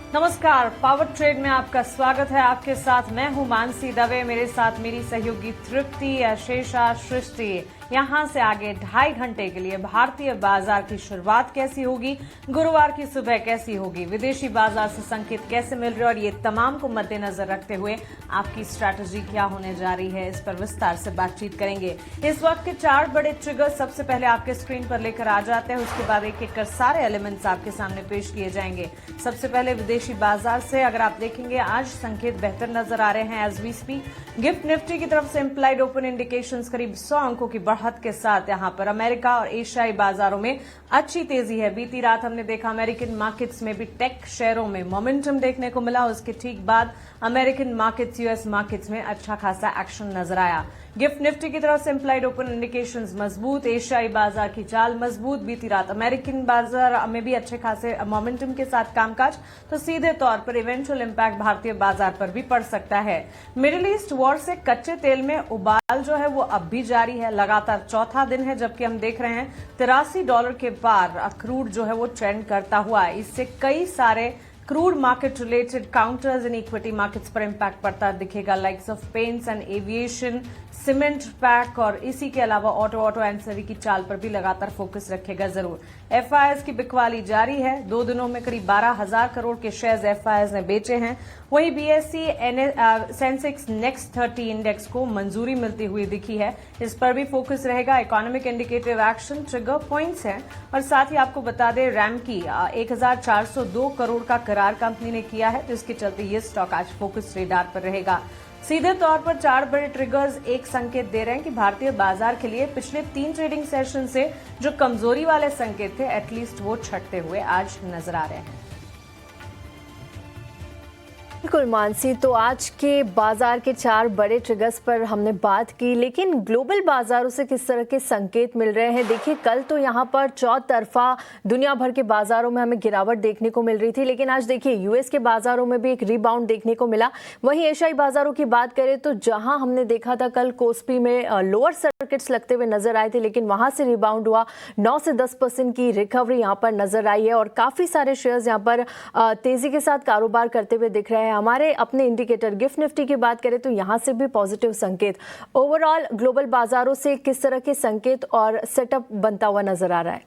नमस्कार, power trade में आपका स्वागत है। आपके साथ मैं हूं मानसी दवे, मेरे साथ मेरी सहयोगी तृप्ति, शेषा, सृष्टि। यहां से आगे 2.5 घंटे के लिए भारतीय बाजार की शुरुआत कैसी होगी, गुरुवार की सुबह कैसी होगी, विदेशी बाजार से संकेत कैसे मिल रहे और ये तमाम को मद्देनजर रखते हुए आपकी स्ट्रैटेजी क्या होने जा रही है, इस पर विस्तार से बातचीत करेंगे। इस वक्त के 4 बड़े ट्रिगर सबसे पहले आपके स्क्रीन पर लेकर आ जाते हैं, उसके बाद एक एक कर सारे एलिमेंट्स आपके सामने पेश किए जाएंगे। सबसे पहले विदेशी बाजार से अगर आप देखेंगे, आज संकेत बेहतर नजर आ रहे हैं as we speak. GIFT Nifty की तरफ से इम्प्लाइड ओपन इंडिकेशंस करीब 100 अंकों की बढ़त के साथ यहां पर अमेरिका और एशियाई बाजारों में अच्छी तेजी है। बीती रात हमने देखा अमेरिकन मार्केट्स में भी टेक शेयरों में मोमेंटम देखने को मिला। उसके ठीक बाद अमेरिकन मार्केट्स, यूएस मार्केट्स में अच्छा खासा एक्शन नजर आया। गिफ्ट निफ्टी की तरफ से इम्प्लाइड ओपन इंडिकेशंस मजबूत, एशियाई बाजार की चाल मजबूत। बीती रात अमेरिकन बाजार में भी अच्छे खासे मोमेंटम के साथ कामकाज, तो सीधे तौर पर इवेंचुअल इंपैक्ट भारतीय बाजार पर भी पड़ सकता है। मिडिल ईस्ट वॉर से कच्चे तेल में उबाल जो है वो अब भी जारी है, लगातार चौथा दिन है, जबकि हम देख रहे हैं $83 के पार क्रूड जो है वो ट्रेंड करता हुआ है। इससे कई सारे crude market related counters in equity markets पर इंपैक्ट पड़ता दिखेगा, likes of paints and aviation, cement pack और इसी के अलावा ऑटो एंसरी की चाल पर भी लगातार फोकस रखेगा जरूर। एफआईएस की बिकवाली जारी है, 2 दिनों में करीब 12,000 करोड़ के शेयर्स एफआईएस ने बेचे हैं। वहीं बीएसई सेंसेक्स नेक्स्ट 30 इंडेक्स को मंजूरी मिलती हुई दिखी है, इस पर भी फोकस रहेगा। Economic indicative action trigger points हैं और साथ ही आपको बता दें रैम की 1,402 करोड़ का करार कंपनी ने किया है, तो इसके चलते ये स्टॉक आज फोकस रेडार पर रहेगा। सीधे तौर पर 4 बड़े ट्रिगर्स एक संकेत दे रहे हैं कि भारतीय बाजार के लिए पिछले 3 ट्रेडिंग सेशन से जो कमजोरी वाले संकेत थे, एटलीस्ट वो छटते हुए आज नजर आ रहे हैं। बिल्कुल मानसी, तो आज के बाजार के 4 बड़े ट्रिगर्स पर हमने बात की, लेकिन ग्लोबल बाजारों से किस तरह के संकेत मिल रहे हैं। देखिए, कल तो यहाँ पर चौतरफा दुनिया भर के बाजारों में हमें गिरावट देखने को मिल रही थी, लेकिन आज देखिए यूएस के बाजारों में भी एक रिबाउंड देखने को मिला। वहीं एशियाई बाजारों की बात करें तो जहां हमने देखा था कल कोस्पी में लोअर सर्किट्स लगते हुए नजर आए थे, लेकिन वहां से रिबाउंड हुआ, 9 से 10% की रिकवरी यहाँ पर नजर आई है और काफी सारे शेयर्स यहाँ पर तेजी के साथ कारोबार करते हुए दिख रहे हैं। हमारे अपने इंडिकेटर गिफ्ट निफ्टी की बात करें तो यहां से भी पॉजिटिव संकेत। ओवरऑल ग्लोबल बाजारों से किस तरह के संकेत और सेटअप बनता हुआ नजर आ रहा है?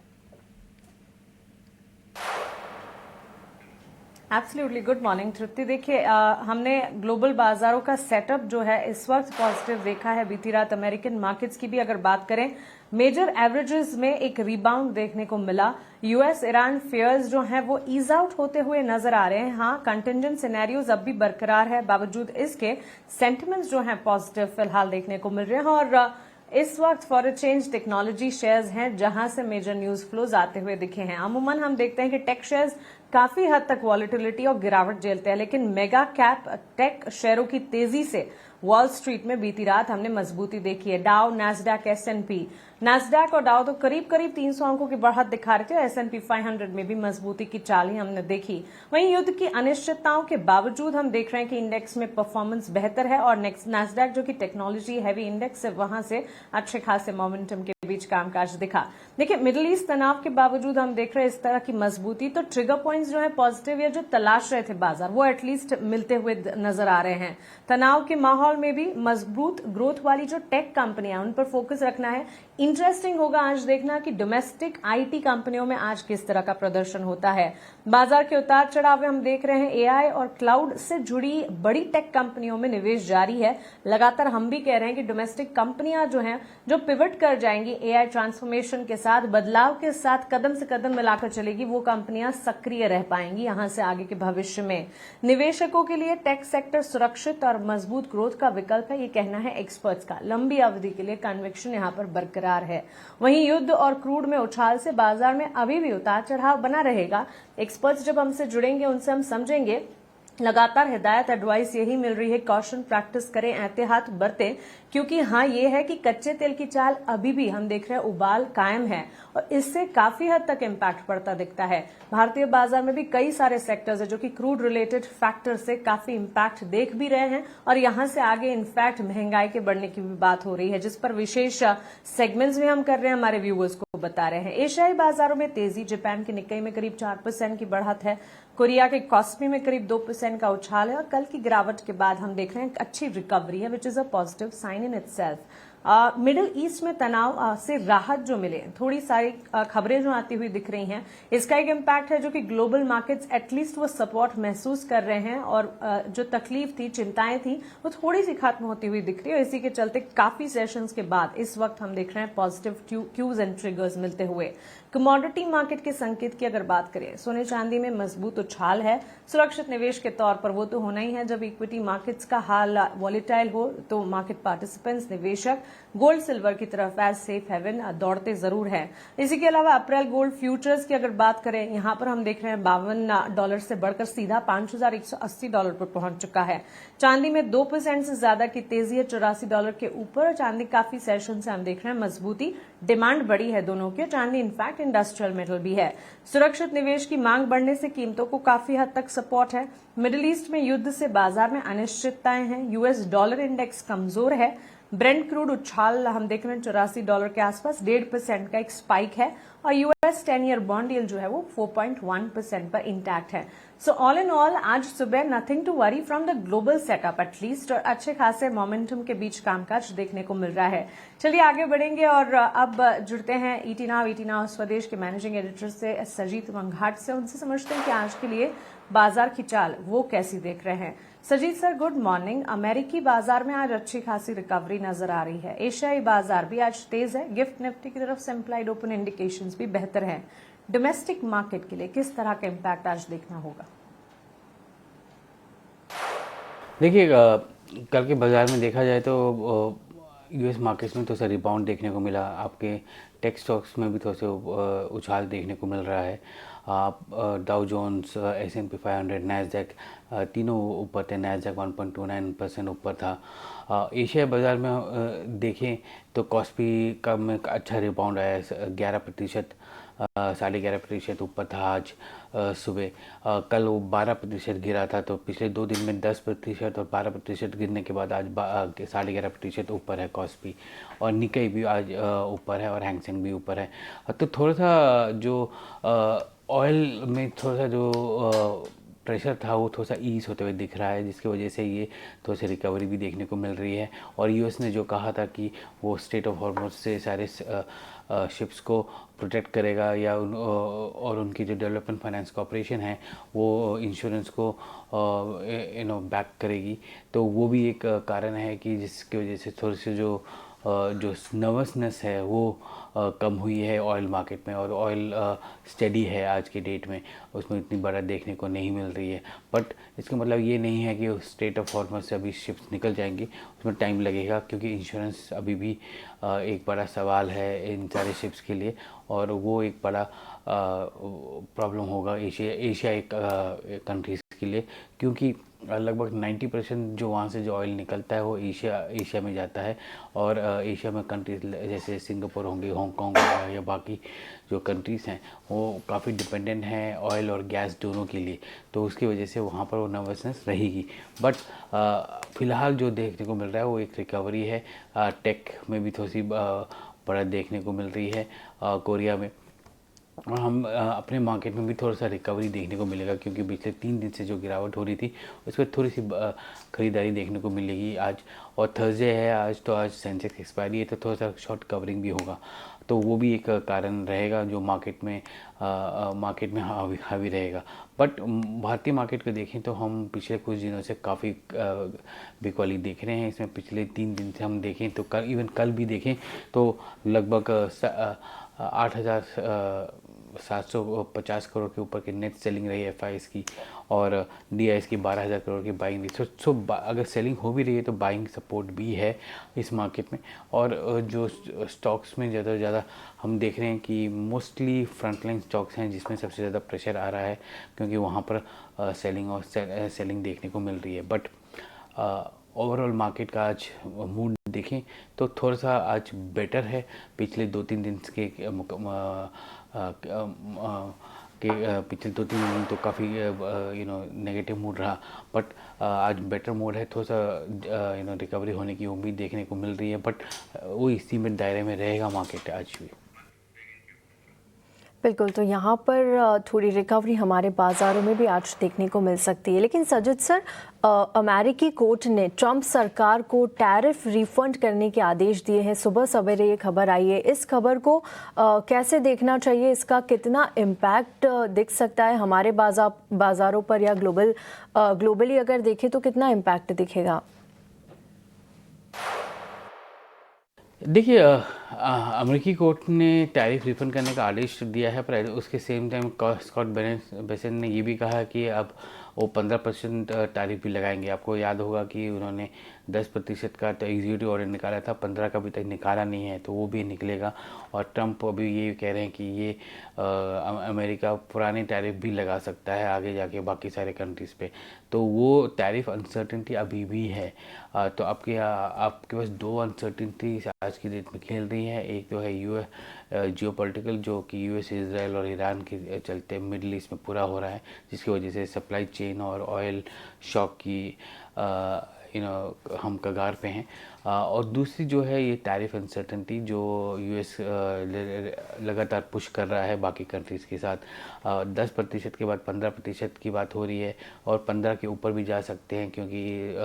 एब्सोल्युटली, गुड मॉर्निंग तृप्ति। देखिए, हमने ग्लोबल बाजारों का सेटअप जो है इस वक्त पॉजिटिव देखा है। बीती रात अमेरिकन मार्केट्स की भी अगर बात करें, मेजर एवरेजेस में एक रिबाउंड देखने को मिला। यूएस ईरान फेयर्स जो हैं वो ईज आउट होते हुए नजर आ रहे हैं। हाँ, कंटिजेंट सिनेरियोज अब भी बरकरार है, बावजूद इसके सेंटिमेंट्स जो हैं पॉजिटिव फिलहाल देखने को मिल रहे हैं। और इस वक्त for a change technology shares हैं जहां से मेजर न्यूज फ्लोज आते हुए दिखे हैं। अमूमन हम देखते हैं कि टेक शेयर्स काफी हद तक वॉलिटिलिटी और गिरावट झेलते हैं, लेकिन मेगा कैप टेक शेयरों की तेजी से वॉल स्ट्रीट में बीती रात हमने मजबूती देखी है। डाउ, नैस्डैक, एसएनपी, नैस्डैक और डाउ तो करीब 300 अंकों की बढ़त दिखा रहे थे। एसएनपी 500 में भी मजबूती की चाल ही हमने देखी। वहीं युद्ध की अनिश्चितताओं के बावजूद हम देख रहे हैं कि इंडेक्स में परफॉर्मेंस बेहतर है और नैस्डैक जो कि टेक्नोलॉजी हैवी इंडेक्स है, वहां से अच्छे खासे मोमेंटम के बीच कामकाज दिखा। देखिए, मिडिल ईस्ट तनाव के बावजूद हम देख रहे हैं इस तरह की मजबूती, तो ट्रिगर पॉइंट्स जो है पॉजिटिव या जो तलाश रहे थे बाजार, वो एटलीस्ट मिलते हुए नजर आ रहे हैं। तनाव के माहौल में भी मजबूत ग्रोथ वाली जो टेक कंपनियां, उन पर फोकस रखना है। इंटरेस्टिंग होगा आज देखना कि डोमेस्टिक आईटी कंपनियों में आज किस तरह का प्रदर्शन होता है। बाजार के उतार चढ़ाव हम देख रहे हैं। एआई और क्लाउड से जुड़ी बड़ी टेक कंपनियों में निवेश जारी है। लगातार हम भी कह रहे हैं कि डोमेस्टिक कंपनियां जो हैं, जो पिवट कर जाएंगी एआई ट्रांसफॉर्मेशन के साथ, बदलाव के साथ कदम से कदम मिलाकर चलेगी, वो कंपनियां सक्रिय रह पाएंगी यहां से आगे के भविष्य में। निवेशकों के लिए टेक सेक्टर सुरक्षित और मजबूत ग्रोथ का विकल्प है, ये कहना है एक्सपर्ट्स का। लंबी अवधि के लिए कन्विक्शन यहां पर बरकरार है। वहीं युद्ध और क्रूड में उछाल से बाजार में अभी भी उतार चढ़ाव बना रहेगा। एक्सपर्ट्स जब हमसे जुड़ेंगे उनसे हम समझेंगे। लगातार हिदायत एडवाइस यही मिल रही है, कॉशन प्रैक्टिस करें, एहतियात बरतें, क्योंकि हाँ ये है कि कच्चे तेल की चाल अभी भी हम देख रहे हैं उबाल कायम है और इससे काफी हद तक इम्पैक्ट पड़ता दिखता है। भारतीय बाजार में भी कई सारे सेक्टर्स है जो कि क्रूड रिलेटेड फैक्टर से काफी इम्पैक्ट देख भी रहे हैं और यहां से आगे इनफैक्ट महंगाई के बढ़ने की भी बात हो रही है, जिस पर विशेष सेगमेंट्स में हम कर रहे हैं, हमारे व्यूअर्स को बता रहे हैं। एशियाई बाजारों में तेजी, जापान के निक्केई में करीब 4% की बढ़त है। कोरिया के कॉस्पी में करीब 2% का उछाल है और कल की गिरावट के बाद हम देख रहे हैं अच्छी रिकवरी है, which is a positive sign in itself. Middle East में तनाव से राहत जो मिले, थोड़ी सारी खबरें जो आती हुई दिख रही हैं, इसका एक इम्पैक्ट है जो कि ग्लोबल मार्केट्स एटलीस्ट वो सपोर्ट महसूस कर रहे हैं और जो तकलीफ थी, चिंताएं थी, वो थोड़ी सी खत्म होती हुई दिख रही है। इसी के चलते काफी सेशंस के बाद इस वक्त हम देख रहे हैं पॉजिटिव क्यूज एंड ट्रिगर्स मिलते हुए। कमोडिटी मार्केट के संकेत की अगर बात करें, सोने चांदी में मजबूत उछाल है। सुरक्षित निवेश के तौर पर वो तो होना ही है, जब इक्विटी मार्केट्स का हाल वॉलेटाइल हो तो मार्केट पार्टिसिपेंट्स, निवेशक गोल्ड सिल्वर की तरफ एज सेफ हेवन दौड़ते जरूर हैं। इसी के अलावा अप्रैल गोल्ड फ्यूचर्स की अगर बात करें, यहां पर हम देख रहे हैं $52 से बढ़कर सीधा $5,180 पर पहुंच चुका है। चांदी में 2% से ज्यादा की तेजी है, $84 के ऊपर। चांदी काफी सेशन से हम देख रहे हैं मजबूती, डिमांड बढ़ी है दोनों की। चांदी इनफैक्ट इंडस्ट्रियल मेटल भी है। सुरक्षित निवेश की मांग बढ़ने से कीमतों को काफी हद तक सपोर्ट है। मिडिल ईस्ट में युद्ध से बाजार में अनिश्चितताएं हैं। यूएस डॉलर इंडेक्स कमजोर है। ब्रेंट क्रूड उछाल हम देख रहे हैं $84 के आसपास, 1.5% का एक स्पाइक है और यूएस 10 ईयर बॉन्ड यील्ड जो है वो 4.1% पर इंटैक्ट है। सो ऑल इन ऑल आज सुबह nothing to worry from the global setup at least, और अच्छे खासे मोमेंटम के बीच कामकाज देखने को मिल रहा है। चलिए आगे बढ़ेंगे और अब जुड़ते हैं ईटी नाउ स्वदेश के मैनेजिंग एडिटर से सजीत मंघाट से। उनसे समझते हैं कि आज के लिए बाजार की चाल वो कैसी देख रहे हैं। Sajit sir, good morning. अमेरिकी बाजार में आज अच्छी खासी रिकवरी नजर आ रही है। एशियाई बाजार भी आज तेज है। गिफ्ट निफ्टी की तरफ से इम्प्लाइड ओपन इंडिकेशंस भी बेहतर हैं। डोमेस्टिक मार्केट के लिए किस तरह का इम्पैक्ट आज देखना होगा? देखिए, कल के बाजार में देखा जाए तो यूएस मार्केट्स में तो सर रिबाउंड देखने को मिला। आपके टेक स्टॉक्स में भी थोड़ा सा उछाल देखने को मिल रहा है। आप डाउ जोन्स, S&P 500, नैस्डैक तीनों ऊपर थे। नैस्डैक 1.29% ऊपर था। एशिया बाज़ार में देखें तो कॉस्पी का में अच्छा रिबाउंड आया, 11%, 11.5% ऊपर था आज सुबह। कल वो 12% गिरा था, तो पिछले 2 दिन में 10% और 12% गिरने के बाद आज 11.5% ऊपर है कॉस्पी। और निकाई भी आज ऊपर है और हैंगसेंग भी ऊपर है। तो थोड़ा सा जो ऑयल में थोड़ा सा जो प्रेशर था वो थोड़ा सा ईज होते हुए दिख रहा है, जिसकी वजह से ये थोड़ी सी रिकवरी भी देखने को मिल रही है। और यूएस ने जो कहा था कि वो स्टेट ऑफ हॉर्मोज से सारे शिप्स को प्रोटेक्ट करेगा या और उनकी जो डेवलपमेंट फाइनेंस कॉर्पोरेशन है वो इंश्योरेंस को बैक करेगी, तो वो भी एक कारण है कि जिसकी वजह से थोड़ी सी जो नर्वसनेस है वो कम हुई है ऑयल मार्केट में। और ऑयल स्टेडी है आज के डेट में, उसमें इतनी बढ़त देखने को नहीं मिल रही है। बट इसका मतलब ये नहीं है कि उस स्टेट ऑफ हॉर्मस से अभी शिप्स निकल जाएंगी, उसमें टाइम लगेगा, क्योंकि इंश्योरेंस अभी भी एक बड़ा सवाल है इन सारे शिप्स के लिए। और वो एक बड़ा प्रॉब्लम होगा एशिया एक कंट्रीज़ के लिए, क्योंकि लगभग 90% जो वहाँ से जो ऑयल निकलता है वो एशिया में जाता है। और एशिया में कंट्रीज जैसे सिंगापुर होंगे, हांगकांग होगा, या बाकी जो कंट्रीज़ हैं वो काफ़ी डिपेंडेंट हैं ऑयल और गैस दोनों के लिए, तो उसकी वजह से वहाँ पर वो नर्वसनेस रहेगी। बट फ़िलहाल जो देखने को मिल रहा है वो एक रिकवरी है। टेक में भी थोड़ी सी बढ़त देखने को मिल रही है कोरिया में। और हम अपने मार्केट में भी थोड़ा सा रिकवरी देखने को मिलेगा, क्योंकि पिछले 3 दिन से जो गिरावट हो रही थी उस पर थोड़ी सी ख़रीदारी देखने को मिलेगी आज। और थर्सडे है आज, तो आज सेंसेक्स एक्सपायरी है, तो थोड़ा सा शॉर्ट कवरिंग भी होगा, तो वो भी एक कारण रहेगा जो मार्केट में हावी रहेगा। बट भारतीय मार्केट को देखें तो हम पिछले कुछ दिनों से काफ़ी बिकवाली देख रहे हैं। इसमें पिछले 3 दिन से हम देखें तो कल भी देखें तो लगभग 8,750 करोड़ के ऊपर की नेट सेलिंग रही है FIs की, और DIs की 12,000 करोड़ की बाइंग रही। सो अगर सेलिंग हो भी रही है तो बाइंग सपोर्ट भी है इस मार्केट में। और जो स्टॉक्स में ज़्यादा से ज़्यादा हम देख रहे हैं कि मोस्टली फ्रंटलाइन स्टॉक्स हैं जिसमें सबसे ज़्यादा प्रेशर आ रहा है, क्योंकि वहाँ पर सेलिंग देखने को मिल रही है। बट ओवरऑल मार्केट का आज मूड देखें तो थोड़ा सा आज बेटर है। पिछले 2-3 दिन के पिछले 2-3 दिन तो काफ़ी नेगेटिव मूड रहा, बट आज बेटर मूड है। थोड़ा सा रिकवरी होने की उम्मीद देखने को मिल रही है, बट वो इसी में दायरे में रहेगा मार्केट आज भी। बिल्कुल, तो यहाँ पर थोड़ी रिकवरी हमारे बाज़ारों में भी आज देखने को मिल सकती है। लेकिन सजिद सर, अमेरिकी कोर्ट ने ट्रंप सरकार को टैरिफ रिफंड करने के आदेश दिए हैं। सुबह सवेरे ये खबर आई है। इस खबर को कैसे देखना चाहिए? इसका कितना इम्पैक्ट दिख सकता है हमारे बाज़ारों पर, या ग्लोबली अगर देखें तो कितना इम्पैक्ट दिखेगा? देखिए, अमेरिकी कोर्ट ने टैरिफ रिफंड करने का आदेश दिया है, पर उसके सेम टाइम स्कॉट बेसेंट ने ये भी कहा कि अब वो 15% टैरिफ भी लगाएंगे। आपको याद होगा कि उन्होंने 10% का तो एग्जीक्यूटिव ऑर्डर निकाला था, 15 का अभी तक निकाला नहीं है, तो वो भी निकलेगा। और ट्रंप अभी ये कह रहे हैं कि ये अमेरिका पुराने टैरिफ भी लगा सकता है आगे जाके बाकी सारे कंट्रीज़ पे। तो वो टैरिफ अनसर्टेनिटी अभी भी है। तो आपके पास दो अनसर्टेनिटी आज की डेट में खेल रही है। एक तो है जियोपॉलिटिकल, जो कि यूएस, इजराइल और ईरान के चलते मिडल ईस्ट में पूरा हो रहा है, जिसकी वजह से सप्लाई चेन और ऑयल शॉक की हम कगार पे हैं। और दूसरी जो है ये टैरिफ अनसर्टेनिटी, जो यूएस लगातार पुश कर रहा है बाकी कंट्रीज़ के साथ। 10% के बाद 15% की बात हो रही है, और 15 के ऊपर भी जा सकते हैं, क्योंकि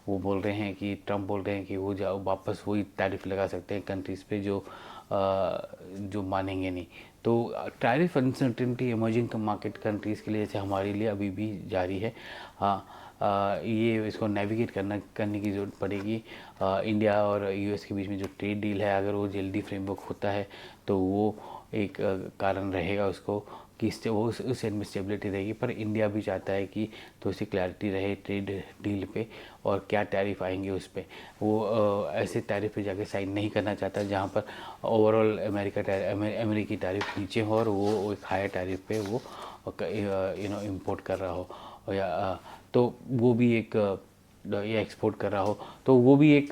वो बोल रहे हैं कि ट्रंप बोल रहे हैं कि वो वापस वही टैरिफ लगा सकते हैं कंट्रीज़ पे जो मानेंगे नहीं। तो tariff uncertainty emerging market countries के लिए, जैसे हमारे लिए, अभी भी जारी है। ये इसको नेविगेट करने की ज़रूरत पड़ेगी। इंडिया और यूएस के बीच में जो ट्रेड डील है, अगर वो जल्दी फ्रेमवर्क होता है तो वो एक कारण रहेगा उसको कि वो उस एंड में स्टेबिलिटी रहेगी। पर इंडिया भी चाहता है कि तो उसकी क्लैरिटी रहे ट्रेड डील पे, और क्या टैरिफ आएंगे उस पर। वो ऐसे टैरिफ पे जाके साइन नहीं करना चाहता जहाँ पर ओवरऑल अमेरिकी टैरिफ नीचे हो और वो एक हायर टैरिफ पे वो इंपोर्ट कर रहा हो, या तो वो भी एक या एक्सपोर्ट कर रहा हो, तो वो भी एक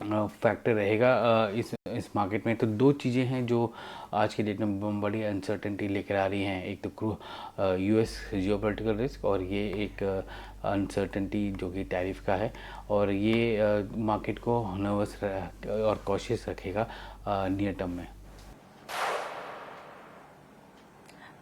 फैक्टर रहेगा इस मार्केट में। तो दो चीज़ें हैं जो आज के डेट में बड़ी अनसर्टेनिटी लेकर आ रही हैं। एक तो यूएस जियोपॉलिटिकल रिस्क, और ये एक अनसर्टेनिटी जो कि टैरिफ का है, और ये मार्केट को नर्वस और कॉशियस रखेगा नियर टर्म में।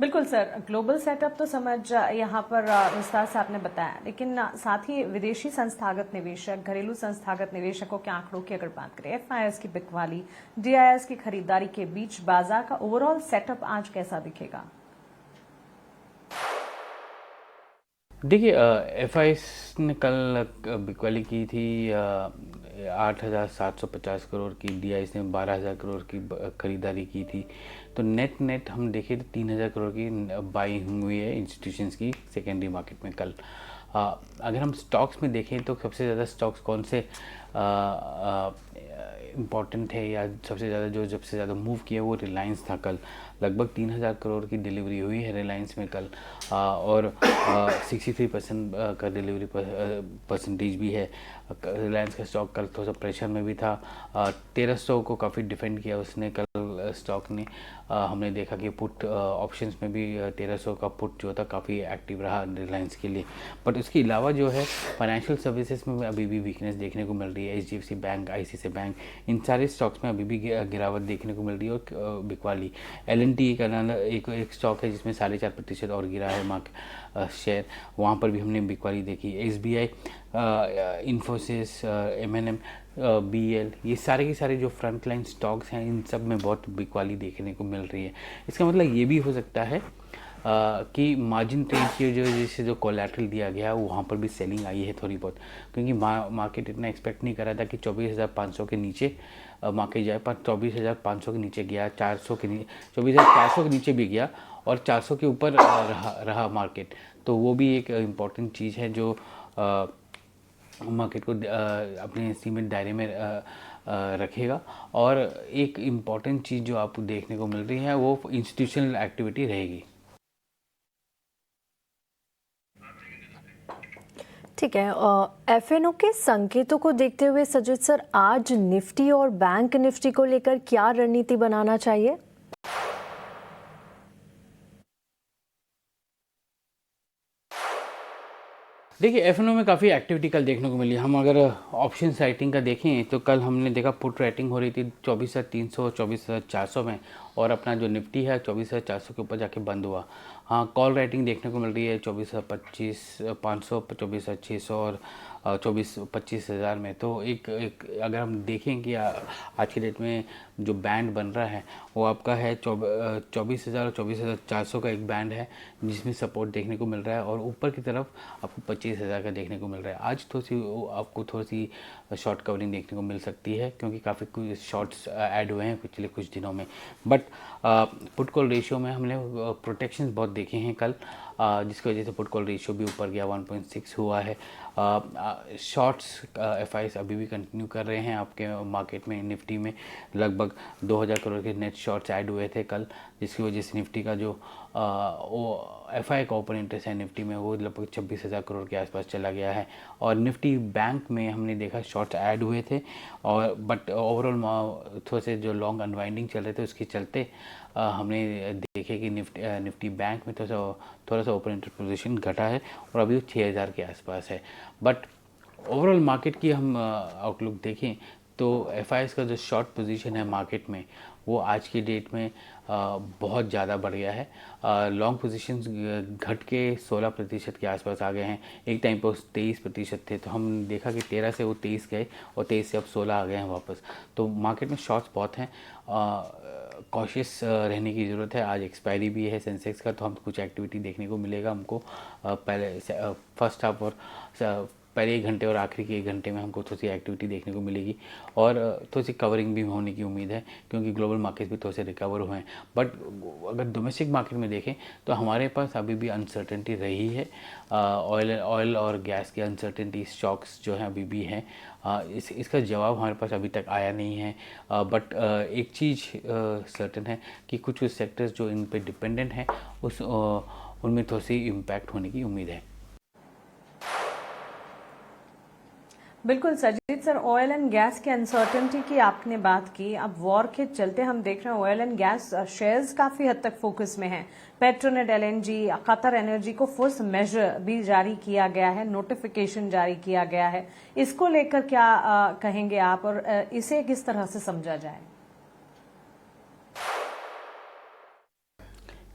बिल्कुल सर, ग्लोबल सेटअप तो समझ यहाँ पर विस्तार से आपने बताया, लेकिन साथ ही विदेशी संस्थागत निवेशक, घरेलू संस्थागत निवेशकों के आंकड़ों की अगर बात करें, एफआईएस की बिकवाली, डीआईएस की खरीदारी के बीच बाजार का ओवरऑल सेटअप आज कैसा दिखेगा? देखिए, एफआईएस ने कल बिकवाली की थी 8,750 करोड़ की, डीआईएस ने 12,000 करोड़ की खरीदारी की थी। तो नेट हम देखें तो 3,000 करोड़ की बाइंग हुई है इंस्टीट्यूशंस की सेकेंडरी मार्केट में कल। अगर हम स्टॉक्स में देखें तो सबसे ज़्यादा स्टॉक्स कौन से इम्पॉर्टेंट है, या सबसे ज़्यादा मूव किया, वो रिलायंस था। कल लगभग 3,000 करोड़ की डिलीवरी हुई है रिलायंस में कल, और 63% का डिलीवरी परसेंटेज भी है। रिलायंस का स्टॉक कल थोड़ा सा प्रेशर में भी था। 1300 को काफ़ी डिफेंड किया उसने कल स्टॉक ने। हमने देखा कि पुट ऑप्शंस में भी 1300 का पुट जो था काफ़ी एक्टिव रहा रिलायंस के लिए। बट उसके अलावा जो है फाइनेंशियल सर्विसेज में अभी भी वीकनेस देखने को मिल रही है। एचडीएफसी बैंक, आईसीआईसीआई बैंक, इन सारे स्टॉक्स में अभी भी गिरावट देखने को मिल रही है। और बिकवाली एलएनटी एक स्टॉक है जिसमें 4.5% और गिरा है शेयर, वहाँ पर भी हमने बिकवाली देखी। एसबीआई, इन्फोसिस, एमएनएम, बीएल, ये सारे के सारे जो फ्रंट लाइन स्टॉक्स हैं, इन सब में बहुत बिकवाली देखने को मिल रही है। इसका मतलब ये भी हो सकता है कि मार्जिन ट्रेड की जैसे जो कोलैटरल दिया गया वहाँ पर भी सेलिंग आई है थोड़ी बहुत, क्योंकि मार्केट इतना एक्सपेक्ट नहीं कर रहा था कि 24,500 के नीचे मार्केट जाए, पर 24,500 के नीचे गया, 400 के नीचे, 24,400 के नीचे भी गया, और 400 के ऊपर रहा मार्केट। तो वो भी एक इम्पॉर्टेंट चीज़ है जो मार्केट को अपने सीमित दायरे में रखेगा। और एक इम्पॉर्टेंट चीज़ जो आपको देखने को मिल रही है वो इंस्टीट्यूशनल एक्टिविटी रहेगी। ठीक है, एफएनओ के संकेतों को देखते हुए सजिद सर, आज निफ्टी और बैंक निफ्टी को लेकर क्या रणनीति बनाना चाहिए? देखिए, एफएनओ में काफ़ी एक्टिविटी कल देखने को मिली। हम अगर ऑप्शन राइटिंग का देखें तो कल हमने देखा पुट राइटिंग हो रही थी 24,300 और 24,400 में, और अपना जो निफ्टी है 24,400 के ऊपर जाके बंद हुआ। हाँ, कॉल राइटिंग देखने को मिल रही है 24,500, 24,600 और 24,25,000 में। तो एक अगर हम देखें कि आज की डेट में जो बैंड बन रहा है वो आपका है 24,000 और 24,400 का एक बैंड है जिसमें सपोर्ट देखने को मिल रहा है, और ऊपर की तरफ आपको 25,000 का देखने को मिल रहा है। आज आपको थोड़ी सी शॉर्ट कवरिंग देखने को मिल सकती है क्योंकि काफ़ी कुछ शॉर्ट्स ऐड हुए हैं पिछले कुछ दिनों में। बट पुट कॉल रेशियो में हमने प्रोटेक्शन बहुत देखे हैं कल, जिसकी वजह से पुट कॉल रेशियो भी ऊपर गया, 1.6 हुआ है। शॉर्ट्स एफआईएस अभी भी कंटिन्यू कर रहे हैं आपके मार्केट में। निफ्टी में लगभग 2,000 करोड़ के नेट शॉर्ट्स ऐड हुए थे कल, जिसकी वजह से निफ्टी का जो एफआई का ओपन इंटरेस्ट है निफ्टी में वो लगभग 26,000 करोड़ के आसपास चला गया है। और निफ्टी बैंक में हमने देखा शॉर्ट्स ऐड हुए थे, और बट ओवरऑल थोड़े से जो लॉन्ग अनवाइंडिंग चल रहे थे उसके चलते हमने देखे कि निफ्टी बैंक में थोड़ा सा ओपन इंटरेस्ट पोजीशन घटा है और अभी वो 6,000 के आसपास है। बट ओवरऑल मार्केट की हम आउटलुक देखें तो एफआईएस का जो शॉर्ट पोजीशन है मार्केट में वो आज की डेट में बहुत ज़्यादा बढ़ गया है। लॉन्ग पोजीशंस घट के 16% के आसपास आ गए हैं। एक टाइम पर 23% थे, तो हम देखा कि 13 से वो 23 गए और 23 से अब 16 आ गए हैं वापस। तो मार्केट में शॉर्ट्स बहुत हैं, कॉशियस रहने की ज़रूरत है। आज एक्सपायरी भी है सेंसेक्स का, तो हम कुछ एक्टिविटी देखने को मिलेगा हमको पहले फर्स्ट हाफ और पहले 1 घंटे और आखिरी के 1 घंटे में हमको थोड़ी सी एक्टिविटी देखने को मिलेगी, और थोड़ी सी कवरिंग भी होने की उम्मीद है क्योंकि ग्लोबल मार्केट भी थोड़े से रिकवर हुए हैं। बट अगर डोमेस्टिक मार्केट में देखें तो हमारे पास अभी भी अनसर्टेनिटी रही है। ऑयल और गैस की अनसर्टेनिटी स्टॉक्स जो हैं अभी भी हैं। इसका जवाब हमारे पास अभी तक आया नहीं है। बट एक चीज़ सर्टेन है कि कुछ सेक्टर्स जो इन पे डिपेंडेंट हैं उनमें थोड़ी सी इम्पैक्ट होने की उम्मीद है। बिल्कुल सजीद सर, ऑयल एंड गैस की अनसर्टेनिटी की आपने बात की। अब वॉर के चलते हम देख रहे हैं ऑयल एंड गैस शेयर्स काफी हद तक फोकस में हैं। पेट्रोनेट, एलएनजी, कतर एनर्जी को फोर्स मेजर भी जारी किया गया है, नोटिफिकेशन जारी किया गया है। इसको लेकर क्या कहेंगे आप, और इसे किस तरह से समझा जाए?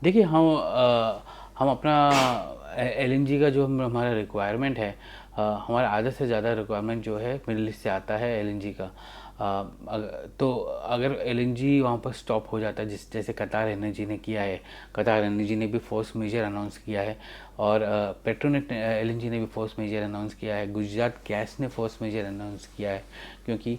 देखिए, हम अपना एलएनजी का जो हमारा रिक्वायरमेंट है, हमारा आधे से ज़्यादा रिक्वायरमेंट जो है मिडिल ईस्ट से आता है एलएनजी का। तो अगर एलएनजी वहाँ पर स्टॉप हो जाता है, जैसे कतार एनर्जी ने किया है, कतार एनर्जी ने भी फोर्स मेजर अनाउंस किया है, और पेट्रोनेट एलएनजी ने भी फोर्स मेजर अनाउंस किया है, गुजरात गैस ने फोर्स मेजर अनाउंस किया है क्योंकि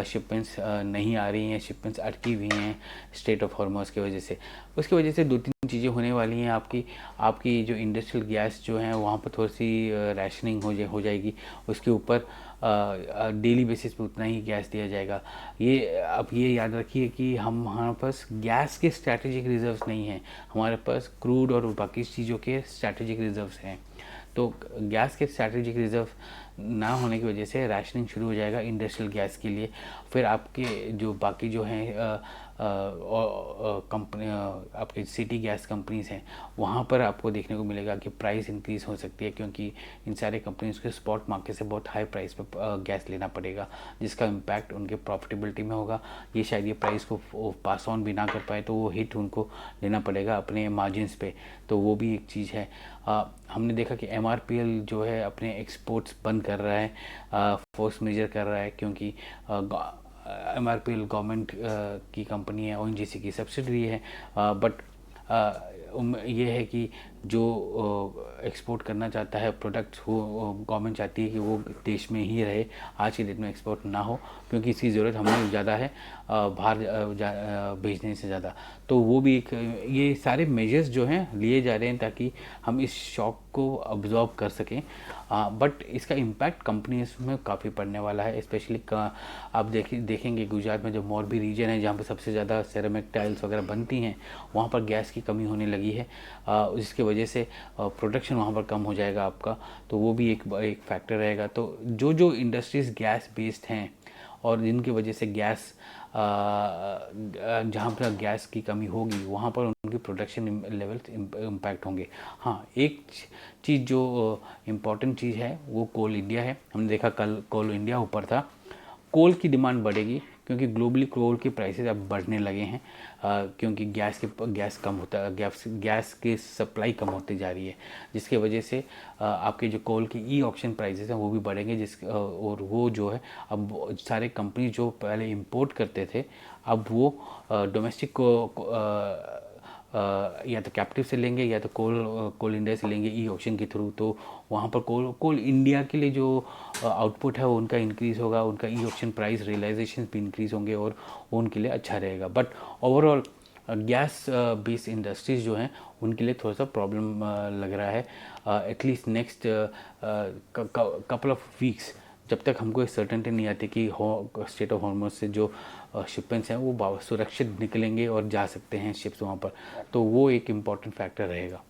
शिपमेंट्स नहीं आ रही हैं, शिपमेंट्स अटकी हुई हैं स्ट्रेट ऑफ हॉर्मस की वजह से। उसकी वजह से 2-3 चीज़ें होने वाली हैं। आपकी जो इंडस्ट्रियल गैस जो है वहाँ पर थोड़ी सी रैशनिंग हो जाएगी। उसके ऊपर डेली बेसिस पे उतना ही गैस दिया जाएगा। ये याद रखिए कि हमारे पास गैस के स्ट्रैटेजिक रिजर्व्स नहीं हैं, हमारे पास क्रूड और बाकी चीज़ों के स्ट्रैटेजिक रिजर्व्स हैं। तो गैस के स्ट्रैटेजिक रिजर्व ना होने की वजह से राशनिंग शुरू हो जाएगा इंडस्ट्रियल गैस के लिए। फिर आपके जो बाकी जो हैं कंपनी, आपके सिटी गैस कंपनीज़ हैं, वहाँ पर आपको देखने को मिलेगा कि प्राइस इंक्रीज़ हो सकती है क्योंकि इन सारे कंपनीज़ को स्पॉट मार्केट से बहुत हाई प्राइस पर गैस लेना पड़ेगा, जिसका इम्पैक्ट उनके प्रॉफिटेबिलिटी में होगा। ये शायद ये प्राइस को पास ऑन भी ना कर पाए तो वो हिट उनको लेना पड़ेगा अपने मार्जिन्स पे, तो वो भी एक चीज़ है। हमने देखा कि MRPL जो है अपने एक्सपोर्ट्स बंद कर रहा है, फोर्स मेजर कर रहा है क्योंकि MRPL गवर्नमेंट की कंपनी है, ONGC की सब्सिडरी है। बट ये है कि जो एक्सपोर्ट करना चाहता है प्रोडक्ट्स, वो गवर्नमेंट चाहती है कि वो देश में ही रहे, आज की डेट में एक्सपोर्ट ना हो क्योंकि इसकी ज़रूरत हमें ज़्यादा है बाहर भेजने से ज़्यादा। तो वो भी एक, ये सारे मेजर्स जो हैं लिए जा रहे हैं ताकि हम इस शॉक को अब्जॉर्ब कर सकें। बट इसका इम्पैक्ट कंपनीज में काफ़ी पड़ने वाला है। स्पेशली आप देखेंगे गुजरात में जो मोरबी रीजन है जहाँ पर सबसे ज़्यादा सेरेमिक टाइल्स वगैरह बनती हैं, वहाँ पर गैस की कमी होने लगी है, जिसकी वजह से प्रोडक्शन वहाँ पर कम हो जाएगा आपका, तो वो भी एक फैक्टर रहेगा। तो जो इंडस्ट्रीज़ गैस बेस्ड हैं और जिनकी वजह से गैस जहाँ पर गैस की कमी होगी वहाँ पर उनकी प्रोडक्शन लेवल्स इम्पैक्ट होंगे। हाँ, एक चीज़ जो इम्पॉर्टेंट चीज़ है वो कोल इंडिया है। हमने देखा कल कोल इंडिया ऊपर था। कोल की डिमांड बढ़ेगी क्योंकि ग्लोबली कोल के प्राइसेस अब बढ़ने लगे हैं, क्योंकि गैस की सप्लाई कम होती जा रही है, जिसकी वजह से आपके जो कोल की ई ऑक्शन प्राइसेस हैं वो भी बढ़ेंगे, और वो जो है अब सारे कंपनी जो पहले इंपोर्ट करते थे अब वो डोमेस्टिक या तो कैप्टिव से लेंगे या तो कोल इंडिया से लेंगे ई ऑक्शन के थ्रू। तो वहाँ पर कोल इंडिया के लिए जो आउटपुट है वो उनका इंक्रीज़ होगा, उनका ई ऑक्शन प्राइस रियलाइजेशन भी इंक्रीज़ होंगे और वो उनके लिए अच्छा रहेगा। But overall gas based industries जो हैं उनके लिए थोड़ा सा प्रॉब्लम लग रहा है, at least next couple of weeks, जब तक हमको एक सर्टेनिटी नहीं आती कि स्टेट ऑफ हॉर्मस से जो शिपमेंट्स हैं वो सुरक्षित निकलेंगे और जा सकते हैं शिप्स वहाँ पर, तो वो एक इम्पॉर्टेंट फैक्टर रहेगा।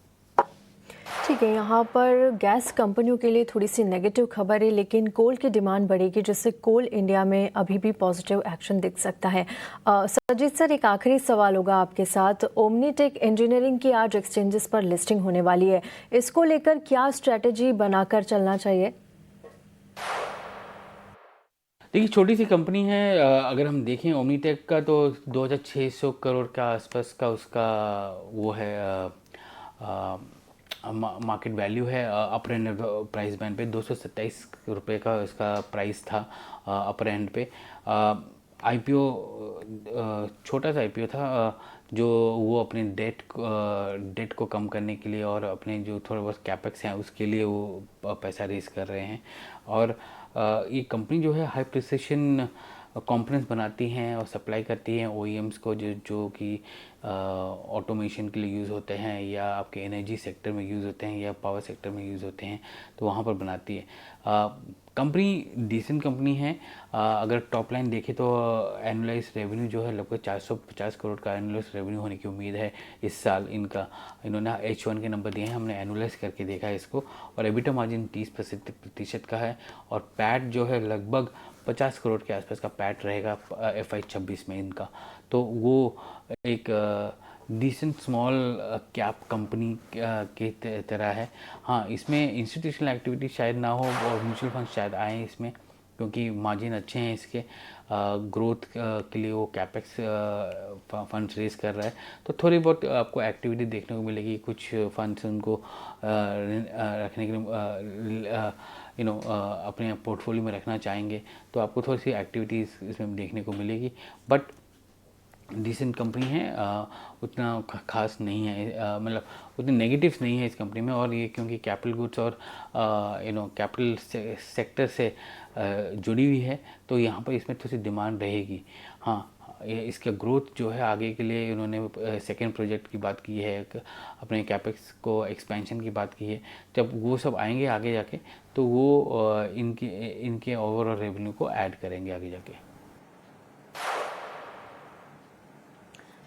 ठीक है, यहाँ पर गैस कंपनियों के लिए थोड़ी सी नेगेटिव खबर है, लेकिन कोल की डिमांड बढ़ेगी जिससे कोल इंडिया में अभी भी पॉजिटिव एक्शन दिख सकता है। सरजीत सर, एक आखिरी सवाल होगा आपके साथ। ओमनीटेक इंजीनियरिंग की आज एक्सचेंजेस पर लिस्टिंग होने वाली है, इसको लेकर क्या स्ट्रैटेजी बनाकर चलना चाहिए? देखिए, छोटी सी कंपनी है, अगर हम देखें ओमनीटेक का तो 2600 करोड़ का आसपास का उसका वो है मार्केट वैल्यू है। अपर एंड प्राइस बैंड पे 227 रुपये का इसका प्राइस था अपर एंड पे। आईपीओ छोटा सा आईपीओ था, जो वो अपने डेट को कम करने के लिए और अपने जो थोड़ा बहुत कैपेक्स हैं उसके लिए वो पैसा रेज कर रहे हैं। और ये कंपनी जो है हाई प्रिसिशन कंपोनेंट्स बनाती हैं और सप्लाई करती हैं ओईएम्स को, जो कि ऑटोमेशन के लिए यूज़ होते हैं या आपके एनर्जी सेक्टर में यूज़ होते हैं या पावर सेक्टर में यूज़ होते हैं, तो वहाँ पर बनाती है। कंपनी डिसेंट कंपनी है। अगर टॉप लाइन देखें तो एनुअलाइज रेवेन्यू जो है लगभग 450 करोड़ का एनुअलाइज रेवेन्यू होने की उम्मीद है इस साल। इन्होंने H1 के नंबर दिए हैं, हमने एनुअलाइज करके देखा है इसको, और एबिटा मार्जिन 30% का है, और पैट जो है लगभग 50 करोड़ के आसपास का पैट रहेगा FY 26 में इनका। तो वो एक डिसेंट स्मॉल कैप कंपनी के तरह है। हाँ, इसमें इंस्टीट्यूशनल एक्टिविटी शायद ना हो और म्यूचुअल फंड शायद आए इसमें, क्योंकि मार्जिन अच्छे हैं इसके। ग्रोथ के लिए वो कैपेक्स फंड्स रेज कर रहा है, तो थोड़ी बहुत आपको एक्टिविटी देखने को मिलेगी। कुछ फंड्स उनको रखने के लिए अपने पोर्टफोलियो में रखना चाहेंगे, तो आपको थोड़ी सी एक्टिविटीज़ इसमें देखने को मिलेगी। बट डिसेंट कंपनी है, उतना खास नहीं है, मतलब उतने नेगेटिव्स नहीं है इस कंपनी में। और ये क्योंकि कैपिटल गुड्स और कैपिटल सेक्टर से जुड़ी हुई है, तो यहाँ पर इसमें थोड़ी सी डिमांड रहेगी। हाँ, इसका ग्रोथ जो है आगे के लिए उन्होंने सेकेंड प्रोजेक्ट की बात की है, अपने कैपेक्स को एक्सपेंशन की बात की है। जब वो सब आएंगे आगे जाके, तो वो इनके ओवरऑल रेवेन्यू को ऐड करेंगे आगे जाके।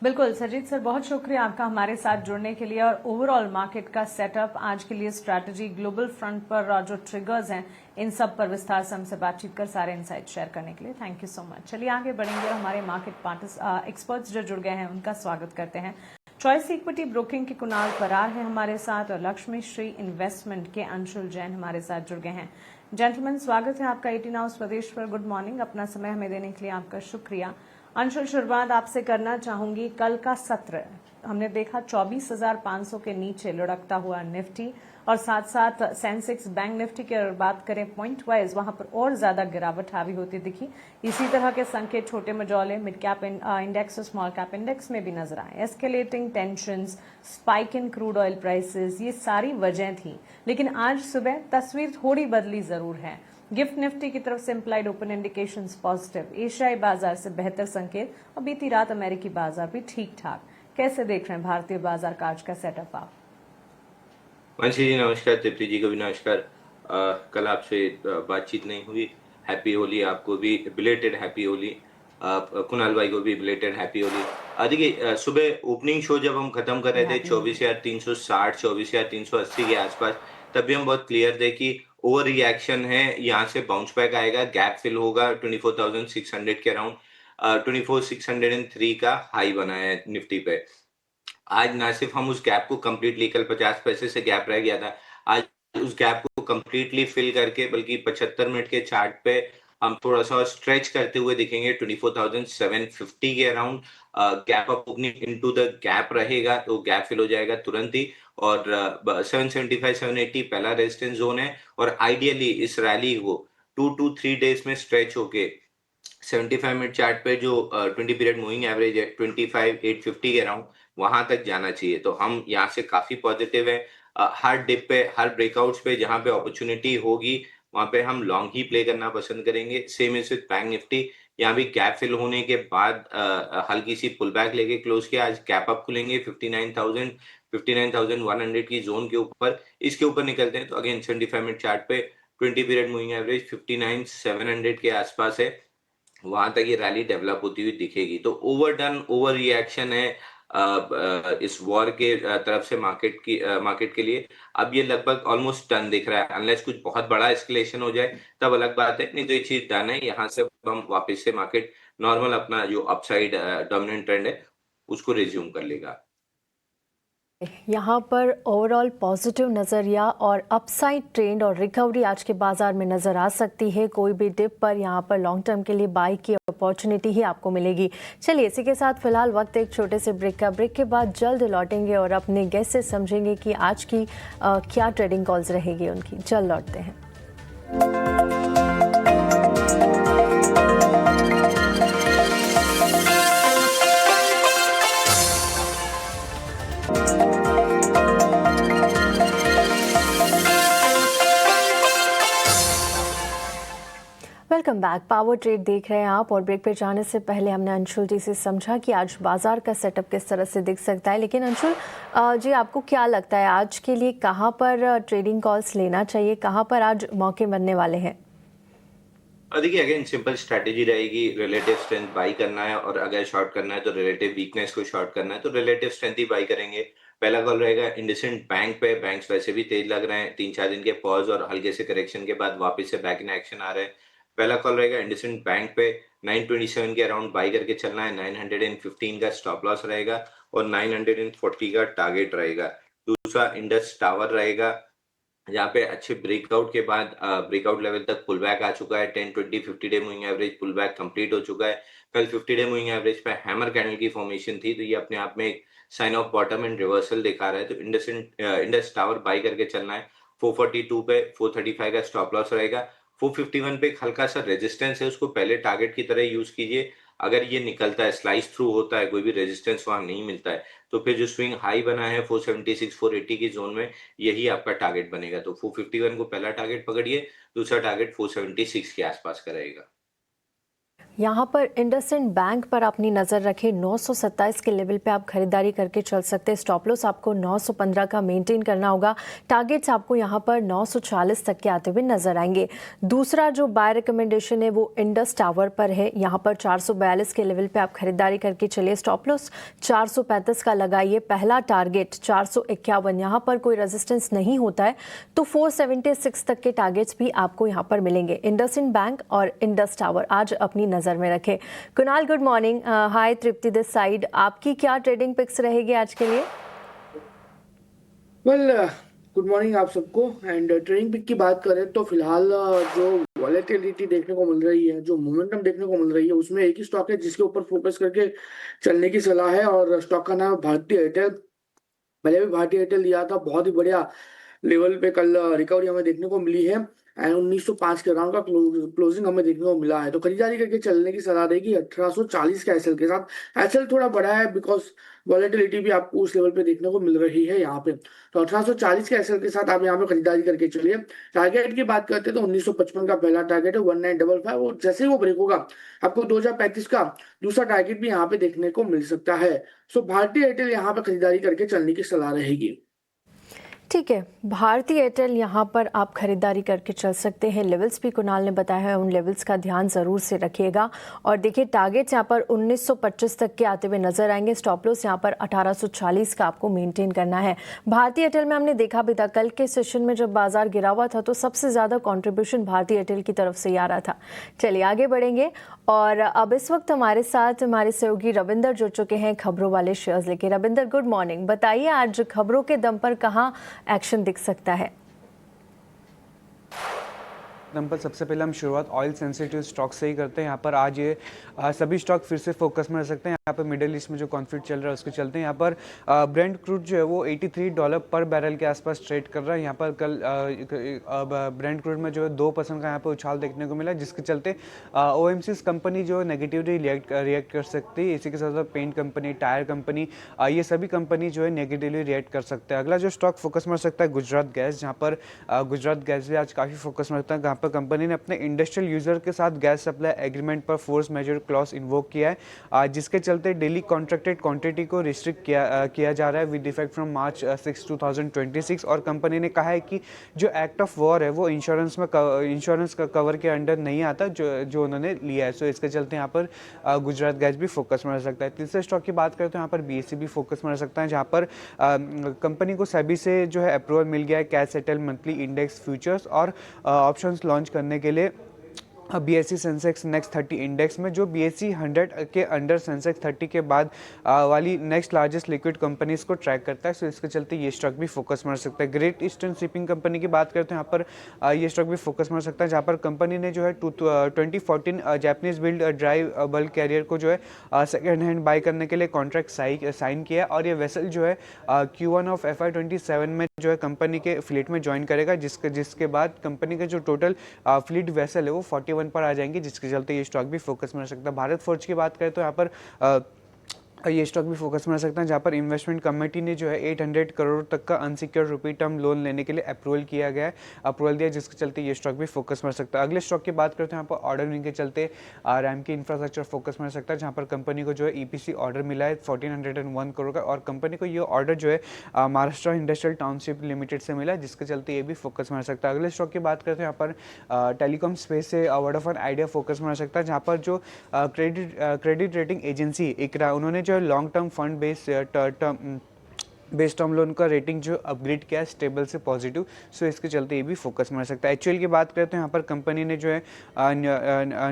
बिल्कुल सरजीत सर, बहुत शुक्रिया आपका हमारे साथ जुड़ने के लिए, और ओवरऑल मार्केट का सेटअप, आज के लिए स्ट्रैटेजी, ग्लोबल फ्रंट पर जो ट्रिगर्स हैं, इन सब पर विस्तार से हमसे बातचीत कर सारे इनसाइट शेयर करने के लिए थैंक यू सो मच। चलिए आगे बढ़ेंगे और हमारे मार्केट एक्सपर्ट्स जो जुड़ गए हैं उनका स्वागत करते हैं। चॉइस इक्विटी ब्रोकिंग के कुणाल परार है हमारे साथ, और लक्ष्मी श्री इन्वेस्टमेंट के अंशुल जैन हमारे साथ जुड़ गए हैं। जेंटलमैन, स्वागत है आपका 18 हाउस प्रदेश पर। गुड मॉर्निंग, अपना समय हमें देने के लिए आपका शुक्रिया। अंशुल, शुरुआत आपसे करना चाहूंगी। कल का सत्र हमने देखा 24,500 के नीचे लुढ़कता हुआ निफ्टी, और साथ साथ सेंसेक्स, बैंक निफ्टी की अगर बात करें पॉइंट वाइज, वहां पर और ज्यादा गिरावट हावी होती दिखी। इसी तरह के संकेत छोटे मझौले मिड कैप इंडेक्स और स्मॉल कैप इंडेक्स में भी नजर आए। Escalating tensions, spike in crude oil prices, ये सारी वजह थी। लेकिन आज सुबह तस्वीर थोड़ी बदली जरूर है। गिफ्ट निफ्टी की तरफ से इम्प्लाइड ओपन इंडिकेशंस पॉजिटिव, एशियाई बाजार से बेहतर संकेत, और बीती रात अमेरिकी बाजार भी ठीक ठाक। कैसे देख रहे हैं भारतीय बाजार का आज का सेटअप आप? वंशी जी नमस्कार, तृप्ति जी को भी नमस्कार। कल आपसे बातचीत नहीं हुई, हैप्पी होली आपको भी, बिलेटेड हैप्पी होली। कुणाल भाई को भी बिलेटेड हैप्पी होली। देखिए, सुबह ओपनिंग शो जब हम खत्म कर रहे थे 24,360 24,380 के आसपास, तब भी हम बहुत क्लियर थे कि ओवर रिएक्शन है, यहाँ से बाउंस बैक आएगा, गैप फिल होगा 24,600 के अराउंड। 24,603 का हाई बनाया है निफ्टी पे। आज ना सिर्फ हम उस गैप को कंप्लीटली, कल 50 पैसे से गैप रह गया था, आज उस गैप को कंप्लीटली फिल करके, बल्कि 75 मिनट के चार्ट पे हम थोड़ा सा स्ट्रेच करते हुए दिखेंगे 24,750 के around. Gap up opening into the gap रहेगा, तो गैप फिल हो जाएगा तुरंत ही। और 775 780 पहला रेजिस्टेंस जोन है, और आइडियली इस रैली को 2 to 3 डेज में स्ट्रेच होके 75 मिनट चार्ट पे जो 20 पीरियड मूविंग एवरेज है 25,850 के अराउंड, वहां तक जाना चाहिए। तो हम यहाँ से काफी पॉजिटिव है। हर डिप पे, हर ब्रेकआउट्स पे जहां पे अपॉर्चुनिटी होगी वहां पे हम लॉन्ग ही प्ले करना पसंद करेंगे। Same is with bank Nifty, यहाँ भी गैप फिल होने के बाद हल्की सी पुल बैक लेके क्लोज किया। आज गैप अप खुलेंगे 59,000 59,100 की जोन के ऊपर। इसके ऊपर निकलते हैं तो अगेन 75 मिनट चार्ट पे 20 पीरियड मूविंग एवरेज 59,700 के आसपास है, वहां तक ये रैली डेवलप होती हुई दिखेगी। तो ओवरडन ओवर रिएक्शन है इस वॉर के तरफ से मार्केट के लिए। अब ये लगभग ऑलमोस्ट डन दिख रहा है, अनलेस कुछ बहुत बड़ा एस्केलेशन हो जाए तब अलग बात है, नहीं तो ये चीज डन है। यहाँ से हम वापस से मार्केट नॉर्मल अपना जो अपसाइड डोमिनेंट ट्रेंड है उसको रिज्यूम कर लेगा। यहाँ पर ओवरऑल पॉजिटिव नज़रिया और अपसाइड ट्रेंड और रिकवरी आज के बाजार में नज़र आ सकती है। कोई भी डिप पर यहाँ पर लॉन्ग टर्म के लिए बाई की अपॉर्चुनिटी ही आपको मिलेगी। चलिए इसी के साथ फिलहाल वक्त एक छोटे से ब्रेक का। ब्रेक के बाद जल्द लौटेंगे और अपने गेस्ट से समझेंगे कि आज की क्या ट्रेडिंग कॉल्स रहेगी उनकी। जल्द लौटते हैं। Welcome back. पावर ट्रेड देख रहे हैं आप, और ब्रेक पे जाने से पहले हमने अंशुल जी से समझा कि आज बाजार का सेटअप किस तरह से दिख सकता है। लेकिन अंशुल जी, आपको क्या लगता है आज के लिए कहां पर ट्रेडिंग कॉल्स लेना चाहिए, कहां पर आज मौके बनने वाले हैं? देखिए अगेन सिंपल स्ट्रैटेजी रहेगी, रिलेटिव स्ट्रेंथ बाई करना है, और अगर शॉर्ट करना है तो रिलेटिव वीकनेस को शॉर्ट करना है तो रिलेटिव स्ट्रेंथ ही बाई करेंगे। पहला कॉल रहेगा इंडसेंड बैंक पे। बैंक्स वैसे भी तेज लग रहे हैं, 3-4 दिन के पॉज और हल्के से करेक्शन के बाद वापस से बैक इन एक्शन आ रहे हैं। पहला कॉल रहेगा इंडसेंड बैंक पे, 927 के अराउंड बाई करके चलना है। 915 का स्टॉप लॉस रहेगा और 940 का टारगेट रहेगा। दूसरा इंडस टावर रहेगा, यहाँ पे अच्छे ब्रेकआउट के बाद ब्रेकआउट लेवल तक पुल बैक आ चुका है। 10, 20, 50 day moving average pull back complete हो चुका है। कल 50 डे मूविंग एवरेज पे हैमर कैंडल की फॉर्मेशन थी, तो ये अपने आप में एक sign of bottom and reversal दिखा रहा है। तो इंडस टावर बाई करके चलना है। 442 पे 435 का स्टॉप लॉस रहेगा। 451 पे एक हल्का सा रेजिस्टेंस है, उसको पहले टारगेट की तरह यूज कीजिए। अगर ये निकलता है, स्लाइस थ्रू होता है, कोई भी रेजिस्टेंस वहां नहीं मिलता है, तो फिर जो स्विंग हाई बना है 476 480 की जोन में, यही आपका टारगेट बनेगा। तो 451 को पहला टारगेट पकड़िए, दूसरा टारगेट 476 के आसपास का रहेगा। यहाँ पर इंडसइंड बैंक पर अपनी नज़र रखें। 927 के लेवल पे आप खरीदारी करके चल सकते हैं। स्टॉप लॉस आपको 915 का मेंटेन करना होगा। टारगेट्स आपको यहाँ पर 940 तक के आते हुए नजर आएंगे। दूसरा जो बाय रिकमेंडेशन है वो इंडस टावर पर है। यहाँ पर 442 के लेवल पे आप खरीदारी करके चलिए। स्टॉप लॉस 435 का लगाइए। पहला टारगेट 451, यहाँ पर कोई रेजिस्टेंस नहीं होता है तो 476 तक के टारगेट्स भी आपको यहाँ पर मिलेंगे। इंडसइंड बैंक और इंडस टावर आज अपनी नजर में रखें। Kunal good morning. Hi Tripti this side. आपकी क्या ट्रेडिंग पिक्स रहेगी आज के लिए? गुड मॉर्निंग आप सबको। एंड ट्रेडिंग पिक की बात करें तो फिलहाल जो वॉलेटिलिटी देखने को मिल रही है, जो मोमेंटम देखने को मिल रही है, उसमें एक ही स्टॉक है जिसके ऊपर फोकस करके चलने की सलाह है, और स्टॉक का नाम भारतीय एयरटेल। पहले भी भारतीय एयरटेल लिया था, बहुत ही बढ़िया लेवल पे कल रिकवरी हमें देखने को मिली है। एंड 1905 के राउंड का क्लोजिंग हमें देखने को मिला है, तो खरीदारी करके चलने की सलाह रहेगी 1840 के एसएल के साथ। एसएल थोड़ा बड़ा है बिकॉज वॉलेटिलिटी भी आपको उस लेवल पे देखने को मिल रही है यहाँ पे, तो 1840 के एसएल के साथ आप यहाँ पे खरीदारी करके चलिए। टारगेट की बात करते हैं तो 1955 का पहला टारगेट है 1955, वो जैसे ही वो ब्रेक होगा आपको 2035 का दूसरा टारगेट भी यहाँ पे देखने को मिल सकता है। सो भारतीय एयरटेल यहाँ पे खरीदारी करके चलने की सलाह रहेगी। ठीक है, भारतीय एयरटेल यहाँ पर आप खरीदारी करके चल सकते हैं। लेवल्स भी कुणाल ने बताया है, उन लेवल्स का ध्यान ज़रूर से रखिएगा। और देखिए टारगेट्स यहाँ पर 1925 तक के आते हुए नजर आएंगे। स्टॉप लॉस यहाँ पर 1840 का आपको मेंटेन करना है। भारतीय एयरटेल में हमने देखा भी था, कल के सेशन में जब बाजार गिरा हुआ था तो सबसे ज़्यादा कॉन्ट्रीब्यूशन भारतीय एयरटेल की तरफ से ही आ रहा था। चलिए आगे बढ़ेंगे, और अब इस वक्त हमारे साथ हमारे सहयोगी रविंदर जुड़ चुके हैं खबरों वाले शेयर्स लेके। Ravinder good morning. बताइए आज खबरों के दम पर कहाँ एक्शन दिख सकता है? एग्जाम्पल सबसे पहले हम शुरुआत ऑयल सेंसिटिव स्टॉक से ही करते हैं। यहाँ पर आज ये सभी स्टॉक फिर से फोकस में रह सकते हैं। यहाँ पर मिडिल ईस्ट में जो कॉन्फ्लिक्ट चल रहा है उसके चलते यहाँ पर ब्रेंट क्रूड जो है वो $83 पर बैरल के आसपास ट्रेड कर रहा है। यहाँ पर कल ब्रेंट क्रूड में जो है 2% का यहाँ पर उछाल देखने को मिला, जिसके चलते OMCs कंपनी जो नेगेटिवली रिएक्ट कर सकती है। इसी के साथ साथ पेंट कंपनी, टायर कंपनी, ये सभी कंपनी जो है नेगेटिवली रिएक्ट कर सकते हैं। अगला जो स्टॉक फोकस में रह सकता है गुजरात गैस, जहाँ पर गुजरात गैस भी आज काफ़ी फोकस में रहता है। जहाँ पर कंपनी ने अपने इंडस्ट्रियल यूजर के साथ गैस सप्लाई एग्रीमेंट पर फोर्स मेजर क्लॉज इन्वोक किया है, जिसके चलते डेली कॉन्ट्रैक्टेड क्वांटिटी को रिस्ट्रिक्ट किया जा रहा है विद इफेक्ट फ्रॉम मार्च 6, 2026। और कंपनी ने कहा है कि जो एक्ट ऑफ वॉर है वो इंश्योरेंस का कवर के अंडर नहीं आता जो उन्होंने लिया है। सो इसके चलते यहाँ पर गुजरात गैस भी फोकस में रह सकता है। तीसरे स्टॉक की बात करें तो यहाँ पर BSE भी फोकस में रह सकता है, जहाँ पर कंपनी को सेबी से जो है अप्रूवल मिल गया है cash settle monthly index futures और ऑप्शंस लॉन्च करने के लिए BSE सेंसेक्स नेक्स्ट 30 इंडेक्स में, जो BSE 100 के अंडर सेंसेक्स 30 के बाद वाली नेक्स्ट लार्जेस्ट लिक्विड कंपनीज को ट्रैक करता है। सो इसके चलते ये स्टॉक भी फोकस में रह सकता है। ग्रेट ईस्टर्न शिपिंग कंपनी की बात करें तो यहाँ पर ये स्टॉक भी फोकस में रह सकता है, जहाँ पर कंपनी ने जो है 2014 Japanese build dry bulk carrier को जो है सेकेंड हैंड बाई करने के लिए कॉन्ट्रैक्ट साइन किया, और ये वेसल जो है Q1 ऑफ FY27 में जो है कंपनी के फ्लीट में ज्वाइन करेगा, जिसके बाद कंपनी का जो टोटल फ्लीट वेसल है वो 41 पर आ जाएंगे, जिसके चलते ये स्टॉक भी फोकस में रह सकता है। भारत फोर्ज की बात करें तो यहाँ पर ये स्टॉक भी फोकस में रह सकता है, जहाँ पर इन्वेस्टमेंट कमेटी ने जो है 800 करोड़ तक का अनसिक्योर्ड रुपी टर्म लोन लेने के लिए अप्रूवल दिया, जिसके चलते ये स्टॉक भी फोकस में रह सकता है। अगले स्टॉक की बात करते हैं, यहाँ पर ऑर्डर विंग के चलते रैम की इंफ्रास्ट्रक्चर फोकस में रह सकता है, जहाँ पर कंपनी को जो है EPC ऑर्डर मिला है 1401 करोड़ का, और कंपनी को ये ऑर्डर जो है महाराष्ट्र इंडस्ट्रियल टाउनशिप लिमिटेड से मिला, जिसके चलते ये भी फोकस में रह सकता है। अगले स्टॉक की बात करते हैं, यहाँ पर टेलीकॉम स्पेस से वोडाफोन आइडिया फोकस में रह सकता है, जहाँ पर जो क्रेडिट रेटिंग एजेंसी इकरा उन्होंने जो long term fund based term loan का रेटिंग जो अपग्रेड किया है स्टेबल से पॉजिटिव। सो इसके चलते ये भी फोकस में रह सकता है। HUL की बात करें तो यहाँ पर कंपनी ने जो है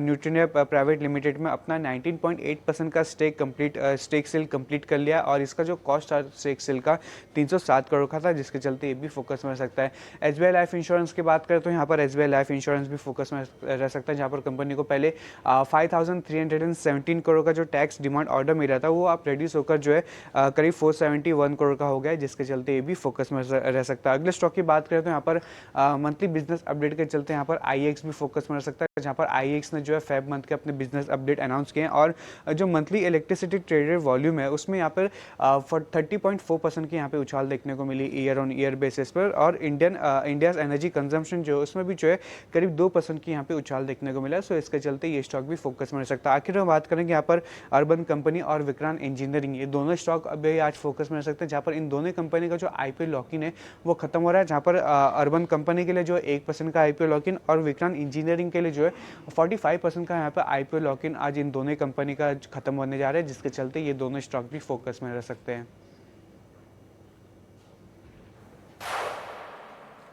न्यूट्रिनिया प्राइवेट लिमिटेड में अपना 19.8% का स्टेक सेल कंप्लीट कर लिया, और इसका जो कॉस्ट था स्टेक सेल का 307 करोड़ का था, जिसके चलते ये भी फोकस में रह सकता है। SBI लाइफ इंश्योरेंस की बात करें तो यहाँ पर SBI लाइफ इंश्योरेंस भी फोकस में रह सकता है, जहाँ पर कंपनी को पहले 5317 करोड़ का जो टैक्स डिमांड ऑर्डर मिला था वो आप रिड्यूस होकर जो है करीब 471 करोड़ का हो गया है, जिसके चलते ये भी फोकस में रह सकता है। अगले स्टॉक की बात करें तो यहाँ पर मंथली बिजनेस अपडेट के चलते यहाँ पर IEX भी फोकस में रह सकता है, जहाँ पर IEX ने जो है फेब मंथ के अपने बिजनेस अपडेट अनाउंस किए हैं, और जो मंथली इलेक्ट्रिसिटी ट्रेडेड वॉल्यूम है उसमें यहाँ पर 30.4% की यहाँ पे उछाल देखने को मिली ईयर ऑन ईयर बेसिस पर, और इंडियाज एनर्जी कंजम्पशन जो है उसमें भी जो है करीब 2% की यहाँ पे उछाल देखने को मिला। सो इसके चलते ये स्टॉक भी फोकस में रह सकता है। आखिर में बात करेंगे यहाँ पर अर्बन कंपनी और विक्रांत इंजीनियरिंग, ये दोनों स्टॉक अभी आज फोकस में रह सकते हैं, जहाँ पर इन दोनों कंपनी का जो IPO लॉक-इन है वो खत्म हो रहा है, जहाँ पर अर्बन कंपनी के लिए जो 1% का IPO लॉक-इन और विक्रांत इंजीनियरिंग के लिए जो है 45% का यहाँ पर IPO लॉक-इन आज इन दोनों कंपनी का खत्म होने जा रहा है, जिसके चलते ये दोनों स्टॉक भी फोकस में रह सकते हैं।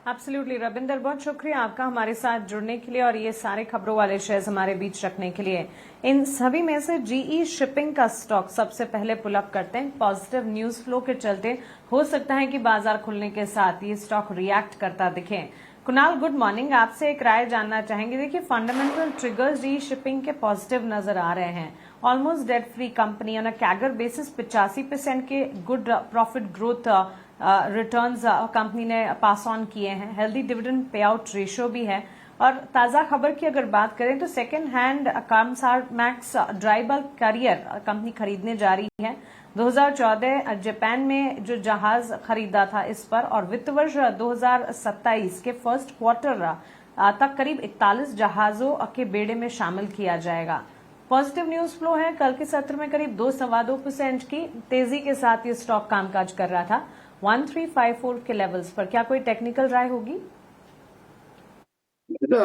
एब्सोल्युटली रविंदर, बहुत शुक्रिया आपका हमारे साथ जुड़ने के लिए और ये सारे खबरों वाले शेयर्स हमारे बीच रखने के लिए। इन सभी में से GE शिपिंग का स्टॉक सबसे पहले पुल अप करते हैं। पॉजिटिव न्यूज फ्लो के चलते हो सकता है कि बाजार खुलने के साथ ये स्टॉक रिएक्ट करता दिखे। कुणाल, गुड मॉर्निंग, आपसे एक राय जानना चाहेंगे। देखिए, फंडामेंटल ट्रिगर्स GE शिपिंग के पॉजिटिव नजर आ रहे हैं। Almost debt free company on a CAGR basis 85% के good profit growth returns company ने पास ऑन किए हैं। Healthy dividend pay out ratio भी है। और ताजा खबर की अगर बात करें तो second hand max dry bulk carrier company खरीदने जा रही है। 2014 जापान में जो जहाज खरीदा था इस पर, और वित्त वर्ष 2027 के फर्स्ट क्वार्टर तक करीब 41 जहाजों के बेड़े में शामिल किया जाएगा। पॉजिटिव न्यूज फ्लो है। कल के सत्र में करीब 2-2.25% की तेजी के साथ ये स्टॉक कामकाज कर रहा था 1354 के लेवल्स पर। क्या कोई टेक्निकल राय होगी?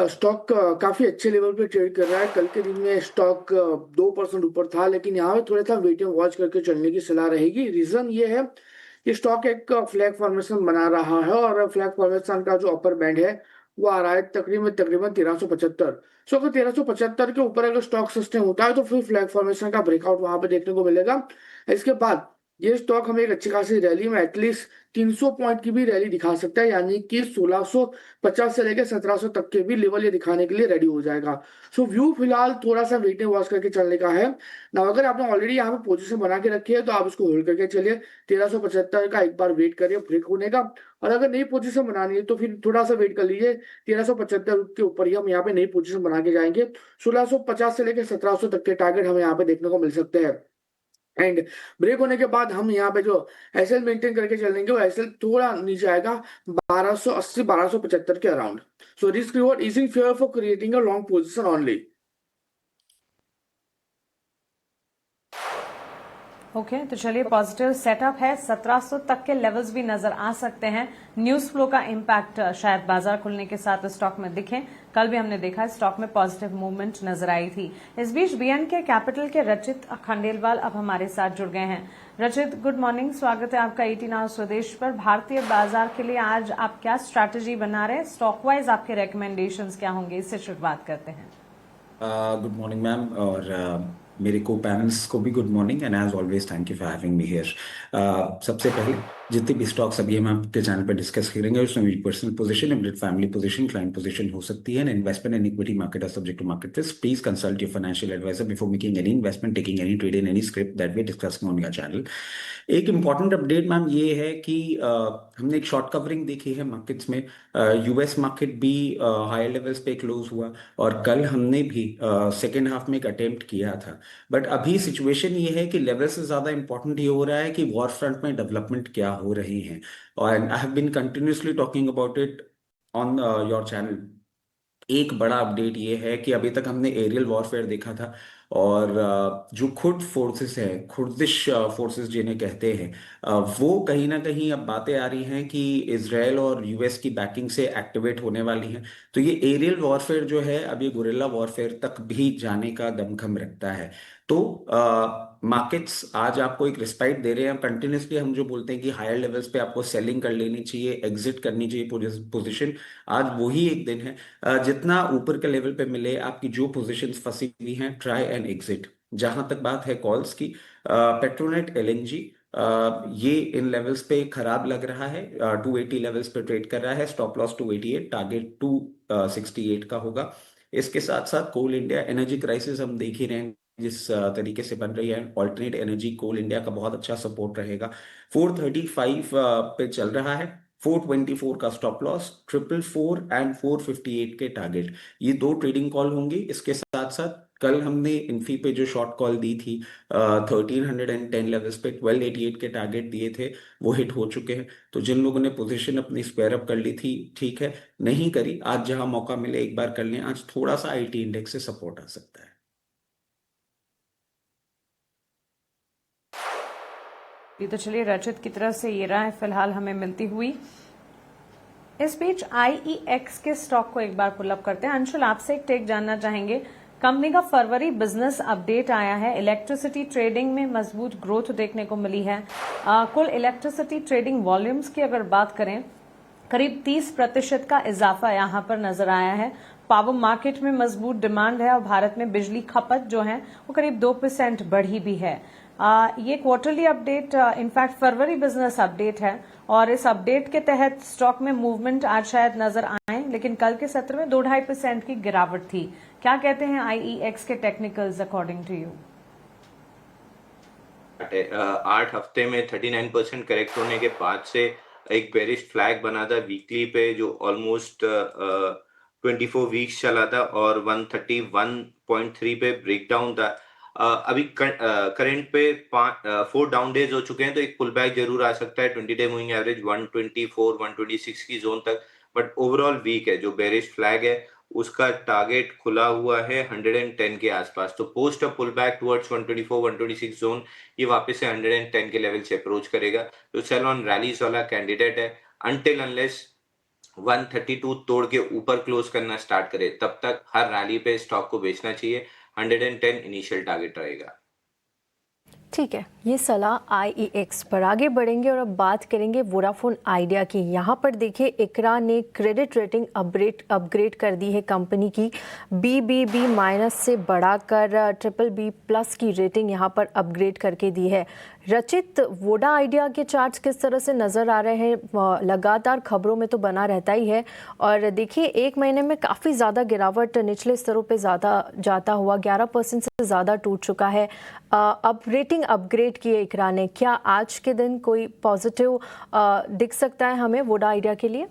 स्टॉक काफी अच्छे लेवल पे ट्रेड कर रहा है। कल के दिन में स्टॉक 2% ऊपर था, लेकिन यहाँ पे थोड़ा सा वेट एंड वॉच करके चलने की सलाह रहेगी। रीजन ये है कि स्टॉक एक फ्लैग फॉर्मेशन बना रहा है, और फ्लैग फॉर्मेशन का जो अपर बैंड है वो आ रहा है तकरीबन 1375। सो अगर 1375 के ऊपर अगर स्टॉक सस्टेन होता है तो फिर फ्लैग फॉर्मेशन का ब्रेकआउट वहां पे देखने को मिलेगा। इसके बाद ये स्टॉक हमें एक अच्छी खासी रैली में एटलीस्ट 300 पॉइंट की भी रैली दिखा सकता है, यानी कि 1650 से लेकर 1700 तक के भी लेवल ये दिखाने के लिए रेडी हो जाएगा। सो व्यू फिलहाल थोड़ा सा वेट एंड वॉच करके चलने का है ना। अगर आपने ऑलरेडी यहाँ पे पोजीशन बना के रखी है तो आप इसको होल्ड करके चलिए। 1375 का एक बार वेट करिए ब्रेक होने का, और अगर नई पोजीशन बनानी है तो फिर थोड़ा सा वेट कर लीजिए। 1375 के ऊपर ही हम यहाँ पे नई पोजीशन बना के जाएंगे। 1650 से लेकर 1700 तक के टारगेट हमें यहाँ पे देखने को मिल सकते हैं। एंड ब्रेक होने के बाद हम यहाँ पे जो एसएल मेंटेन करके चलेंगे, वो एसएल थोड़ा नीचे आएगा 1280 1275 के around. So risk reward easing fair for creating a long position only. Okay तो चलिए पॉजिटिव सेटअप है, 1700 तक के लेवल्स भी नजर आ सकते हैं। न्यूज फ्लो का इम्पैक्ट शायद बाजार खुलने के साथ स्टॉक में दिखे। कल भी हमने देखा स्टॉक में पॉजिटिव मूवमेंट नजर आई थी। इस बीच बीएनके कैपिटल के रचित खंडेलवाल अब हमारे साथ जुड़ गए हैं। रचित, गुड मॉर्निंग, स्वागत है आपका 18 आवर स्वदेश पर। भारतीय बाजार के लिए आज आप क्या स्ट्रैटेजी बना रहे हैं? स्टॉक वाइज आपके रिकमेंडेशंस क्या होंगे, इससे शुरुआत करते हैं। गुड मॉर्निंग मैम, और मेरे को पैनल्स को भी good morning and as always thank you for having me here. सबसे पहले जितने भी स्टॉक्स अभी हम आपके चैनल पर डिस्कस करेंगे उसमें मेरी personal position, immediate family position, client position हो सकती है। And investment in equity market are subject to market risk. Please consult your financial advisor before making any investment, taking any trade in any script that we discussing on your channel. एक important update ma'am ये है कि हमने एक short covering देखी है markets में। US market भी हायर लेवल्स पे क्लोज हुआ, और कल हमने भी सेकेंड हाफ में एक अटेम्प्ट किया था। बट अभी सिचुएशन ये है कि लेवल से ज्यादा इंपॉर्टेंट ये हो रहा है कि वॉर फ्रंट में डेवलपमेंट क्या हो रही है। और I have been continuously talking about it on your channel. एक बड़ा अपडेट ये है कि अभी तक हमने एरियल वॉरफेयर देखा था, और जो खुद फोर्सेस हैं, खुर्दिश फोर्सेस जिन्हें कहते हैं, वो कहीं ना कहीं अब बातें आ रही हैं कि इजराइल और यूएस की बैकिंग से एक्टिवेट होने वाली हैं। तो ये एरियल वॉरफेयर जो है अब ये गुरिल्ला वॉरफेयर तक भी जाने का दमखम रखता है। तो मार्केट्स आज आपको एक रिस्पाइट दे रहे हैं। कंटिन्यूसली हम जो बोलते हैं कि हायर लेवल्स पे आपको सेलिंग कर लेनी चाहिए, एग्जिट करनी चाहिए पोजीशन, आज वही एक दिन है। जितना ऊपर के लेवल पे मिले, आपकी जो पोजीशंस फंसी हुई हैं, ट्राई एंड एग्जिट। जहां तक बात है कॉल्स की, पेट्रोनेट एलएनजी ये इन लेवल्स पे खराब लग रहा है। 280 लेवल्स पे ट्रेड कर रहा है। स्टॉप लॉस 288, टारगेट 268 का होगा। इसके साथ साथ कोल इंडिया एनर्जी क्राइसिस हम देख ही रहे हैं जिस तरीके से बन रही है। ऑल्टरनेट एनर्जी कोल इंडिया का बहुत अच्छा सपोर्ट रहेगा। 435 पे चल रहा है। 424 का स्टॉप लॉस, 444 एंड 458 के टारगेट, ये दो ट्रेडिंग कॉल होंगी। इसके साथ साथ कल हमने इन्फी पे जो शॉर्ट कॉल दी थी 1310 लेवल्स पे 1288 के टारगेट दिए थे, वो हिट हो चुके हैं। तो जिन लोगों ने पोजीशन अपनी स्क्वायर अप कर ली थी, ठीक है, नहीं करी, आज जहां मौका मिले एक बार कर लें। आज थोड़ा सा आईटी इंडेक्स से सपोर्ट आ सकता है। तो चलिए रचित की तरफ से ये राय फिलहाल हमें मिलती हुई। इस बीच IEX के स्टॉक को एक बार पुलअप करते हैं। अंशुल, आपसे एक टेक जानना चाहेंगे। कंपनी का फरवरी बिजनेस अपडेट आया है। इलेक्ट्रिसिटी ट्रेडिंग में मजबूत ग्रोथ देखने को मिली है। कुल इलेक्ट्रिसिटी ट्रेडिंग वॉल्यूम्स की अगर बात करें, करीब 30% का इजाफा यहां पर नजर आया है। पावर मार्केट में मजबूत डिमांड है और भारत में बिजली खपत जो है वो करीब 2% बढ़ी भी है। ये क्वार्टरली अपडेट इनफैक्ट फरवरी बिजनेस अपडेट है, और इस अपडेट के तहत स्टॉक में मूवमेंट आज शायद नजर आए, लेकिन कल के सत्र में 2-2.5% की गिरावट थी। क्या कहते हैं IEX के टेक्निकल्स अकॉर्डिंग टू यू? 8 हफ्ते में 39% करेक्ट होने के बाद से एक बेरिश फ्लैग बना था वीकली पे, जो ऑलमोस्ट 24 वीक्स चला था, और 131.3 पे ब्रेकडाउन था। अभी करंट पे 4 डाउन डेज हो चुके हैं, तो एक पुल बैक जरूर आ सकता है 20 डे मूविंग एवरेज 124 126 की जोन तक। बट ओवरऑल वीक है। जो बेरिश फ्लैग है उसका टारगेट खुला हुआ है 110 के आसपास। तो पोस्ट अ पुल बैक टुवर्ड्स 124 126 जोन, ये वापस से 110 के लेवल से अप्रोच करेगा। तो सेल ऑन रैलीज वाला कैंडिडेट है अनटिल अनलेस 132 तोड़ के ऊपर क्लोज करना स्टार्ट करे, तब तक हर रैली पे स्टॉक को बेचना चाहिए। 110 इनिशियल टारगेट रहेगा। ठीक है, ये सलाह IEX पर। आगे बढ़ेंगे और अब बात करेंगे वोडाफोन आइडिया की। यहाँ पर देखिए इकरा ने क्रेडिट रेटिंग अपग्रेड कर दी है कंपनी की। BBB- से बढ़ाकर BBB+ की रेटिंग यहाँ पर अपग्रेड करके दी है। रचित, वोडा आइडिया के चार्ट्स किस तरह से नज़र आ रहे हैं? लगातार खबरों में तो बना रहता ही है और देखिए एक महीने में काफ़ी ज़्यादा गिरावट निचले स्तरों पे ज़्यादा जाता हुआ 11% से ज़्यादा टूट चुका है। अब रेटिंग अपग्रेड किए इकरा ने, क्या आज के दिन कोई पॉजिटिव दिख सकता है हमें वोडा आइडिया के लिए?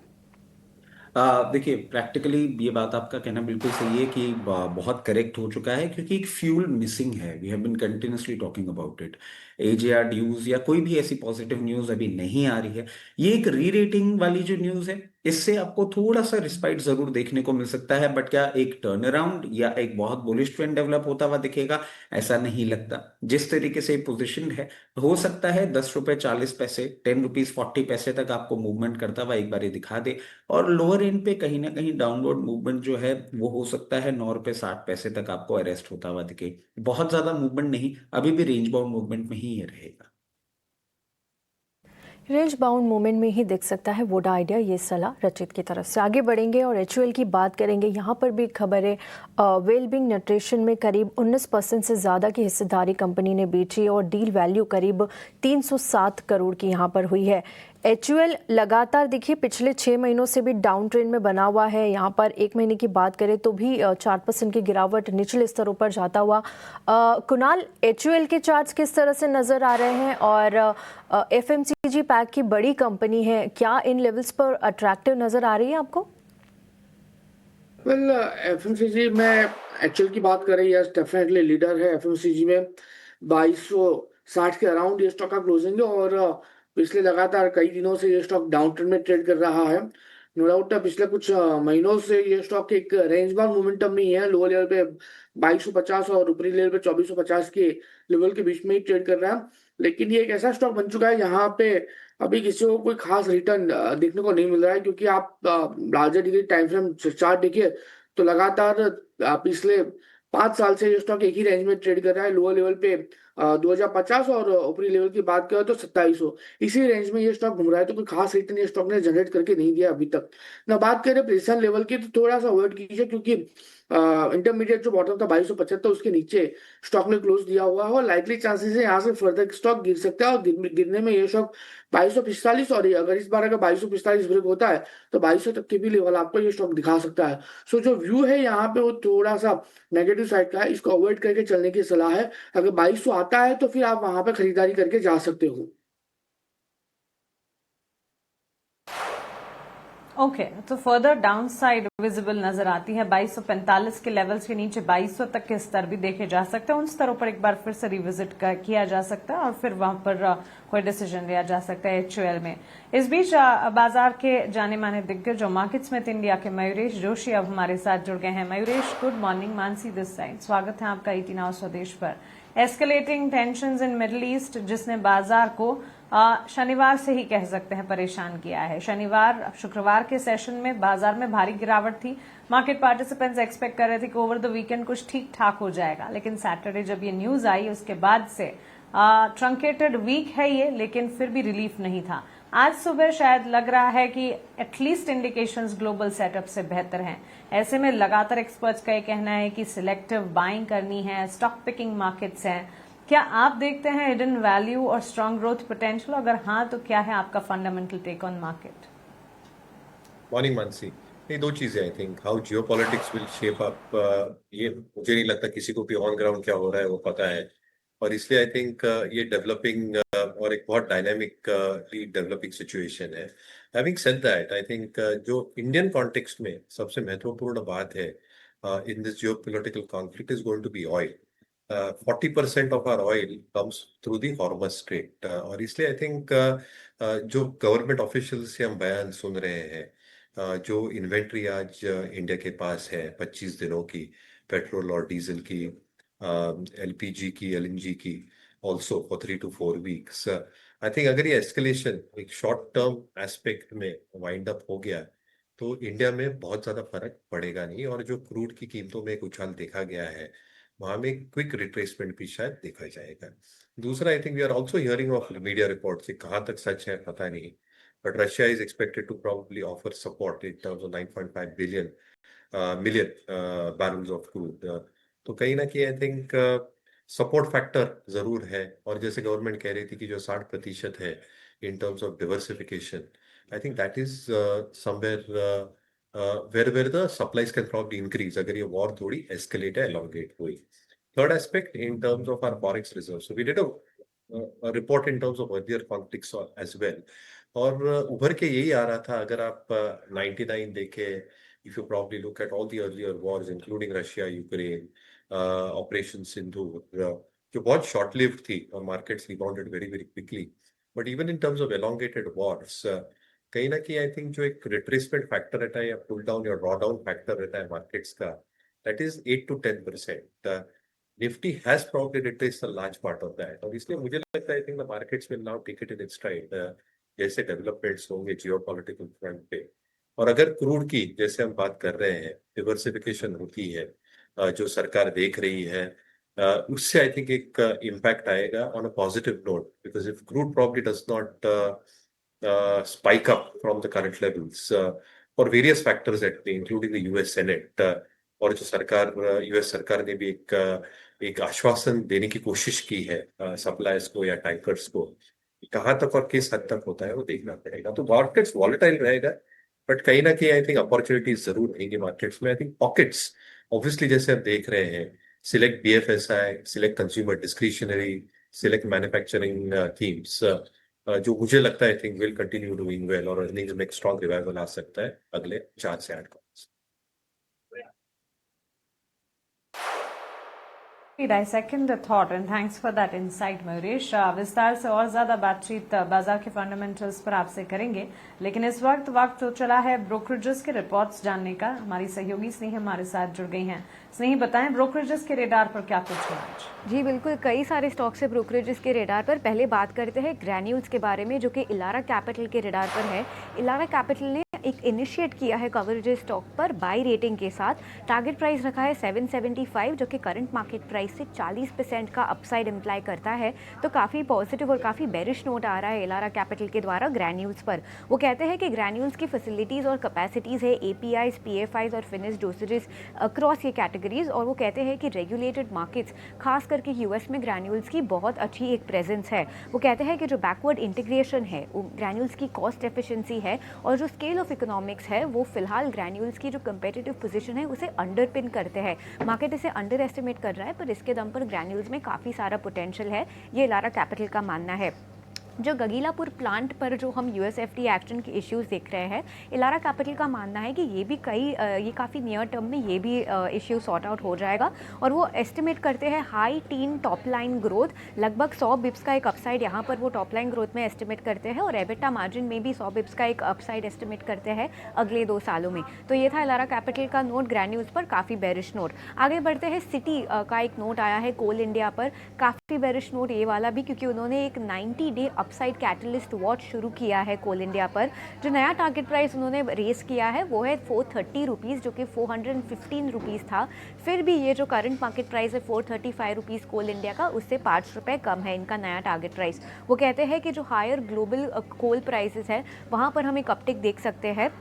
देखिए प्रैक्टिकली ये बात आपका कहना बिल्कुल सही है कि बहुत करेक्ट हो चुका है क्योंकि एक फ्यूल मिसिंग है। We have been continuously talking about it. एजेआर न्यूज या कोई भी ऐसी पॉजिटिव न्यूज अभी नहीं आ रही है। ये एक री रेटिंग वाली जो न्यूज है, इससे आपको थोड़ा सा रिस्पाइट जरूर देखने को मिल सकता है, बट क्या एक टर्न अराउंड या एक बहुत बुलिश ट्रेंड डेवलप होता हुआ दिखेगा, ऐसा नहीं लगता। जिस तरीके से पोजिशन है, हो सकता है 10 रुपए 40 पैसे, 10 रुपीज 40 पैसे तक आपको मूवमेंट करता हुआ एक बार दिखा दे, और लोअर एंड पे कहीं ना कहीं डाउनवर्ड मूवमेंट जो है वो हो सकता है 9 रुपए 60 पैसे तक आपको अरेस्ट होता हुआ दिखे। बहुत ज्यादा मूवमेंट नहीं, अभी भी रेंज बाउंड मूवमेंट में ही ये रहेगा। रेंज बाउंड मूवमेंट में ही दिख सकता है वोडा आइडिया, ये सलाह रचित की तरफ से। आगे बढ़ेंगे और एचयूएल की बात करेंगे। यहाँ पर भी खबर है, वेलबींग न्यूट्रिशन में करीब 19% से ज़्यादा की हिस्सेदारी कंपनी ने बेची और डील वैल्यू करीब 307 करोड़ की यहाँ पर हुई है। एचयूएल लगातार देखिए पिछले 6 महीनों से भी डाउन ट्रेंड में बना हुआ है। यहाँ पर एक महीने की बात करें तो भी 4% की गिरावट निचले स्तरों पर जाता हुआ। कुणाल, एचयूएल के चार्ट्स किस तरह से नज़र आ रहे हैं और एफएमसीजी पैक की बड़ी कंपनी है, क्या इन लेवल्स पर अट्रैक्टिव नज़र आ रही है आपको? वेल, एफएमसीजी में एचयूएल की बात करें, यस डेफिनेटली लीडर है एफएमसीजी में। 2260 के अराउंड ये स्टॉक का क्लोजिंग है और पिछले लगातार कई दिनों से ये स्टॉक डाउन ट्रेंड में ट्रेड कर रहा है। नो डाउट पिछले कुछ महीनों से ये स्टॉक एक रेंज बाउंड मोमेंटम में ही है। लोअर लेवल पे 2250 और ऊपरी लेवल पे 2450 के लेवल के बीच में ही ट्रेड कर रहा है। लेकिन ये एक ऐसा स्टॉक बन चुका है यहाँ पे अभी किसी को कोई खास रिटर्न देखने को नहीं मिल रहा है, क्योंकि आप larger degree time frame chart देखिए तो लगातार पिछले 5 साल से ये स्टॉक एक ही रेंज में ट्रेड कर रहा है। लोअर लेवल पे 2050 और ऊपरी लेवल की बात करें तो 2700, इसी रेंज में ये स्टॉक घूम रहा है। तो कोई खास रिटर्न ये स्टॉक ने जनरेट करके नहीं दिया अभी तक ना। बात करें प्रेसिडेंट लेवल की तो थोड़ा सा अवॉइड कीजिए, क्योंकि इंटरमीडिएट जो बॉटम था 2275 उसके नीचे स्टॉक ने क्लोज दिया हुआ है और लाइकली चांसेस है यहाँ से फर्दर स्टॉक गिर सकता है। और गिरने में ये स्टॉक 2245, और अगर इस बार अगर 2245 ब्रेक होता है तो 2200 तक के भी लेवल आपको ये स्टॉक दिखा सकता है। सो जो व्यू है यहाँ पे वो थोड़ा सा नेगेटिव साइड का है, इसको अवॉइड करके चलने की सलाह है। अगर 2200 आता है तो फिर आप वहां पे खरीदारी करके जा सकते हो। ओके, तो फर्दर डाउन साइड विजिबल नजर आती है। 2245 के लेवल्स के नीचे 2200 तक के स्तर भी देखे जा सकते हैं। उन स्तरों पर एक बार फिर से रिविजिट किया जा सकता है और फिर वहां पर कोई डिसीजन लिया जा सकता है एचयूएल में। इस बीच बाजार के जाने माने दिग्गज और मार्केट स्मिथ इंडिया के मयूरेश जोशी अब हमारे साथ जुड़ गए हैं। Mayuresh, good morning. Mansi this side, स्वागत है आपका 18 आवर स्वदेश पर। Escalating tensions in middle east जिसने बाजार को शनिवार से ही कह सकते हैं परेशान किया है। शुक्रवार के सेशन में बाजार में भारी गिरावट थी। मार्केट पार्टिसिपेंट्स एक्सपेक्ट कर रहे थे कि ओवर द वीकेंड कुछ ठीक ठाक हो जाएगा, लेकिन सैटरडे जब ये न्यूज आई उसके बाद से ट्रंकेटेड वीक है ये, लेकिन फिर भी रिलीफ नहीं था। आज सुबह शायद लग रहा है कि एटलीस्ट इंडिकेशंस ग्लोबल सेटअप से बेहतर हैं। ऐसे में लगातार एक्सपर्ट्स का ये कहना है कि सिलेक्टिव बाइंग करनी है, स्टॉक पिकिंग मार्केट्स हैं। क्या आप देखते हैं हिडन वैल्यू और स्ट्रॉन्ग ग्रोथ पोटेंशियल? अगर हाँ तो क्या है आपका fundamental take on market? Morning Mansi. ये दो चीजें, I think how geopolitics will shape up, ये मुझे नहीं लगता किसी को भी ऑन ग्राउंड क्या हो रहा है वो पता है। और इसलिए आई थिंक ये डेवलपिंग और एक बहुत डायनामिकली डेवलपिंग सिचुएशन है। Having said that, I think जो इंडियन कॉन्टेक्स्ट में सबसे महत्वपूर्ण बात है in this geopolitical conflict is going to be oil. 40% of our oil comes through the Hormuz strait, और इसलिए आई थिंक जो गवर्नमेंट ऑफिशियल्स से हम बयान सुन रहे हैं, जो इन्वेंट्री आज इंडिया के पास है 25 दिनों की पेट्रोल और डीजल की, एलपीजी की, एलएनजी की, also for 3 to 4 weeks. I think अगर ये एस्केलेशन एक शॉर्ट टर्म एस्पेक्ट में वाइंड अप हो गया तो इंडिया में बहुत ज्यादा फर्क पड़ेगा नहीं, और जो क्रूड की कीमतों में एक उछाल देखा गया है वहां में क्विक रिट्रेसमेंट भी शायद देखा जाएगा। दूसरा, I think we are also hearing of media reports, कहाँ तक सच है पता नहीं, but Russia is expected to probably offer support in terms of 9.5 million barrels of crude. तो कहीं ना कहीं आई थिंक सपोर्ट फैक्टर जरूर है। और जैसे गवर्नमेंट कह रही थी कि जो 60% है in terms of diversification, I think that is somewhere where the supplies can probably increase अगर ये वॉर थोड़ी एस्केलेट है, एलोंगेट हुई। Third aspect in terms of our forex reserve, so we did a report in terms of earlier conflicts as well. और उभर के यही आ रहा था, अगर आप 99 देखे, if you probably look at all the earlier wars including Russia Ukraine, operation Sindhu, जो बहुत शॉर्ट लिव्ड थी और markets rebounded very very quickly. But even in terms of elongated wars, कहीं ना कहीं आई थिंक जो एक रिट्रेसमेंट फैक्टर रहता है या पुल डाउन या ड्रॉ डाउन फैक्टर रहता है मार्केट्स का, that is 8 to 10%. Nifty has probably retraced a large part of that, और इसलिए मुझे लगता है I think the markets will now take it in its stride जैसे डेवलपमेंट्स होंगे जियोपॉलिटिकल फ्रंट पे। और अगर क्रूड की जैसे हम बात कर रहे हैं डिवर्सिफिकेशन होती है, जो सरकार देख रही है, उससे आई थिंक एक इम्पैक्ट आएगा on a positive note, because if crude probably does not spike up from the current levels for various factors at play, including the US Senate, और जो सरकार यूएस सरकार ने भी एक आश्वासन देने की कोशिश की है सप्लायर्स को या टैंकर्स को, कहाँ तक और किस हद तक होता है वो देखना पड़ेगा। तो मार्केट्स वॉलेटाइल रहेगा, बट कहीं ना कहीं आई थिंक अपॉर्चुनिटीज जरूर रहेंगी मार्केट्स में। आई थिंक पॉकेट्स ऑब्वियसली जैसे हम देख रहे हैं, select BFSI, select consumer discretionary, select manufacturing themes, जो मुझे लगता है I think will continue doing well, और अर्निंग्स में एक स्ट्रॉन्ग रिवाइवल आ सकता है अगले 4 से 8 quarters. Dissecting the thought and thanks for that insight, Mayuresh. विस्तार से और ज्यादा बातचीत बाजार के फंडामेंटल्स पर आपसे करेंगे, लेकिन इस वक्त तो चला है ब्रोकरेजेस के रिपोर्ट्स जानने का। हमारी सहयोगी स्नेही हमारे साथ जुड़ गई हैं। स्नेही, बताएं ब्रोकरेजेस के रेडार पर क्या कुछ है आज? जी बिल्कुल, कई सारे स्टॉक्स है ब्रोकरेजेस के रेडार पर। पहले बात करते हैं ग्रैन्यूल्स के बारे में, जो कि इलारा कैपिटल के रेडार पर है। इलारा कैपिटल ने एक इनिशिएट किया है कवरेज स्टॉक पर बाई रेटिंग के साथ। टारगेट प्राइस रखा है 775, जो कि करंट मार्केट प्राइस से 40% का अपसाइड इम्प्लाई करता है। तो काफ़ी पॉजिटिव और काफ़ी बेरिश नोट आ रहा है इलारा कैपिटल के द्वारा ग्रैन्यूल्स पर। वो कहते हैं कि ग्रैन्यूल्स की फैसिलिटीज़ और कैपेसिटीज़ है एपीआईज, पीएफआईज और फिनिश डोसेजेस अक्रॉस ये कैटेगरीज। और वो कहते हैं कि रेगुलेटेड मार्केट्स खास करके यूएस में ग्रैन्यूल्स की बहुत अच्छी एक प्रेजेंस है। वो कहते हैं कि जो बैकवर्ड इंटीग्रेशन है, ग्रैन्यूल्स की कॉस्ट एफिशिएंसी है और जो स्केल ऑफ इकोनॉमिक्स है, वो फिलहाल ग्रैन्यूल्स की जो कंपेटिटिव पोजीशन है उसे अंडरपिन करते हैं। मार्केट इसे अंडर एस्टिमेट कर रहा है, पर इसके दम पर ग्रैन्यूल्स में काफ़ी सारा पोटेंशियल है, ये इलारा कैपिटल का मानना है। जो गगीलापुर प्लांट पर जो हम यूएसएफडी एक्शन के इश्यूज देख रहे हैं, इलारा कैपिटल का मानना है कि ये भी ये काफ़ी नियर टर्म में ये भी इश्यू सॉर्ट आउट हो जाएगा। और वो एस्टिमेट करते हैं high tin top line growth, लगभग 100 बिप्स का एक अपसाइड यहाँ पर वो टॉप लाइन ग्रोथ में एस्टिमेट करते हैं, और एबिटा मार्जिन में भी 100 बिप्स का एक अपसाइड एस्टिमेट करते हैं अगले 2 सालों में। तो ये था इलारा कैपिटल का नोट ग्रैन्यूल्स पर, काफ़ी बेरिश नोट। आगे बढ़ते हैं, सिटी का एक नोट आया है कोल इंडिया पर, काफ़ी बेरिश नोट ये वाला भी, क्योंकि उन्होंने एक 90 डे अपसाइड कैटलिस्ट वॉच शुरू किया है कोल इंडिया पर। जो नया टारगेट प्राइस उन्होंने रेस किया है वो है 430 रुपीज़, जो कि 415 रुपीज़ था। फिर भी ये जो करंट मार्केट प्राइस है 435 रुपीज़ कोल इंडिया का, उससे 5 रुपये कम है इनका नया टारगेट प्राइस। वो कहते हैं कि जो हायर ग्लोबल कोल प्राइसेस है वहाँ पर हम एक अपटिक देख सकते हैं।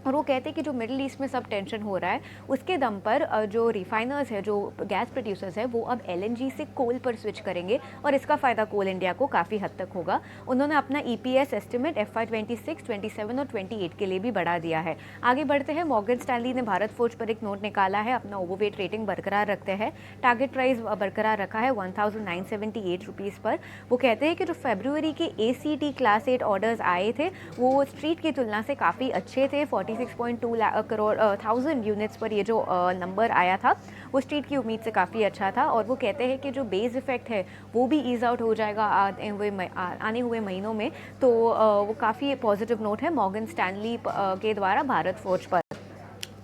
और वो कहते हैं कि जो मिडिल ईस्ट में सब टेंशन हो रहा है, उसके दम पर जो रिफाइनर्स है, जो गैस प्रोड्यूसर्स है, वो अब एलएनजी से कोल पर स्विच करेंगे, और इसका फ़ायदा कोल इंडिया को काफ़ी हद तक होगा। उन्होंने अपना ईपीएस एस्टिमेट FY 26, 27 और 28 के लिए भी बढ़ा दिया है। आगे बढ़ते हैं, मॉर्गन स्टैनली ने भारत फोर्ज पर एक नोट निकाला है, अपना ओवरवेट रेटिंग बरकरार रखते हैं। टारगेट प्राइस बरकरार रखा है 1978 रुपीज़ पर। वो कहते हैं कि जो फरवरी के ACT क्लास 8 ऑर्डर्स आए थे वो स्ट्रीट की तुलना से काफ़ी अच्छे थे। 46.2 करोड़ 1000 यूनिट्स पर ये जो नंबर आया था वो स्ट्रीट की उम्मीद से काफ़ी अच्छा था। और वो कहते हैं कि जो बेस इफेक्ट है वो भी ईज आउट हो जाएगा आने हुए महीनों में। तो वो काफ़ी पॉजिटिव नोट है मॉर्गन स्टैनली के द्वारा भारत फोर्ज पर।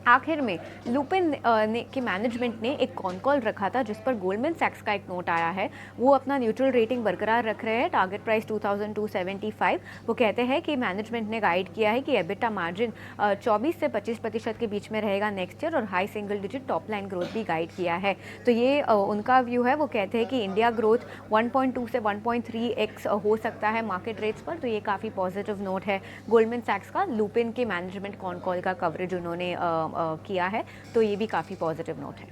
आखिर में लुपिन के मैनेजमेंट ने एक कॉन कॉल रखा था जिस पर गोल्डमैन सैक्स का एक नोट आया है। वो अपना न्यूट्रल रेटिंग बरकरार रख रहे हैं, टारगेट प्राइस 2275। वो कहते हैं कि मैनेजमेंट ने गाइड किया है कि एबिटा मार्जिन 24 से 25% के बीच में रहेगा नेक्स्ट ईयर, और high single digit top line growth भी गाइड किया है। तो ये उनका व्यू है। वो कहते हैं कि इंडिया ग्रोथ 1.2 से 1.3x हो सकता है मार्केट रेट्स पर। तो ये काफ़ी पॉजिटिव नोट है गोल्डमैन सैक्स का, लुपिन के मैनेजमेंट कॉन कॉल का कवरेज उन्होंने किया है। तो ये भी काफ़ी पॉजिटिव नोट है।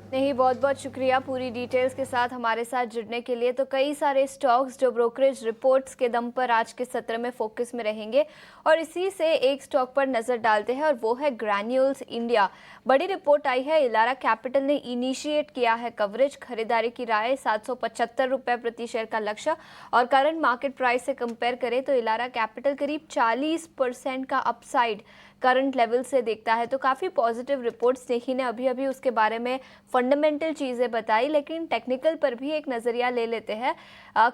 नहीं, बहुत बहुत शुक्रिया पूरी डिटेल्स के साथ हमारे साथ जुड़ने के लिए। तो कई सारे स्टॉक्स जो ब्रोकरेज रिपोर्ट्स के दम पर आज के सत्र में फोकस में रहेंगे और इसी से एक स्टॉक पर नजर डालते हैं और वो है ग्रैन्यूल्स इंडिया। बड़ी रिपोर्ट आई है, इलारा कैपिटल ने इनिशिएट किया है कवरेज। खरीदारी की राय 775 रुपए प्रति शेयर का लक्ष्य और करंट मार्केट प्राइस से कंपेयर करें तो इलारा कैपिटल करीब 40% का अपसाइड करंट लेवल से देखता है। तो काफ़ी पॉजिटिव रिपोर्ट्स देखी ने अभी अभी उसके बारे में फंडामेंटल चीज़ें बताई, लेकिन टेक्निकल पर भी एक नज़रिया ले लेते हैं।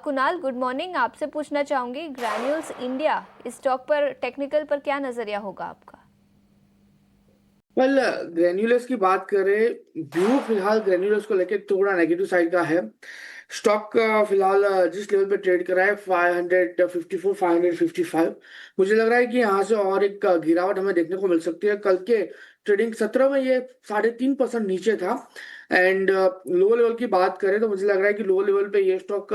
Kunal, good morning. आपसे पूछना चाहूँगी, ग्रैन्यूल्स इंडिया इस स्टॉक पर टेक्निकल पर क्या नज़रिया होगा आपका? वेल, ग्रेन्यूलर्स की बात करें, व्यू फिलहाल ग्रेन्यूलर्स को लेकर थोड़ा नेगेटिव साइड का है। स्टॉक फिलहाल जिस लेवल पे ट्रेड कर रहा है 554 555, मुझे लग रहा है कि यहाँ से और एक गिरावट हमें देखने को मिल सकती है। कल के ट्रेडिंग सत्र में ये 3.5% नीचे था एंड लो लेवल की बात करें तो मुझे लग रहा है कि लो लेवल पे ये स्टॉक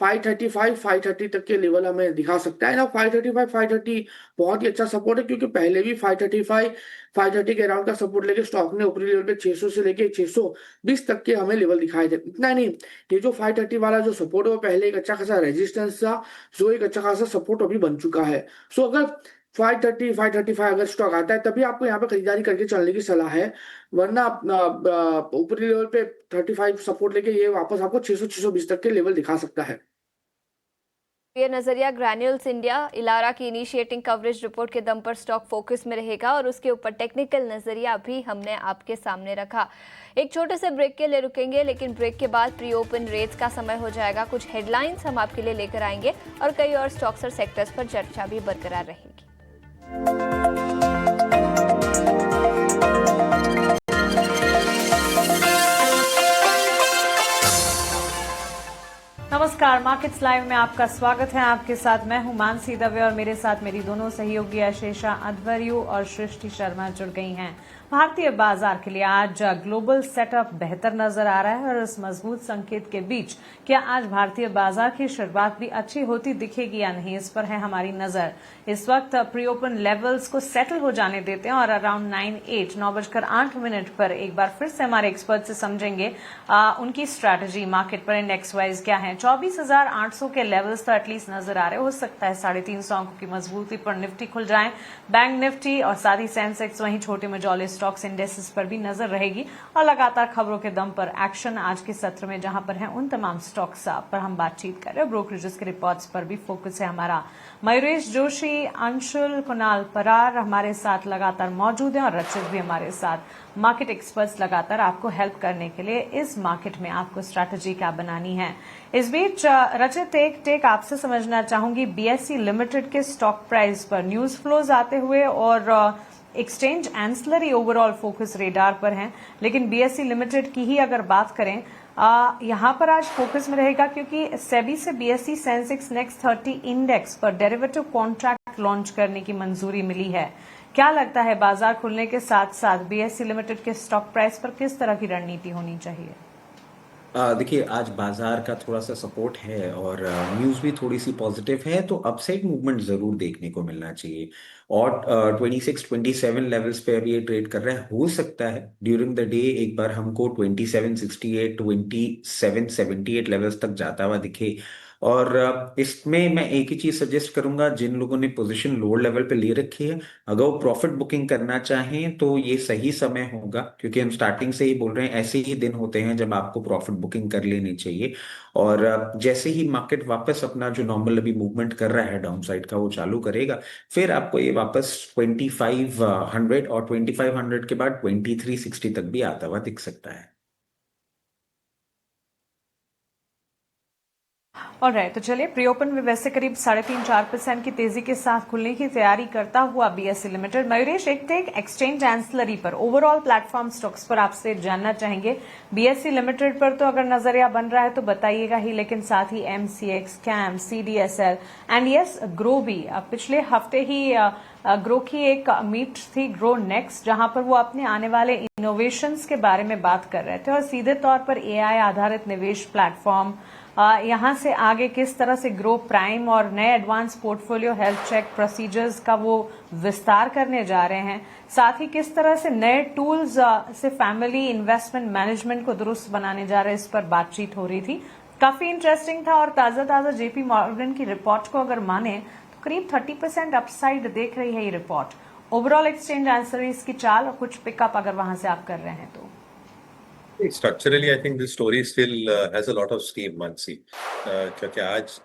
535 530 तक के लेवल हमें दिखा सकता है ना। 535 530 बहुत ही अच्छा सपोर्ट है, क्योंकि पहले भी 535 530 के अराउंड का सपोर्ट लेके स्टॉक ने ऊपरी लेवल पे 600 से लेके 620 तक के हमें लेवल दिखाए थे। इतना नहीं, ये जो 530 वाला जो सपोर्ट है वो पहले एक अच्छा खासा रेजिस्टेंस था, जो एक अच्छा खासा सपोर्ट अभी बन चुका है। सो अगर 530 535 अगर स्टॉक आता है तभी आपको यहाँ पे खरीदारी करके चलने की सलाह है, वरना ऊपरी लेवल पे 35 सपोर्ट लेके ये वापस आपको 600 620 तक के लेवल दिखा सकता है। ये नजरिया ग्रैन्यूल्स इंडिया, इलारा की इनिशिएटिंग कवरेज रिपोर्ट के दम पर स्टॉक फोकस में रहेगा और उसके ऊपर टेक्निकल नजरिया भी हमने आपके सामने रखा। एक छोटे से ब्रेक के लिए रुकेंगे, लेकिन ब्रेक के बाद प्री ओपन रेट्स का समय हो जाएगा। कुछ हेडलाइंस हम आपके लिए लेकर आएंगे और कई और स्टॉक्स और सेक्टर्स पर चर्चा भी बरकरार रहेगी। नमस्कार, मार्केट्स लाइव में आपका स्वागत है। आपके साथ मैं हूं मानसी दवे और मेरे साथ मेरी दोनों सहयोगी आशीषा अध्वर्यु और सृष्टि शर्मा जुड़ गई हैं। भारतीय बाजार के लिए आज ग्लोबल सेटअप बेहतर नजर आ रहा है और इस मजबूत संकेत के बीच क्या आज भारतीय बाजार की शुरुआत भी अच्छी होती दिखेगी या नहीं, इस पर है हमारी नजर। इस वक्त प्री ओपन लेवल्स को सेटल हो जाने देते हैं और अराउंड 9:08 पर एक बार फिर से हमारे एक्सपर्ट से समझेंगे उनकी स्ट्रैटेजी मार्केट पर इंडेक्स वाइज क्या है। 24,800 के लेवल्स तो एटलीस्ट नजर आ रहे, हो सकता है 350 अंकों की मजबूती पर निफ्टी खुल जाए, बैंक निफ्टी और साथ ही सेंसेक्स, वहीं छोटे मझौले स्टॉक्स इंडेक्सेस पर भी नजर रहेगी और लगातार खबरों के दम पर एक्शन आज के सत्र में जहां पर है उन तमाम स्टॉक्स पर हम बातचीत कर रहे हैं। ब्रोकरेजेस के रिपोर्ट्स पर भी फोकस है हमारा। मयूरेश जोशी, अंशुल, कुणाल परार हमारे साथ लगातार मौजूद हैं और रचित भी हमारे साथ। मार्केट एक्सपर्ट्स लगातार आपको हेल्प करने के लिए इस मार्केट में आपको स्ट्रैटेजी क्या बनानी है। इस बीच रचित, एक टेक आपसे समझना चाहूंगी बीएसई लिमिटेड के स्टॉक प्राइस पर। न्यूज फ्लोज आते हुए और exchange ancillary overall focus radar पर हैं, लेकिन बीएसई लिमिटेड की ही अगर बात करें यहां पर आज फोकस में रहेगा, क्योंकि सेबी से बीएसई सेंसेक्स नेक्स्ट 30 इंडेक्स पर डेरिवेटिव कॉन्ट्रैक्ट लॉन्च करने की मंजूरी मिली है। क्या लगता है बाजार खुलने के साथ साथ बीएसई लिमिटेड के स्टॉक प्राइस पर किस तरह की रणनीति होनी चाहिए? देखिए, आज बाजार का थोड़ा सा सपोर्ट है और न्यूज़ भी थोड़ी सी पॉजिटिव है, तो अपसाइड मूवमेंट ज़रूर देखने को मिलना चाहिए। और 26 27 लेवल्स पे अभी ये ट्रेड कर रहा है। हो सकता है ड्यूरिंग द डे एक बार हमको 2768 2778 लेवल्स तक जाता हुआ दिखे। और इसमें मैं एक ही चीज सजेस्ट करूंगा, जिन लोगों ने पोजीशन लोअर लेवल पे ले रखी है, अगर वो प्रॉफिट बुकिंग करना चाहें तो ये सही समय होगा, क्योंकि हम स्टार्टिंग से ही बोल रहे हैं ऐसे ही दिन होते हैं जब आपको प्रॉफिट बुकिंग कर लेनी चाहिए। और जैसे ही मार्केट वापस अपना जो नॉर्मल अभी मूवमेंट कर रहा है डाउन साइड का वो चालू करेगा, फिर आपको ये वापस 2500 और 2500 के बाद 2360 तक भी आता हुआ दिख सकता है। ऑलराइट, तो चलिए प्री ओपन में वैसे करीब 3.5-4% की तेजी के साथ खुलने की तैयारी करता हुआ बीएसई लिमिटेड। मयूरेश, एक एक्सचेंज एंसलरी पर ओवरऑल प्लेटफॉर्म स्टॉक्स पर आपसे जानना चाहेंगे। बीएसई लिमिटेड पर तो अगर नजरिया बन रहा है तो बताइएगा ही, लेकिन साथ ही MCX, CAM, CDSL and yes Groww भी। पिछले हफ्ते ही ग्रो की एक मीट थी, ग्रो नेक्स्ट, जहां पर वो अपने आने वाले इनोवेशंस के बारे में बात कर रहे थे और सीधे तौर पर एआई आधारित निवेश प्लेटफॉर्म यहाँ से आगे किस तरह से ग्रो प्राइम और नए advance portfolio health check procedures का वो विस्तार करने जा रहे हैं, साथ ही किस तरह से नए टूल्स से फैमिली इन्वेस्टमेंट मैनेजमेंट को दुरुस्त बनाने जा रहे हैं, इस पर बातचीत हो रही थी। काफी इंटरेस्टिंग था और ताजा जेपी मॉर्गन की रिपोर्ट को अगर माने तो करीब 30% अपसाइड देख रही है ये रिपोर्ट। ओवरऑल एक्सचेंज एंसरीज की चाल और कुछ पिकअप अगर वहां से आप कर रहे हैं तो structurally I think this story still has a lot of steam, Mansi, क्योंकि आज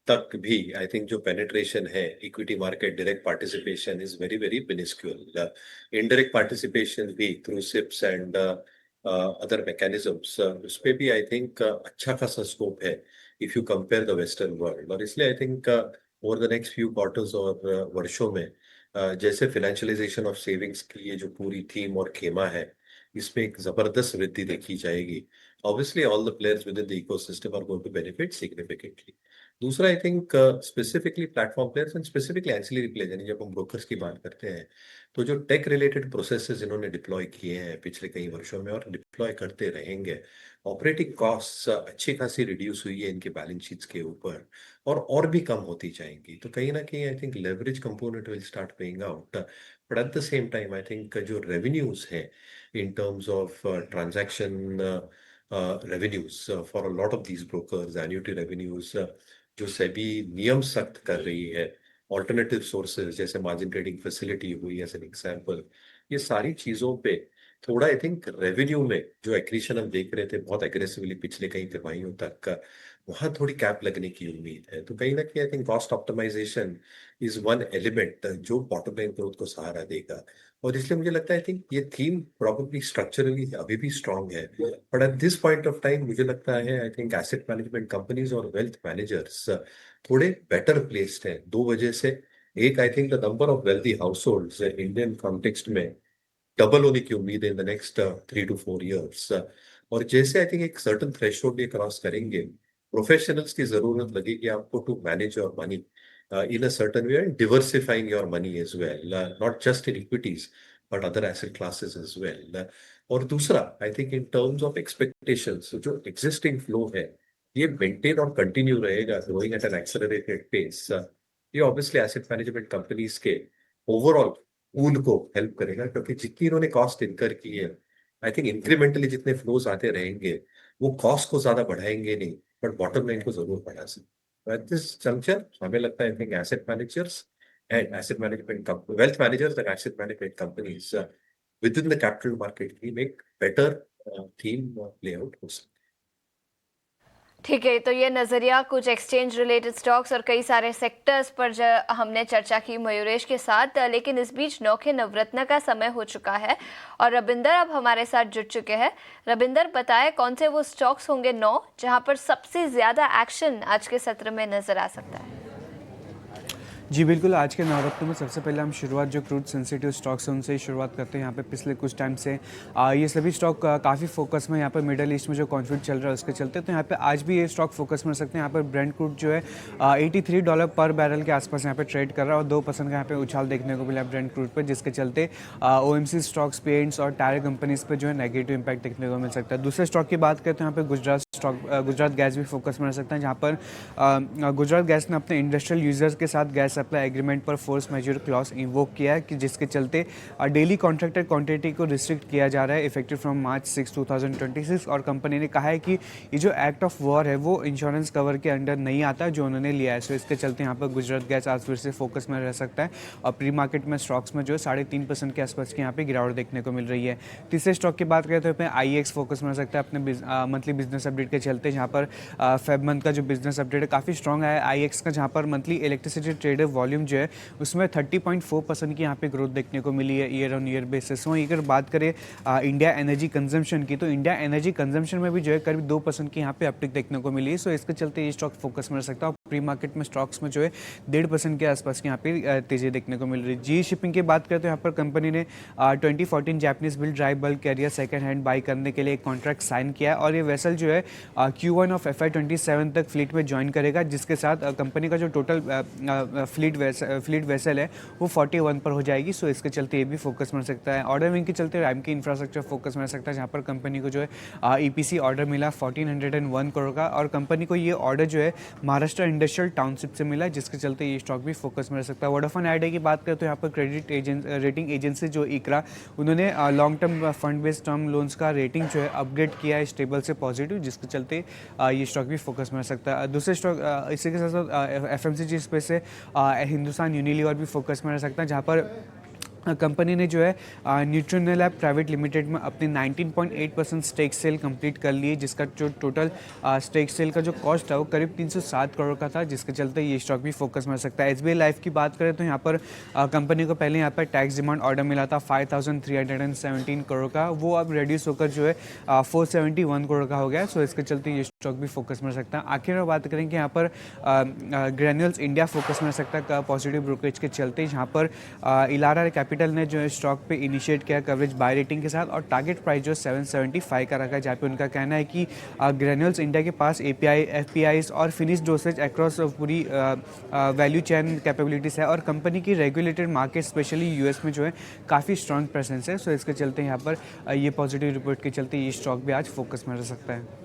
तक भी आई थिंक जो पेनिट्रेशन है equity market direct participation is very very miniscule. Indirect participation भी through SIPs and other mechanisms, उस पे भी आई थिंक अच्छा खासा स्कोप है if you compare the western world. और इसलिए I think over the next few quarters और वर्षों में जैसे फाइनेंशियलाइजेशन ऑफ सेविंग्स की ये जो पूरी थीम और खेमा है, इसमें एक जबरदस्त वृद्धि देखी जाएगी। Obviously all the players within the ecosystem are going to benefit significantly. दूसरा I think specifically platform players and specifically ancillary players, यानी जब हम ब्रोकर्स की बात करते हैं तो जो टेक रिलेटेड प्रोसेसेस इन्होंने डिप्लॉय किए हैं पिछले कई वर्षों में और डिप्लॉय करते रहेंगे, ऑपरेटिंग कॉस्ट अच्छी खासी रिड्यूस हुई है इनके बैलेंस शीट्स के ऊपर और भी कम होती जाएंगी। तो कहीं ना कहीं I think leverage component will start paying out, but at the same time I think जो रेवेन्यूज है in terms of transaction revenues for a lot of these brokers, annuity revenues, जो सेबी नियम सख्त कर रही है, ऑल्टरनेटिव सोर्सेज जैसे margin trading facility हुई एज एन एग्जांपल, ये सारी चीजों पे थोड़ा आई थिंक रेवेन्यू में जो एक्रीशन हम देख रहे थे बहुत एग्रेसिवली पिछले कई तिमाहियों तक, वहां थोड़ी कैप लगने की उम्मीद है। तो कहीं ना कहीं I think cost optimization is one element जो बॉटम लाइन ग्रोथ को सहारा देगा। और इसलिए मुझे लगता है आई थिंक ये थीम प्रॉब्लली स्ट्रक्चरली अभी भी स्ट्रांग है, but at this point of time मुझे लगता है I think asset management companies और वेल्थ मैनेजर्स थोड़े बेटर प्लेस्ड हैं दो वजह से। एक, I think the number of wealthy households Indian context में डबल होने की उम्मीद है in the next 3 to 4 years। और जैसे आई थिंक एक सर्टन थ्रेशोल्ड ये क्रॉस करेंगे, प्रोफेशनल्स की जरूरत लगेगी आपको to manage your money in a certain way and diversifying your money as well, not just in equities but other asset classes as well। और दूसरा I think in terms of expectations जो existing flow है ये maintain और continue रहेगा growing at an accelerated pace. ये obviously asset management companies के overall pool को हेल्प करेगा, क्योंकि जितनी इन्होंने कॉस्ट इनकर की है आई थिंक इंक्रीमेंटली जितने फ्लोज आते रहेंगे वो कॉस्ट को ज्यादा बढ़ाएंगे नहीं, बट बॉटम लाइन को जरूर बढ़ा सकते। At this juncture, हमें लगता है I think asset managers and asset management wealth managers and asset management companies within the capital market की make better theme play out हो सकती है। ठीक है, तो ये नज़रिया कुछ एक्सचेंज रिलेटेड स्टॉक्स और कई सारे सेक्टर्स पर हमने चर्चा की मयूरेश के साथ, लेकिन इस बीच नौखे नवरत्न का समय हो चुका है और रविंदर अब हमारे साथ जुड़ चुके हैं। रविंदर, बताएं कौन से वो स्टॉक्स होंगे 9 जहां पर सबसे ज़्यादा एक्शन आज के सत्र में नज़र आ सकता है? जी बिल्कुल, आज के नवरत्न में सबसे पहले हम शुरुआत जो क्रूड सेंसिटिव स्टॉक्स हैं उनसे ही शुरुआत करते हैं। यहाँ पे पिछले कुछ टाइम से ये सभी स्टॉक काफ़ी फोकस में, यहाँ पे मिडल ईस्ट में जो कॉन्फ्लिक्ट चल रहा है उसके चलते, तो यहाँ पे आज भी ये स्टॉक फोकस में रख सकते हैं। यहाँ पर ब्रेंट क्रूड जो है $83 पर बैरल के आसपास यहाँ पे ट्रेड कर रहा है और 2% का यहाँ पे उछाल देखने को मिला ब्रेंट क्रूड पर, जिसके चलते OMC स्टॉक्स, पेंट्स और टायर कंपनीज पर जो है नेगेटिव इंपैक्ट देखने को मिल सकता है। दूसरे स्टॉक की बात करें तो यहाँ पे गुजरात गैस भी फोकस में रह सकता है, जहाँ पर गुजरात गैस ने अपने इंडस्ट्रियल यूजर्स के साथ गैस सप्लाई एग्रीमेंट पर फोर्स मेजर क्लॉज इन्वोक किया है कि जिसके चलते डेली कॉन्ट्रैक्टेड क्वांटिटी को रिस्ट्रिक्ट किया जा रहा है इफेक्टिव फ्रॉम March 6, 2026। और कंपनी ने कहा है कि ये जो एक्ट ऑफ वॉर है वो इंश्योरेंस कवर के अंडर नहीं आता जो उन्होंने लिया है। सो इसके चलते यहाँ पर गुजरात गैस आज फिर से फोकस में रह सकता है और प्री मार्केट में स्टॉक्स में जो है 3.5% के आसपास की यहाँ पे गिरावट देखने को मिल रही है। तीसरे स्टॉक की बात करें तो इसमें IEX फोकस में रह सकता है अपने मंथली बिजनेस अपडेट के चलते, जहाँ पर फेब मंथ का जो बिजनेस अपडेट है काफ़ी स्ट्रॉन्ग है IEX का, जहाँ पर मंथली इलेक्ट्रिसिटी ट्रेडेड वॉल्यूम जो है उसमें 30.4% की यहाँ पे ग्रोथ देखने को मिली है ईयर ऑन ईयर बेसिस। वहीं अगर बात करें इंडिया एनर्जी कंजम्पशन की, तो इंडिया एनर्जी कंजम्पशन में भी जो है करीब 2% की यहाँ पे अपटिक देखने को मिली है। सो इसके चलते ये स्टॉक फोकस में रह सकता है। प्री मार्केट में स्टॉक्स में जो है 1.5% के आसपास की यहाँ पे तेजी देखने को मिल रही है। जी शिपिंग की बात करें तो यहाँ पर कंपनी ने 2014 Japanese build dry bulk carrier second hand by करने के लिए एक कॉन्ट्रैक्ट साइन किया है और ये वेसल जो है Q1 ऑफ FY27 तक फ्लीट में ज्वाइन करेगा, जिसके साथ कंपनी का जो टोटल फ्लीट वेसल है वो 41 पर हो जाएगी। सो इसके चलते ये भी फोकस में रह सकता है। ऑर्डर विंग के चलते रैम की इंफ्रास्ट्रक्चर फोकस में रह सकता है, जहाँ पर कंपनी को जो है EPC ऑर्डर मिला 1401 करोड़ का और कंपनी को ये ऑर्डर जो है महाराष्ट्र इंडस्ट्रियल टाउनशिप से मिला, जिसके चलते ये स्टॉक भी फोकस में रह सकता है। वोडाफोन आइडिया की बात करें तो यहाँ पर क्रेडिट रेटिंग एजेंसी जो ICRA, उन्होंने long term fund based term loans का रेटिंग जो है अपग्रेड किया है स्टेबल से पॉजिटिव, जिसके चलते ये स्टॉक भी फोकस में रह सकता है। दूसरे स्टॉक इसी के साथ साथ FMCG स्पेस से हिंदुस्तान यूनिलीवर भी फोकस में रह सकता है, जहाँ पर कंपनी ने जो है न्यूट्रिनलैब प्राइवेट लिमिटेड में अपनी 19.8% स्टेक सेल कंप्लीट कर ली है, जिसका जो टोटल स्टेक सेल का जो कॉस्ट है वो करीब 307 करोड़ का था, जिसके चलते ये स्टॉक भी फोकस में रह सकता है। SBI लाइफ की बात करें तो यहाँ पर कंपनी को पहले यहाँ पर टैक्स डिमांड ऑर्डर मिला था 5317 करोड़ का, वो अब रिड्यूस होकर जो है 471 करोड़ का हो गया। सो इसके चलते ये स्टॉक भी फोकस में रह सकता है। आखिर में बात करें कि यहाँ पर ग्रैन्यूल्स इंडिया फोकस में रह सकता है पॉजिटिव ब्रोकरेज के चलते, जहाँ पर इलारा कैपिटल ने जो है स्टॉक पे इनिशिएट किया कवरेज बाय रेटिंग के साथ और टारगेट प्राइस जो 775 का रखा है, जहाँ पे उनका कहना है कि ग्रैन्यूल्स इंडिया के पास API FPIs और फिनिश डोसेज अक्रॉस पूरी वैल्यू चेन कैपेबिलिटीज है और कंपनी की रेगुलेटेड मार्केट स्पेशली US में जो है काफ़ी स्ट्रॉन्ग प्रेजेंस है। सो इसके चलते यहाँ पर ये पॉजिटिव रिपोर्ट के चलते ये स्टॉक भी आज फोकस में रह सकता है।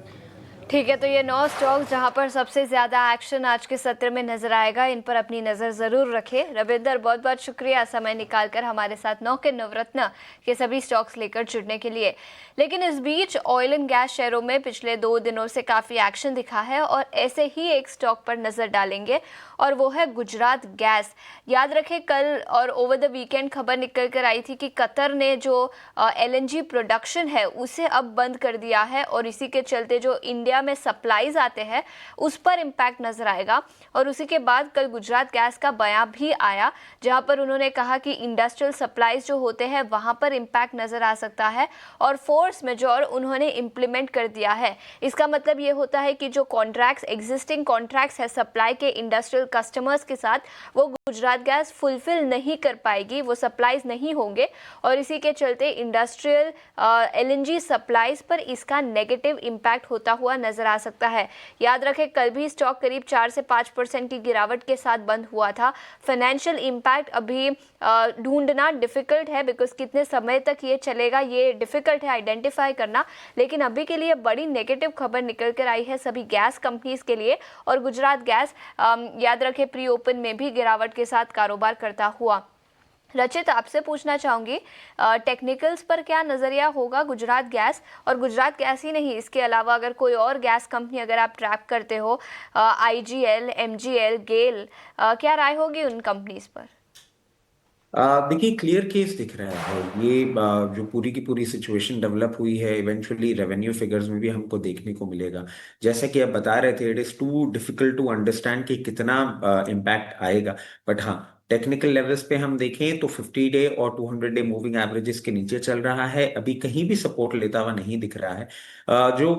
ठीक है, तो ये 9 स्टॉक जहां पर सबसे ज़्यादा एक्शन आज के सत्र में नजर आएगा, इन पर अपनी नज़र ज़रूर रखें। रविंदर, बहुत बहुत शुक्रिया समय निकालकर हमारे साथ 9 के नवरत्न के सभी स्टॉक्स लेकर जुड़ने के लिए। लेकिन इस बीच ऑयल एंड गैस शेयरों में पिछले 2 दिनों से काफ़ी एक्शन दिखा है और ऐसे ही एक स्टॉक पर नज़र डालेंगे और वो है गुजरात गैस। याद रखें कल और ओवर द वीकेंड खबर निकल कर आई थी कि कतर ने जो LNG प्रोडक्शन है उसे अब बंद कर दिया है और इसी के चलते जो इंडिया में सप्लाईज आते हैं उस पर इंपैक्ट नजर आएगा। और उसी के बाद कल गुजरात गैस का बयान भी आया, जहां पर उन्होंने कहा कि इंडस्ट्रियल सप्लाईज जो होते हैं वहां पर इंपैक्ट नजर आ सकता है और फोर्स मेजॉर उन्होंने इंप्लीमेंट कर दिया है। इसका मतलब ये होता है कि जो कॉन्ट्रैक्ट्स एग्जिस्टिंग कॉन्ट्रैक्ट्स है सप्लाई के इंडस्ट्रियल कस्टमर्स के साथ, वो गुजरात गैस फुलफिल नहीं कर पाएगी, वो सप्लाईज नहीं होंगे और इसी के चलते इंडस्ट्रियल LNG सप्लाईज पर इसका नेगेटिव इंपैक्ट होता हुआ नजर आ सकता है। याद रखें कल भी स्टॉक करीब 4 से 5% की गिरावट के साथ बंद हुआ था। फाइनेंशियल इंपैक्ट अभी ढूंढना डिफिकल्ट है, बिकॉज कितने समय तक ये चलेगा ये डिफिकल्ट है आइडेंटिफाई करना, लेकिन अभी के लिए बड़ी नेगेटिव खबर निकल कर आई है सभी गैस कंपनीज के लिए। और गुजरात गैस याद रखें प्री ओपन में भी गिरावट के साथ कारोबार करता हुआ। रचित, आपसे पूछना चाहूँगी टेक्निकल्स पर क्या नज़रिया होगा गुजरात गैस, और गुजरात गैस ही नहीं इसके अलावा अगर कोई और गैस कंपनी अगर आप ट्रैक करते हो IGL, MGL, गेल, क्या राय होगी उन कंपनीज पर? देखिए क्लियर केस दिख रहा है ये जो पूरी की पूरी सिचुएशन डेवलप हुई है इवेंचुअली रेवेन्यू फिगर्स में भी हमको देखने को मिलेगा। जैसा कि आप बता रहे थे it is too difficult to understand कि कितना इम्पैक्ट आएगा, बट हाँ टेक्निकल लेवल्स पे हम देखें तो 50 डे और 200 डे मूविंग एवरेजेस के नीचे चल रहा है, अभी कहीं भी सपोर्ट लेता हुआ नहीं दिख रहा है। जो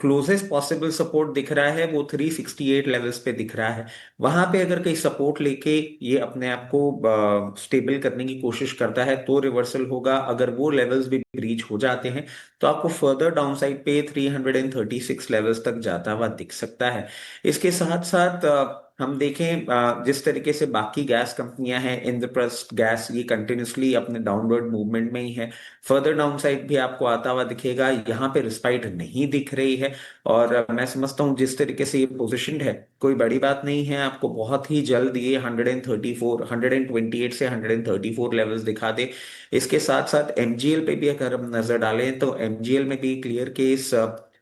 क्लोजेस्ट पॉसिबल सपोर्ट दिख रहा है वो 368 लेवल्स पे दिख रहा है। वहां पे अगर कहीं सपोर्ट लेके ये अपने आप को स्टेबल करने की कोशिश करता है तो रिवर्सल होगा। अगर वो लेवल्स भी ब्रीच हो जाते हैं तो आपको फर्दर डाउनसाइड पे 336 लेवल्स तक जाता हुआ दिख सकता है। इसके साथ साथ हम देखें जिस तरीके से बाकी गैस कंपनियां हैं, इंद्रप्रस्थ गैस ये कंटिन्यूसली अपने डाउनवर्ड मूवमेंट में ही है। फर्दर डाउनसाइड भी आपको आता हुआ दिखेगा, यहाँ पे रिस्पाइट नहीं दिख रही है। और मैं समझता हूँ जिस तरीके से ये पोजीशनड है कोई बड़ी बात नहीं है, आपको बहुत ही जल्द ये 128 से 134 लेवल्स दिखा दे। इसके साथ साथ MGL पे भी अगर हम नजर डालें तो MGL में भी क्लियर केस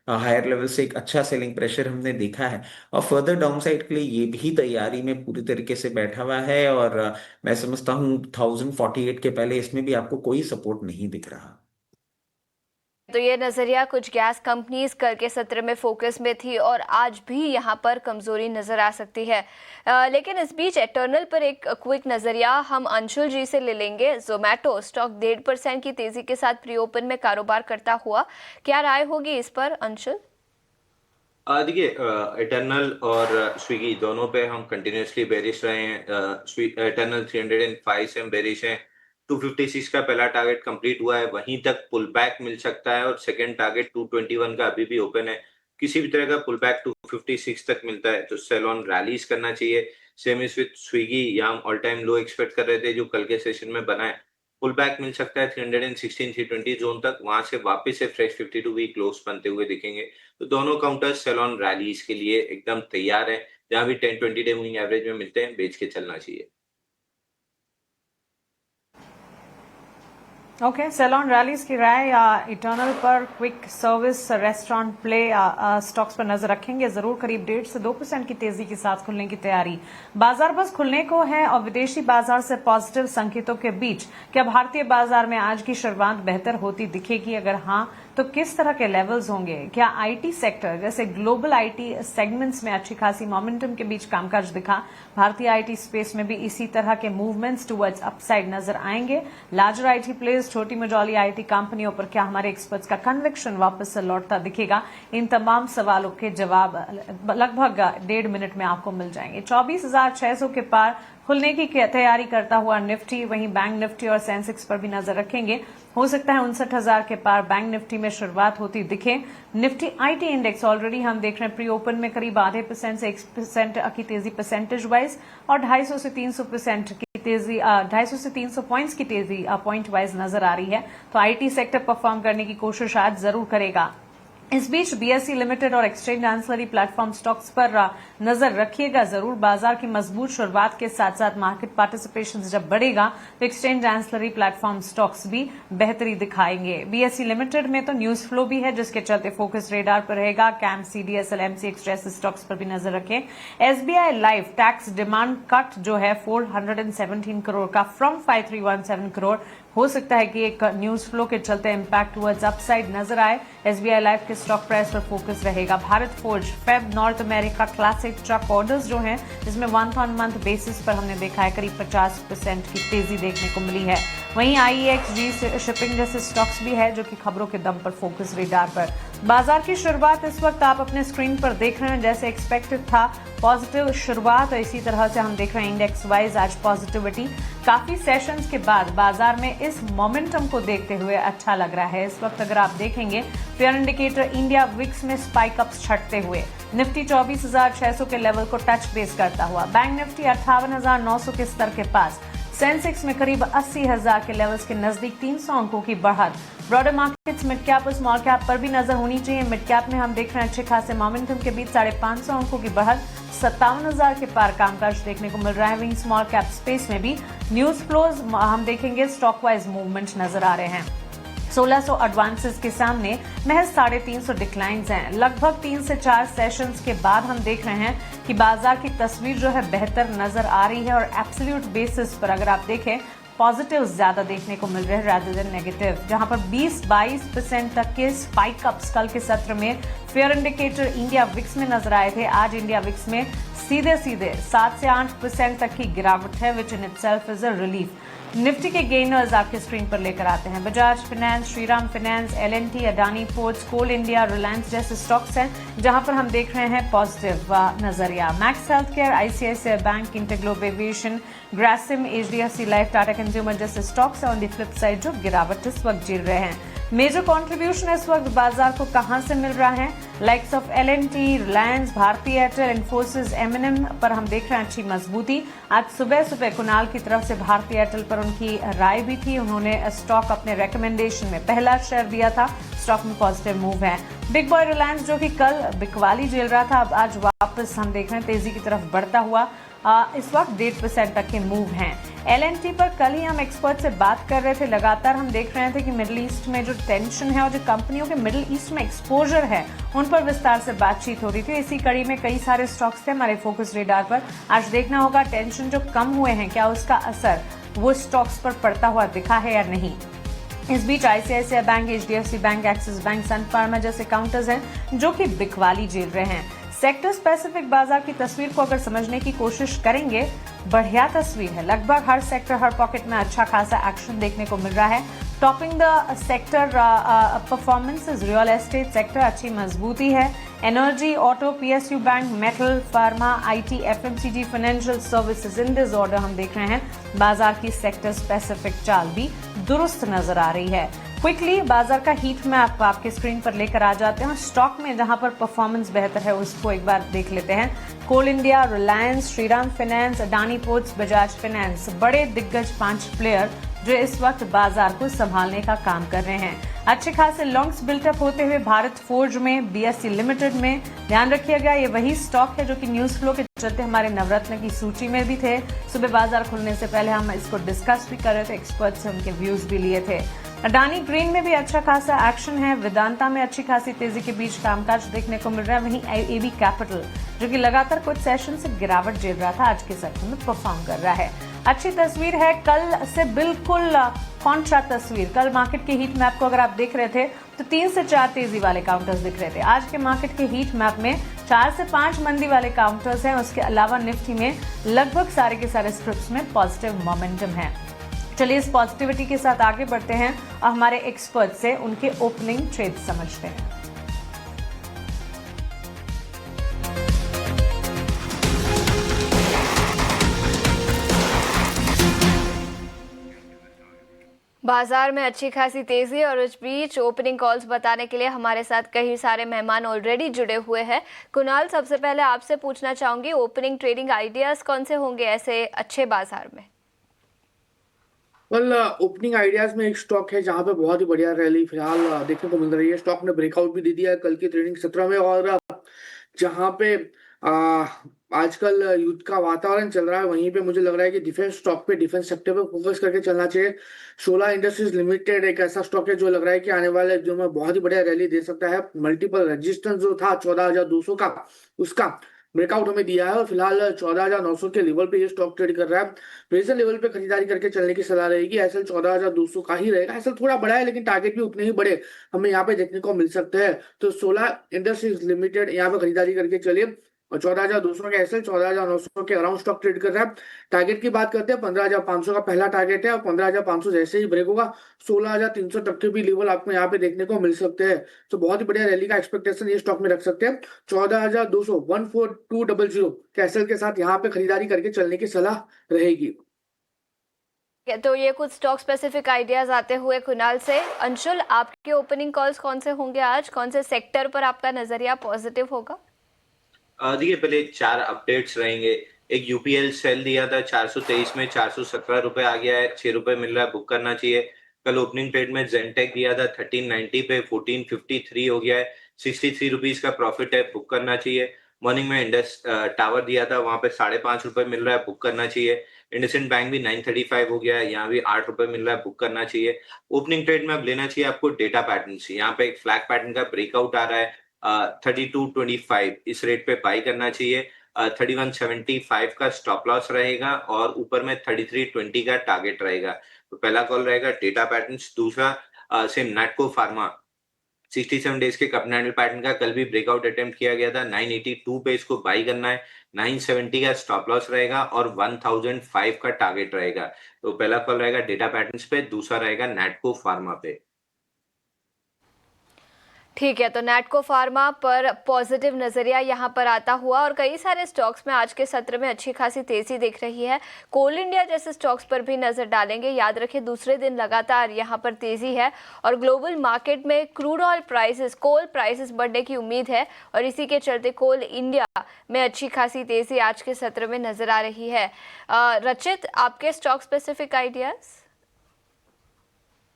हायर लेवल से एक अच्छा सेलिंग प्रेशर हमने देखा है और फर्दर डाउनसाइड के लिए ये भी तैयारी में पूरी तरीके से बैठा हुआ है। और मैं समझता हूँ 1048 के पहले इसमें भी आपको कोई सपोर्ट नहीं दिख रहा। तो ये नज़रिया कुछ गैस कंपनीज कल के सत्र में फोकस में थी और आज भी यहाँ पर कमजोरी नजर आ सकती है। लेकिन इस बीच एटर्नल पर एक क्विक नज़रिया हम अंशुल जी से ले लेंगे। जोमैटो स्टॉक 1.5% की तेजी के साथ प्री ओपन में कारोबार करता हुआ, क्या राय होगी इस पर अंशुल? देखिए, इटर्नल और स्विगी दोनों पे हम कंटिन्यूअसली बेरिश रहे हैं। इटर्नल 305 से हम बेरिश हैं। 256 का पहला टारगेट कंप्लीट हुआ है, वहीं तक पुल बैक मिल सकता है और सेकंड टारगेट 221 का अभी भी ओपन है। किसी भी तरह का पुल बैक 256 तक मिलता है तो सेल ऑन रैलीज करना चाहिए। सेम इज विद स्विगी, यहाँ हम ऑल टाइम लो एक्सपेक्ट कर रहे थे जो कल के सेशन में बना है। पुल बैक मिल सकता है 316 320 जोन तक, वहां से वापस से फ्रेश 52 वीक क्लोज बनते हुए दिखेंगे। तो दोनों काउंटर्स सेल ऑन रैलीज के लिए एकदम तैयार है। जहां भी 10-20 डे मूविंग एवरेज में मिलते हैं, बेच के चलना चाहिए। ओके, सेलॉन रैलीज की राय या इटर्नल पर quick service restaurant play stocks पर नजर रखेंगे। जरूर करीब 1.5 से 2% की तेजी के साथ खुलने की तैयारी। बाजार बस खुलने को है और विदेशी बाजार से पॉजिटिव संकेतों के बीच क्या भारतीय बाजार में आज की शुरुआत बेहतर होती दिखेगी? अगर हाँ तो किस तरह के लेवल्स होंगे? क्या आईटी सेक्टर जैसे ग्लोबल आईटी सेगमेंट्स में अच्छी खासी मोमेंटम के बीच कामकाज दिखा? भारतीय आईटी स्पेस में भी इसी तरह के मूवमेंट्स टुवर्ड्स अपसाइड नजर आएंगे? लार्जर आईटी प्लेयर्स, छोटी मझौली आईटी कंपनियों पर क्या हमारे एक्सपर्ट्स का कन्विक्शन वापस से लौटता दिखेगा? इन तमाम सवालों के जवाब लगभग 1.5 मिनट में आपको मिल जाएंगे। 24,600 के पार खुलने की तैयारी करता हुआ निफ्टी, वहीं बैंक निफ्टी और सेंसेक्स पर भी नजर रखेंगे। हो सकता है 59,000 के पार बैंक निफ्टी में शुरुआत होती दिखे। निफ्टी आईटी इंडेक्स ऑलरेडी हम देख रहे हैं प्री ओपन में करीब 0.5% से 1% की तेजी परसेंटेज वाइज और 250 से 300% की तेजी 250 से 300 पॉइंट्स की तेजी पॉइंट वाइज नजर आ रही है। तो आईटी सेक्टर परफॉर्म करने की कोशिश आज जरूर करेगा। इस बीच बीएसई लिमिटेड और एक्सचेंज एंसिलरी प्लेटफॉर्म स्टॉक्स पर नजर रखिएगा जरूर। बाजार की मजबूत शुरुआत के साथ साथ मार्केट पार्टिसिपेशन जब बढ़ेगा तो एक्सचेंज एंसिलरी प्लेटफॉर्म स्टॉक्स भी बेहतरी दिखाएंगे। बीएसई लिमिटेड में तो न्यूज फ्लो भी है जिसके चलते फोकस रेडार पर रहेगा। कैम, सीडीएसएल, एमसीएक्स जैसे स्टॉक्स पर भी नजर रखें। SBI life tax demand cut जो है 417 करोड़ का फ्रॉम 5317 करोड़, हो सकता है कि एक न्यूज फ्लो के चलते इंपैक्ट टुवर्ड्स अपसाइड नजर आए। एसबीआई लाइफ के स्टॉक प्राइस पर फोकस रहेगा। Bharat forge Feb north America classic truck orders जो हैं जिसमें मंथ ऑन मंथ बेसिस पर हमने देखा है करीब 50% की तेजी देखने को मिली है। वहीं आईएक्सजी शिपिंग जैसे स्टॉक्स भी है जो कि खबरों के दम पर फोकस रेडार पर। बाजार की शुरुआत इस वक्त आप अपने स्क्रीन पर देख रहे हैं, जैसे एक्सपेक्टेड था पॉजिटिव शुरुआत, और इसी तरह से हम देख रहे हैं इंडेक्स वाइज आज पॉजिटिविटी। काफी सेशंस के बाद बाजार में इस मोमेंटम को देखते हुए अच्छा लग रहा है। इस वक्त अगर आप देखेंगे फेयर इंडिकेटर इंडिया विक्स में स्पाइक अप्स छटते हुए निफ्टी 24,600 के लेवल को टच बेस करता हुआ, बैंक निफ्टी 58,900 के स्तर के पास, सेंसेक्स में करीब 80,000 के लेवल्स के नजदीक 300 अंकों की बढ़त। ब्रॉडर मार्केट्स मिड कैप और स्मॉल कैप पर भी नजर होनी चाहिए। मिड कैप में हम देख रहे हैं अच्छे खासे मोमेंटम के बीच 550 अंकों की बढ़त, 57,000 के पार कामकाज देखने को मिल रहा है। वहीं स्मॉल कैप स्पेस में भी न्यूज फ्लोज हम देखेंगे, स्टॉक वाइज मूवमेंट नजर आ रहे हैं। 1600 एडवांसेस के सामने महज 350 डिक्लाइंस हैं। लगभग 3 से 4 सेशंस के बाद हम देख रहे हैं कि बाजार की तस्वीर जो है बेहतर नजर आ रही है और एब्सोल्यूट बेसिस पर अगर आप देखें पॉजिटिव ज्यादा देखने को मिल रहे हैं रादर देन नेगेटिव, जहां पर 20-22% तक के स्पाइक अप्स कल के सत्र में फेयर इंडिकेटर इंडिया विक्स में नजर आए थे। आज इंडिया विक्स में सीधे 7 से 8% तक की गिरावट है, which in itself is a relief. Nifty के गेनर्स आपके स्क्रीन पर लेकर आते हैं। Bajaj finance, Shriram finance, LNT, Adani ports, coal India, Reliance जैसे स्टॉक्स हैं जहां पर हम देख रहे हैं पॉजिटिव नजरिया। Max health care, ICICI bank, InterGlobe aviation, Grasim, HDFC life, Tata consumer जैसे स्टॉक्स हैं ऑन द फ्लिप साइड जो गिरावट इस वक्त झेल रहे हैं। मेजर कंट्रीब्यूशन इस वक्त बाजार को कहां से मिल रहा है? Likes of L and T, Reliance, Bharti Airtel, Infosys, एमएनएम पर हम देख रहे हैं अच्छी मजबूती। आज सुबह कुणाल की तरफ से भारती एयरटेल पर उनकी राय भी थी, उन्होंने स्टॉक अपने रिकमेंडेशन में पहला शेयर दिया था। स्टॉक में पॉजिटिव मूव है। बिग बॉय रिलायंस जो कि कल बिकवाली झेल रहा था, अब आज वापस हम देख रहे हैं तेजी की तरफ बढ़ता हुआ। इस वक्त 1.5% तक के मूव हैं। एलएनटी पर कल ही हम एक्सपर्ट से बात कर रहे थे, लगातार हम देख रहे थे कि मिडिल ईस्ट में जो टेंशन है और जो कंपनियों के मिडिल ईस्ट में एक्सपोजर है उन पर विस्तार से बातचीत हो रही थी। इसी कड़ी में कई सारे स्टॉक्स थे हमारे फोकस रेडार पर। आज देखना होगा टेंशन जो कम हुए हैं क्या उसका असर वो स्टॉक्स पर पड़ता हुआ दिखा है या नहीं। इस बीच ICICI bank, HDFC bank, Axis bank, Sun Pharma जैसे काउंटर्स हैं जो कि बिकवाली झेल रहे हैं। सेक्टर स्पेसिफिक बाजार की तस्वीर को अगर समझने की कोशिश करेंगे, बढ़िया तस्वीर है। लगभग हर सेक्टर, हर पॉकेट में अच्छा खासा एक्शन देखने को मिल रहा है। Topping the sector performance is real estate sector, अच्छी मजबूती है। Energy, auto, PSU bank, metal, pharma, IT, FMCG, financial services, in this order हम देख रहे हैं बाजार की सेक्टर स्पेसिफिक चाल भी दुरुस्त नजर आ रही है। क्विकली बाजार का हीट मैप आपके स्क्रीन पर लेकर आ जाते हैं। स्टॉक में जहां पर परफॉर्मेंस बेहतर है उसको एक बार देख लेते हैं। Coal India, Reliance, Shriram finance, Adani ports, Bajaj finance, बड़े दिग्गज 5 प्लेयर जो इस वक्त बाजार को संभालने का काम कर रहे हैं। अच्छे खासे लॉन्ग्स बिल्टअप होते हुए भारत फोर्ज में, बीएसई लिमिटेड में। ध्यान रखिएगा ये वही स्टॉक है जो कि न्यूज फ्लो के चलते हमारे नवरत्न की सूची में भी थे। सुबह बाजार खुलने से पहले हम इसको डिस्कस भी कर रहे थे, एक्सपर्ट से उनके व्यूज भी लिए थे। अडानी ग्रीन में भी अच्छा खासा एक्शन है। वेदांता में अच्छी खासी तेजी के बीच कामकाज देखने को मिल रहा है। वहीं एबी कैपिटल जो कि लगातार कुछ सेशन से गिरावट झेल रहा था, आज के सत्र में परफॉर्म कर रहा है। अच्छी तस्वीर है, कल से बिल्कुल कॉन्ट्रा तस्वीर। कल मार्केट के हीट मैप को अगर आप देख रहे थे तो 3 से 4 तेजी वाले काउंटर्स दिख रहे थे। आज के मार्केट के हीट मैप में 4 से 5 मंदी वाले काउंटर्स हैं। उसके अलावा निफ्टी में लगभग सारे के सारे स्क्रिप्ट्स में पॉजिटिव मोमेंटम है। चलिए इस पॉजिटिविटी के साथ आगे बढ़ते हैं और हमारे एक्सपर्ट से उनके ओपनिंग ट्रेड समझते हैं। बाजार में अच्छी खासी तेजी और इस बीच ओपनिंग कॉल्स बताने के लिए हमारे साथ कई सारे मेहमान ऑलरेडी जुड़े हुए हैं। कुणाल, सबसे पहले आपसे पूछना चाहूंगी, ओपनिंग ट्रेडिंग आइडियाज कौन से होंगे ऐसे अच्छे बाजार में? ओपनिंग आइडियाज में एक स्टॉक है जहां पे बहुत ही बढ़िया रैली फिलहाल देखने को मिल रही है। स्टॉक ने ब्रेकआउट भी दे दिया है कल की ट्रेडिंग सत्र में, और जहां पे आजकल युद्ध का वातावरण चल रहा है वहीं पे मुझे लग रहा है कि डिफेंस स्टॉक पे, डिफेंस सेक्टर पे फोकस करके चलना चाहिए। शोला इंडस्ट्रीज लिमिटेड एक ऐसा स्टॉक है जो लग रहा है कि आने वाले दिनों में बहुत ही बढ़िया रैली दे सकता है। मल्टीपल रेजिस्टेंस जो था 14,200 का, उसका ब्रेकआउट हमें दिया है और फिलहाल 14,900 के लेवल पे ये स्टॉक ट्रेड कर रहा है। प्रेजेंट लेवल पे खरीदारी करके चलने की सलाह रहेगी। एसएल 14,200 का ही रहेगा। एसएल थोड़ा बड़ा है लेकिन टारगेट भी उतने ही बड़े हमें यहाँ पे देखने को मिल सकते हैं। तो सोलर इंडस्ट्रीज लिमिटेड यहाँ पे खरीदारी करके चलिए। और 14,200 का एसएल 14,900 के अराउंड स्टॉक ट्रेड कर रहा है। टारगेट की बात करते हैं 15,500 का पहला टारगेट है और 15,500 जैसे ही ब्रेक होगा 16,300 तक के भी लेवल आपको यहाँ पे देखने को मिल सकते हैं। तो बहुत ही बढ़िया रैली का एक्सपेक्टेशन ये स्टॉक में रख सकते हैं। 14,200 14200 के एसएल के साथ यहाँ पे खरीदारी करके चलने की सलाह रहेगी। तो ये कुछ स्टॉक स्पेसिफिक आइडियाज आते हुए कुणाल से। अंशुल, आपके ओपनिंग कॉल्स कौन से होंगे आज? कौन से सेक्टर पर आपका नजरिया पॉजिटिव होगा? देखिए, पहले 4 अपडेट्स रहेंगे। एक यूपीएल सेल दिया था 423 में, 417 रुपए आ गया है, 6 रुपए मिल रहा है, बुक करना चाहिए। कल ओपनिंग ट्रेड में जेनटेक दिया था 1390 पे, 1453 हो गया है, 63 रुपीज का प्रॉफिट है, बुक करना चाहिए। मॉर्निंग में इंडस टावर दिया था, वहां पे 5.5 रुपए मिल रहा है, बुक करना चाहिए। इंडसइंड बैंक भी 935 हो गया है, यहाँ भी 8 रुपए मिल रहा है, बुक करना चाहिए। ओपनिंग ट्रेड में अब लेना चाहिए आपको डेटा पैटर्न से। यहाँ पे एक फ्लैग पैटर्न का ब्रेकआउट आ रहा है 3225, इस रेट पे बाई करना चाहिए। 3175 का स्टॉप लॉस रहेगा और ऊपर में 3320 का टारगेट रहेगा। तो पहला कॉल रहेगा डेटा पैटर्न्स। दूसरा सेम नैटको फार्मा 67 डेज के कप हैंडल पैटर्न का कल भी ब्रेकआउट अटेम्प्ट किया गया था। 982 पे इसको बाई करना है, 970 का स्टॉप लॉस रहेगा और 1005 का टारगेट रहेगा। तो पहला कॉल रहेगा डेटा पैटर्न्स पे, दूसरा रहेगा नैटको फार्मा पे। ठीक है, तो नैटको फार्मा पर पॉजिटिव नजरिया यहाँ पर आता हुआ और कई सारे स्टॉक्स में आज के सत्र में अच्छी खासी तेजी दिख रही है। कोल इंडिया जैसे स्टॉक्स पर भी नजर डालेंगे। याद रखें दूसरे दिन लगातार यहाँ पर तेजी है और ग्लोबल मार्केट में क्रूड ऑयल प्राइसेस, कोल प्राइसेस बढ़ने की उम्मीद है और इसी के चलते कोल इंडिया में अच्छी खासी तेजी आज के सत्र में नजर आ रही है। रचित, आपके स्टॉक स्पेसिफिक आइडियाज?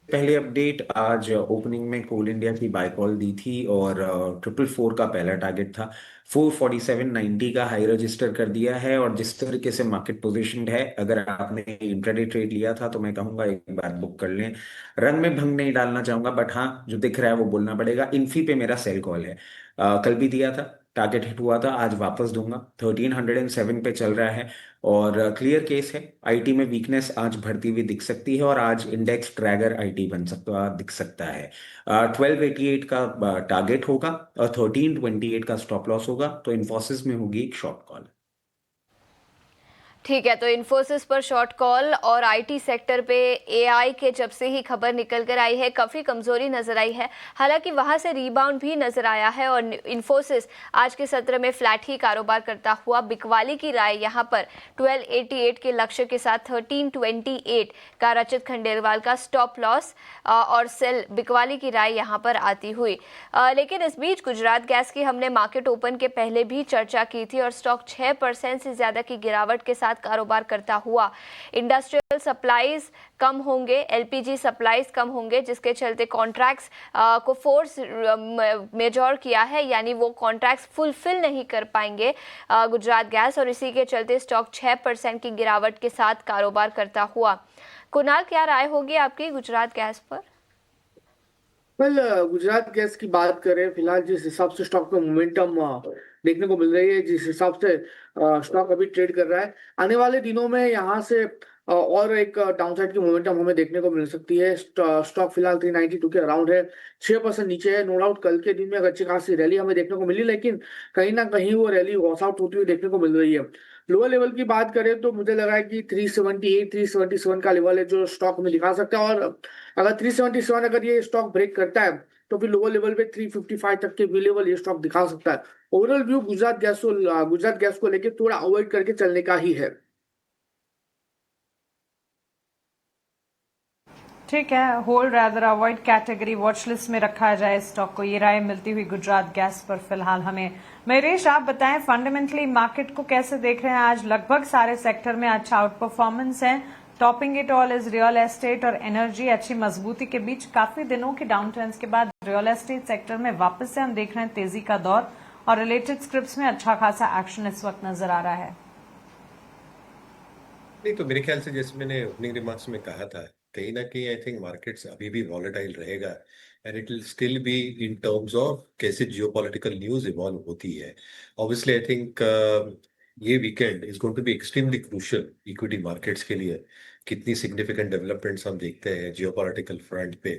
पहले अपडेट, आज ओपनिंग में कोल इंडिया की बाय कॉल दी थी और 444 का पहला टारगेट था। 447.90 का हाई रजिस्टर कर दिया है और जिस तरीके से मार्केट पोजीशनड है, अगर आपने इंट्राडे ट्रेड लिया था तो मैं कहूंगा एक बार बुक कर लें। रंग में भंग नहीं डालना चाहूंगा, बट हाँ जो दिख रहा है वो बोलना पड़ेगा। इन्फी पे मेरा सेल कॉल है, कल भी दिया था, टारगेट हिट हुआ था, आज वापस दूंगा। 1307 पे चल रहा है और क्लियर केस है, आईटी में वीकनेस आज बढ़ती हुई दिख सकती है और आज इंडेक्स ट्रैगर आईटी बन सकता दिख सकता है। 1288 का टारगेट होगा और 1328 का स्टॉप लॉस होगा। तो इन्फोसिस में होगी एक शॉर्ट कॉल। ठीक है, तो इन्फोसिस पर शॉर्ट कॉल और आईटी सेक्टर पे एआई के जब से ही खबर निकल कर आई है काफ़ी कमज़ोरी नज़र आई है। हालांकि वहां से रीबाउंड भी नज़र आया है और इन्फोसिस आज के सत्र में फ्लैट ही कारोबार करता हुआ बिकवाली की राय यहां पर 1288 के लक्ष्य के साथ 1328 का रचित खंडेलवाल का स्टॉप लॉस और सेल बिकवाली की राय यहां पर आती हुई। लेकिन इस बीच गुजरात गैस की हमने मार्केट ओपन के पहले भी चर्चा की थी और स्टॉक 6% से ज़्यादा की गिरावट के साथ कारोबार करता हुआ। इंडस्ट्रियल सप्लाईज कम होंगे, एलपीजी सप्लाईज कम होंगे, जिसके चलते कॉन्ट्रैक्ट्स को फोर्स मेजॉर किया है, यानी वो कॉन्ट्रैक्ट्स फुलफिल नहीं कर पाएंगे गुजरात गैस, और इसी के चलते स्टॉक 6% की गिरावट के साथ कारोबार करता हुआ। कुणाल, क्या राय होगी आपकी गुजरात गैस पर? गुजरात गैस की बात करें, फिलहाल जिस हिसाब से स्टॉक में मोमेंटम देखने को मिल रही है, जिस हिसाब से स्टॉक अभी ट्रेड कर रहा है, आने वाले दिनों में यहाँ से और एक डाउनसाइड की मोमेंटम हमें देखने को मिल सकती है। स्टॉक फिलहाल 392 के अराउंड है, 6% नीचे है। नो डाउट कल के दिन में अच्छी खासी रैली हमें देखने को मिली, लेकिन कहीं ना कहीं वो रैली वॉश आउट होती हुई देखने को मिल रही है। लोअर लेवल की बात करें तो मुझे लगा है कि 378 377 का लेवल है जो स्टॉक में दिखा सकता है, और अगर 377 अगर ये स्टॉक ब्रेक करता है तो फिर लोअर लेवल पे 355 तक के भी लेवल ये स्टॉक दिखा सकता है। ओवरऑल व्यू गुजरात गैस को लेकर थोड़ा अवॉइड करके चलने का ही है। ठीक है, hold rather avoid category, watch list में रखा जाए स्टॉक को, ये राय मिलती हुई गुजरात गैस पर फिलहाल हमें। महेश, आप बताएं फंडामेंटली मार्केट को कैसे देख रहे हैं? आज लगभग सारे सेक्टर में अच्छा आउट परफॉर्मेंस है। Topping it all is real estate और एनर्जी। अच्छी मजबूती के बीच काफी दिनों के डाउन ट्रेंड्स के बाद रियल एस्टेट सेक्टर में वापस से हम देख रहे हैं तेजी का दौर, और रिलेटेड स्क्रिप्ट्स में अच्छा खासा एक्शन इस वक्त नजर आ रहा है। नहीं तो मेरे ख्याल से जैसे मैंने ओपनिंग रिमार्क्स में कहा था, कहीं ना कहीं आई थिंक मार्केट्स अभी भी वॉलेटाइल रहेगा, and it will still be in terms of कैसे जियोपॉलिटिकल न्यूज इवॉल्व होती है। ऑब्वियसली आई थिंक ये weekend is going to be extremely crucial equity markets के लिए। कितनी सिग्निफिकेंट डेवलपमेंट्स हम देखते हैं जियोपॉलिटिकल फ्रंट पे,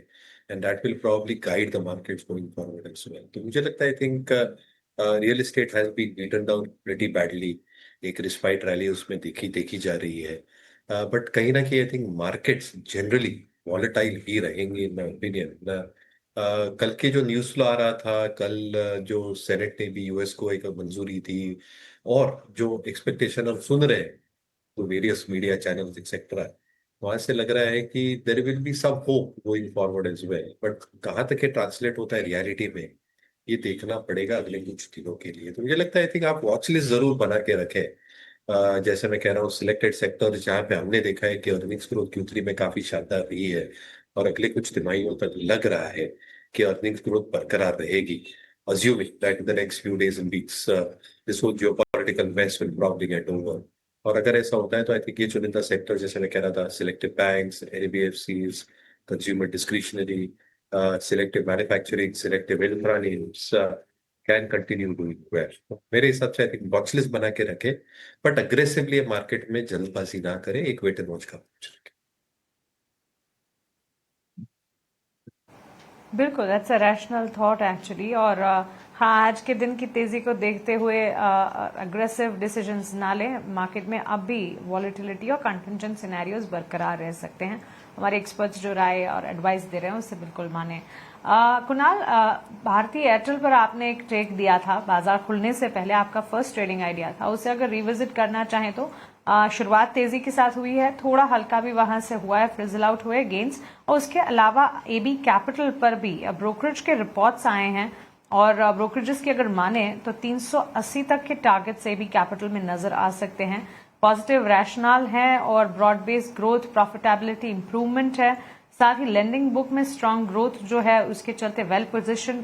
and that will probably guide the markets going forward as well. तो मुझे लगता है I think real estate has been beaten down pretty badly. एक रिस्पाइट रैली उसमें देखी जा रही है, बट कहीं ना कहीं I think markets generally volatile ही रहेंगे इन माय ओपिनियन। कल के जो न्यूज़ फ्लो आ रहा था, कल जो सेनेट ने भी यूएस को एक मंजूरी दी, और जो एक्सपेक्टेशन हम सुन रहे हैं तो वेरियस मीडिया चैनल्स एक्सेट्रा, वहां से लग रहा है कि there will be some hope going forward as well, but कहाँ तक ये ट्रांसलेट होता है रियलिटी में ये देखना पड़ेगा अगले कुछ दिनों के लिए। तो मुझे लगता है आई थिंक आप वॉच लिस्ट जरूर बना के रखें। जैसे मैं कह रहा हूँ, सिलेक्टेड सेक्टर जहाँ पे हमने देखा है कि अर्निंग्स ग्रोथ Q3 में काफी शानदार रही है, और अगले कुछ तिमाहियों तक लग रहा है कि अर्निंग्स ग्रोथ बरकरार रहेगी, assuming that in the next few days and weeks this whole geopolitical mess will probably get over। और अगर ऐसा होता है तो आई थिंक ये चुनिंदा सेक्टर जैसे मैं कह रहा था, selective banks, NBFCs, consumer discretionary, selective manufacturing, selective infra names can continue doing well। मेरे हिसाब से आई थिंक वॉच लिस्ट बना के रखें, बट अग्रेसिवली मार्केट में जल्दबाजी ना करें, एक वेट एंड वॉच का अप्रोच रखें। बिल्कुल, that's a rational thought actually. और हाँ, आज के दिन की तेजी को देखते हुए अग्रेसिव डिसीजंस ना लें मार्केट में। अब भी वॉलेटिलिटी और कंटिंजेंट सिनेरियोज बरकरार रह सकते हैं। हमारे एक्सपर्ट्स जो राय और एडवाइस दे रहे हैं उससे बिल्कुल माने। कुणाल, भारतीय एयरटेल पर आपने एक टेक दिया था बाजार खुलने से पहले, आपका फर्स्ट ट्रेडिंग आइडिया था, उसे अगर रिविजिट करना चाहें तो शुरुआत तेजी के साथ हुई है, थोड़ा हल्का भी वहां से हुआ है, फ्रिजल आउट हुए गेन्स, और उसके अलावा एबी कैपिटल पर भी ब्रोकरेज के रिपोर्ट्स आए हैं, और ब्रोकरेजेस की अगर माने तो 380 तक के टारगेट्स एबी कैपिटल में नजर आ सकते हैं। पॉजिटिव रैशनल है और broad based growth, profitability improvement है, साथ ही लेंडिंग बुक में स्ट्रांग ग्रोथ जो है उसके चलते वेल पोजिशन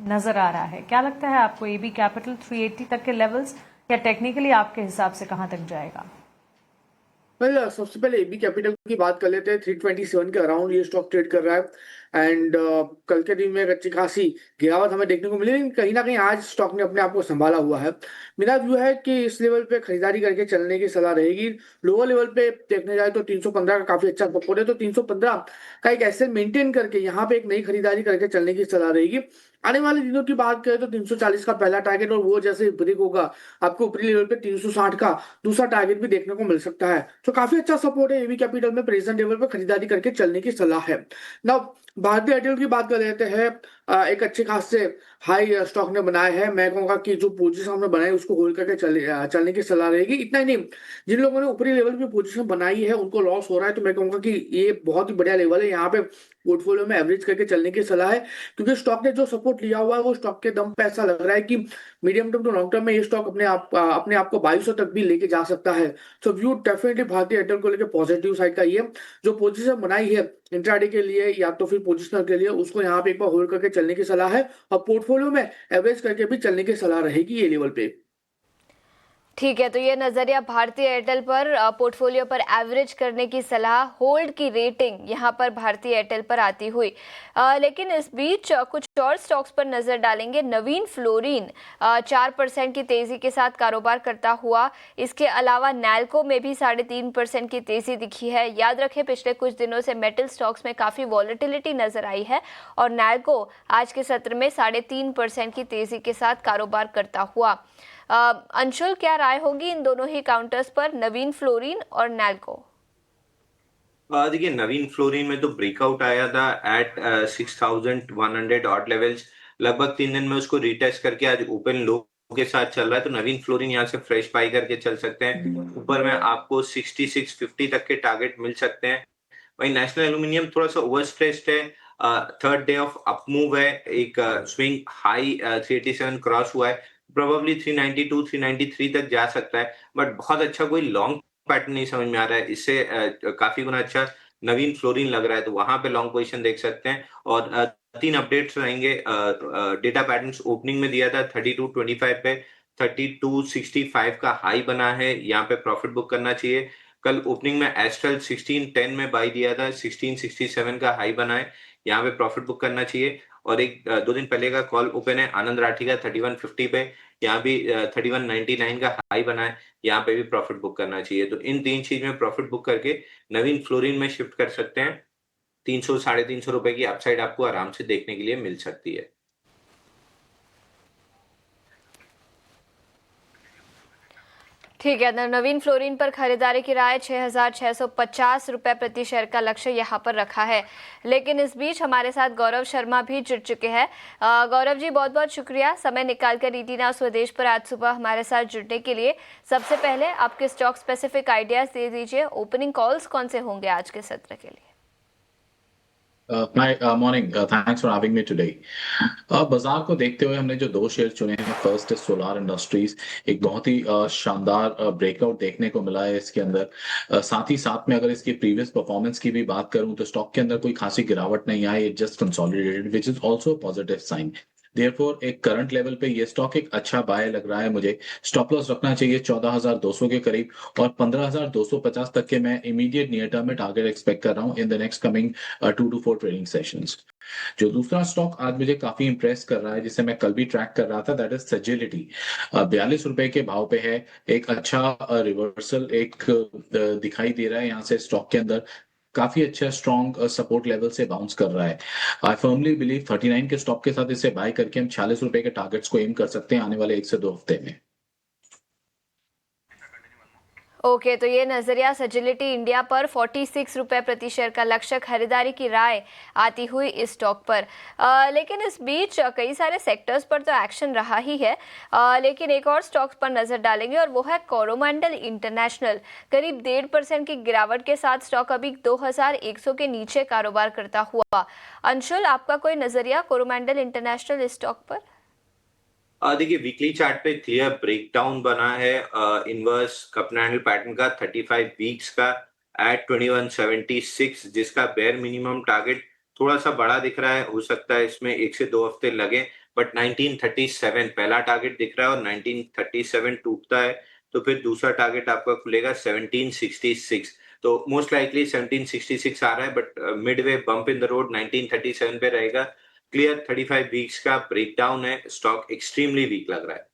नजर आ रहा है। क्या लगता है आपको एबी कैपिटल 380 तक के लेवल्स, या टेक्निकली आपके हिसाब से कहां तक जाएगा? सबसे पहले एबी कैपिटल की बात कर लेते हैं। 327 के अराउंड ये स्टॉक ट्रेड कर रहा है, एंड कल के दिन में एक अच्छी खासी गिरावट हमें देखने को मिली, लेकिन कहीं ना कहीं आज स्टॉक ने अपने आप को संभाला हुआ है। मेरा व्यू है कि इस लेवल पे खरीदारी करके चलने की सलाह रहेगी। लोअर लेवल पे देखने जाए तो 315 का काफी अच्छा सपोर्ट है, तो 315 का एक ऐसे मेंटेन करके यहाँ पे एक नई खरीदारी करके चलने की सलाह रहेगी। आने वाले दिनों की बात करें तो 340 का पहला टारगेट, और वो जैसे ब्रेक होगा आपको ऊपरी लेवल पे 360 का दूसरा टारगेट भी देखने को मिल सकता है। तो काफी अच्छा सपोर्ट है। एवी कैपिटल में प्रेजेंट लेवल पर खरीदारी करके चलने की सलाह है। नाउ भारतीय एयरटेल की बात कर लेते हैं। एक अच्छे खासे हाई स्टॉक ने बनाया है। मैं कहूंगा कि जो पोजीशन हमने बनाई उसको होल्ड करके चलने की सलाह रहेगी। इतना ही नहीं, जिन लोगों ने ऊपरी लेवल पे पोजीशन बनाई है उनको लॉस हो रहा है, तो मैं कहूंगा कि ये बहुत ही बढ़िया लेवल है, यहाँ पे पोर्टफोलियो में एवरेज करके चलने की सलाह है। क्योंकि स्टॉक ने जो सपोर्ट लिया हुआ है वो स्टॉक के दम पे ऐसा लग रहा है कि medium term to long term में ये स्टॉक अपने आप को 2200 तक भी लेके जा सकता है। तो व्यू डेफिनेटली भारतीय एयरटेल को लेकर पॉजिटिव साइड का ये जो पोजीशन बनाई है इंट्राडे के लिए या तो फिर पोजिशनर के लिए, उसको यहाँ पे एक बार होल्ड करके चलने की सलाह है, और पोर्टफोलियो में एवरेज करके भी चलने की सलाह रहेगी ये लेवल पे। ठीक है, तो ये नज़रिया भारतीय एयरटेल पर पोर्टफोलियो पर एवरेज करने की सलाह, होल्ड की रेटिंग यहाँ पर भारतीय एयरटेल पर आती हुई। लेकिन इस बीच कुछ और स्टॉक्स पर नज़र डालेंगे। नवीन फ्लोरिन 4% की तेज़ी के साथ कारोबार करता हुआ, इसके अलावा नैल्को में भी 3.5% की तेज़ी दिखी है। याद रखें पिछले कुछ दिनों से मेटल स्टॉक्स में काफ़ी वॉलेटिलिटी नज़र आई है और नैल्को आज के सत्र में 3.5% की तेज़ी के साथ कारोबार करता हुआ। अंशुल, क्या राय होगी इन दोनों ही काउंटर्स पर, नवीन फ्लोरिन और नैल्को? देखिए, नवीन फ्लोरिन में तो ब्रेकआउट आया था एट 6100 ऑड लेवल्स। लगभग 3 दिन में उसको रिटेस्ट करके आज ओपन लो के साथ चल रहा है, तो नवीन फ्लोरिन यहाँ से फ्रेश बाई करके चल सकते हैं। ऊपर में आपको 6650 तक के टारगेट मिल सकते हैं। वही नेशनल एल्यूमिनियम थोड़ा सा ओवर स्ट्रेस्ड है। Third day of up move है, एक स्विंग हाई 387 क्रॉस हुआ है, प्रोबेबली 392 393 तक जा सकता है, बट बहुत अच्छा कोई लॉन्ग पैटर्न नहीं समझ में आ रहा है। इससे काफी गुना अच्छा नवीन फ्लोरिन लग रहा है, तो वहां पे लॉन्ग पोजीशन देख सकते हैं। और 3 अपडेट्स रहेंगे। डेटा पैटर्न्स ओपनिंग में दिया था 3225 पे, 3265 का हाई बना है, यहाँ पे प्रॉफिट बुक करना चाहिए। कल ओपनिंग में एस्ट्रल 1610 में बाई दिया था, 1667 का हाई बना है, यहाँ पे प्रॉफिट बुक करना चाहिए। और एक 2 दिन पहले का कॉल ओपन है आनंद राठी का 3150 पे, यहाँ भी 3199 का हाई बना है, यहाँ पे भी प्रॉफिट बुक करना चाहिए। तो इन 3 चीज में प्रॉफिट बुक करके नवीन फ्लोरिन में शिफ्ट कर सकते हैं। 300 350 रुपए की अपसाइड आपको आराम से देखने के लिए मिल सकती है। ठीक है, नवीन फ्लोरिन पर खरीदारी की राय 6,650 रुपये प्रति शेयर का लक्ष्य यहाँ पर रखा है। लेकिन इस बीच हमारे साथ गौरव शर्मा भी जुड़ चुके हैं। गौरव जी, बहुत बहुत शुक्रिया समय निकाल कर ईटी नाउ स्वदेश पर आज सुबह हमारे साथ जुड़ने के लिए। सबसे पहले आपके स्टॉक स्पेसिफिक आइडियाज दे दीजिए। ओपनिंग कॉल्स कौन से होंगे आज के सत्र के लिए? Hi, morning. Thanks for having me today. बाजार को देखते हुए हमने जो 2 शेयर चुने हैं, फर्स्ट है सोलार इंडस्ट्रीज। एक बहुत ही शानदार ब्रेकआउट देखने को मिला है इसके अंदर। साथ ही साथ में अगर इसकी प्रीवियस परफॉर्मेंस की भी बात करूं तो स्टॉक के अंदर कोई खासी गिरावट नहीं आई, it just consolidated, which is also positive sign. Therefore एक करंट लेवल पे ये स्टॉक एक अच्छा बाय लग रहा है मुझे। स्टॉप लॉस रखना चाहिए 14,200 के करीब, और 15,250 तक के मैं इमीडिएट नियर टर्म में टारगेट एक्सपेक्ट कर रहा हूँ इन the next coming 2 to 4 trading sessions. जो दूसरा स्टॉक आज मुझे काफी इंप्रेस कर रहा है, जिसे मैं कल भी ट्रैक कर रहा था, दैट इज सेजिलिटी। 42 रुपए के भाव पे है। एक अच्छा रिवर्सल एक दिखाई दे रहा है यहाँ से स्टॉक के अंदर, काफी अच्छा स्ट्रॉन्ग सपोर्ट लेवल से बाउंस कर रहा है। आई फर्मली बिलीव 39 के स्टॉप के साथ इसे बाय करके हम 46 रुपए के टारगेट्स को एम कर सकते हैं आने वाले 1 से 2 हफ्ते में। ओके, तो ये नजरिया सेजिलिटी इंडिया पर 46 रुपये प्रति शेयर का लक्ष्य, खरीदारी की राय आती हुई इस स्टॉक पर। लेकिन इस बीच कई सारे सेक्टर्स पर तो एक्शन रहा ही है, लेकिन एक और स्टॉक्स पर नजर डालेंगे और वो है कोरोमंडल इंटरनेशनल। करीब 1.5% की गिरावट के साथ स्टॉक अभी 2100 के नीचे कारोबार करता हुआ। अंशुल, आपका कोई नजरिया कोरोमंडल इंटरनेशनल इस स्टॉक पर? देखिए, वीकली चार्ट पे क्लियर ब्रेकडाउन बना है इनवर्स कपनैंडल पैटर्न का 35 वीक्स का एट 2176, जिसका बेयर मिनिमम टारगेट थोड़ा सा बड़ा दिख रहा है। हो सकता है इसमें 1 से 2 हफ्ते लगे, बट 1937 पहला टारगेट दिख रहा है, और 1937 टूटता है तो फिर दूसरा टारगेट आपका खुलेगा 1766। तो मोस्ट लाइकली 1766 आ रहा है, but midway bump in the road 1937 पे रहेगा। क्लियर 35 वीक्स का ब्रेकडाउन है, स्टॉक एक्सट्रीमली वीक लग रहा है।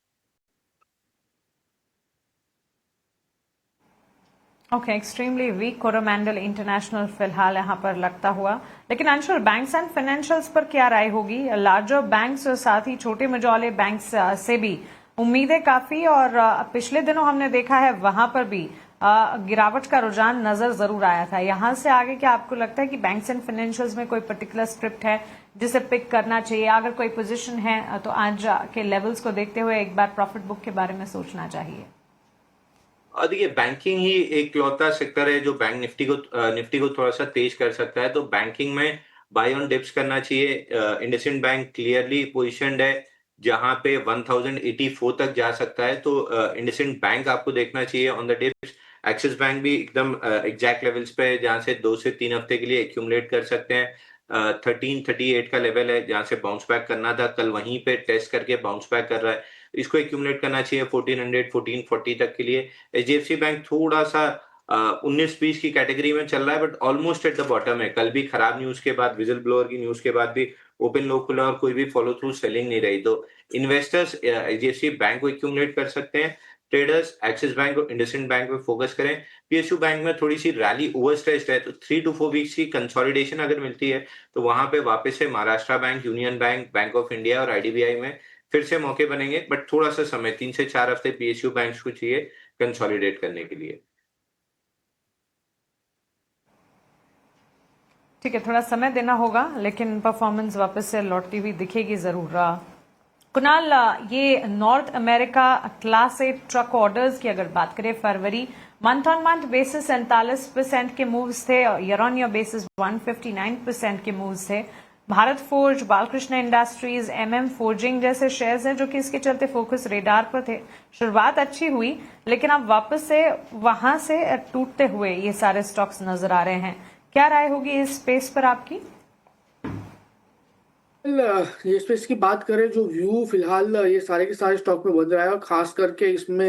Okay, extremely weak Coromandel International फिलहाल यहाँ पर लगता हुआ। लेकिन अंशुल, बैंक्स एंड फाइनेंशियल्स पर क्या राय होगी? लार्जर बैंक्स और साथ ही छोटे मझौले बैंक्स से भी उम्मीदें काफी, और पिछले दिनों हमने देखा है वहां पर भी गिरावट का रुझान नजर जरूर आया था। यहां से आगे क्या आपको लगता है कि बैंक्स एंड फाइनेंशियल्स में कोई पर्टिकुलर स्क्रिप्ट है जिसे पिक करना चाहिए? अगर कोई पोजीशन है तो आज के लेवल्स को देखते हुए एक बार प्रॉफिट बुक के बारे में सोचना चाहिए। और देखिए, बैंकिंग ही एक लौता सेक्टर है जो बैंक निफ्टी को थोड़ा सा तेज कर सकता है, तो बैंकिंग में बाय ऑन डिप्स करना चाहिए। इंडसइंड बैंक क्लियरली पोजिशनड है जहां पे 1084 तक जा सकता है, तो इंडसइंड बैंक आपको देखना चाहिए on the dips. Axis bank भी एकदम एग्जैक्ट लेवल्स पे है जहां से 2 से 3 हफ्ते के लिए एक्यूमुलेट कर सकते हैं। 1338 का लेवल है जहां से बाउंस बैक करना था, कल वहीं पे टेस्ट करके बाउंस बैक कर रहा है, इसको एक्यूमुलेट करना चाहिए 1400 1440 तक के लिए। एचडीएफसी बैंक थोड़ा सा 19-20 की कैटेगरी में चल रहा है, but almost at the bottom है। कल भी खराब न्यूज के बाद, विजिल ब्लोअर की न्यूज के बाद भी ओपन लो खुला और कोई भी फॉलो थ्रू सेलिंग नहीं रही, तो इन्वेस्टर्स एचडीएफसी बैंक को एक्यूमुलेट कर सकते हैं। ट्रेडर्स एक्सिस बैंक और इंडसइंड बैंक पे फोकस करें। पीएसयू बैंक में थोड़ी सी रैली ओवर स्ट्रेच्ड है, तो 3 to 4 वीक्स की कंसोलिडेशन अगर मिलती है तो वहां पे वापस से Maharashtra bank, union bank, bank of India और आईडीबीआई में फिर से मौके बनेंगे, बट थोड़ा सा समय 3 से 4 हफ्ते पीएसयू बैंक्स को चाहिए कंसोलिडेट करने के लिए। ठीक है, थोड़ा समय देना होगा, लेकिन परफॉर्मेंस वापस से लौटती हुई दिखेगी जरूर। कुणाल, ये north America class 8 truck orders की अगर बात करें, फरवरी मंथ ऑन मंथ बेसिस 47% के मूव्स थे, ईयर ऑन ईयर बेसिस 159% के मूव्स थे। Bharat forge, Balkrishna industries, MM forging जैसे शेयर्स हैं जो कि इसके चलते फोकस रेडार पर थे। शुरुआत अच्छी हुई, लेकिन अब वापस से वहां से टूटते हुए ये सारे स्टॉक्स नजर आ रहे हैं। क्या राय होगी इस स्पेस पर आपकी? ये स्पेस की बात करें, जो व्यू फिलहाल ये सारे के सारे स्टॉक में बन रहा है, और खास करके इसमें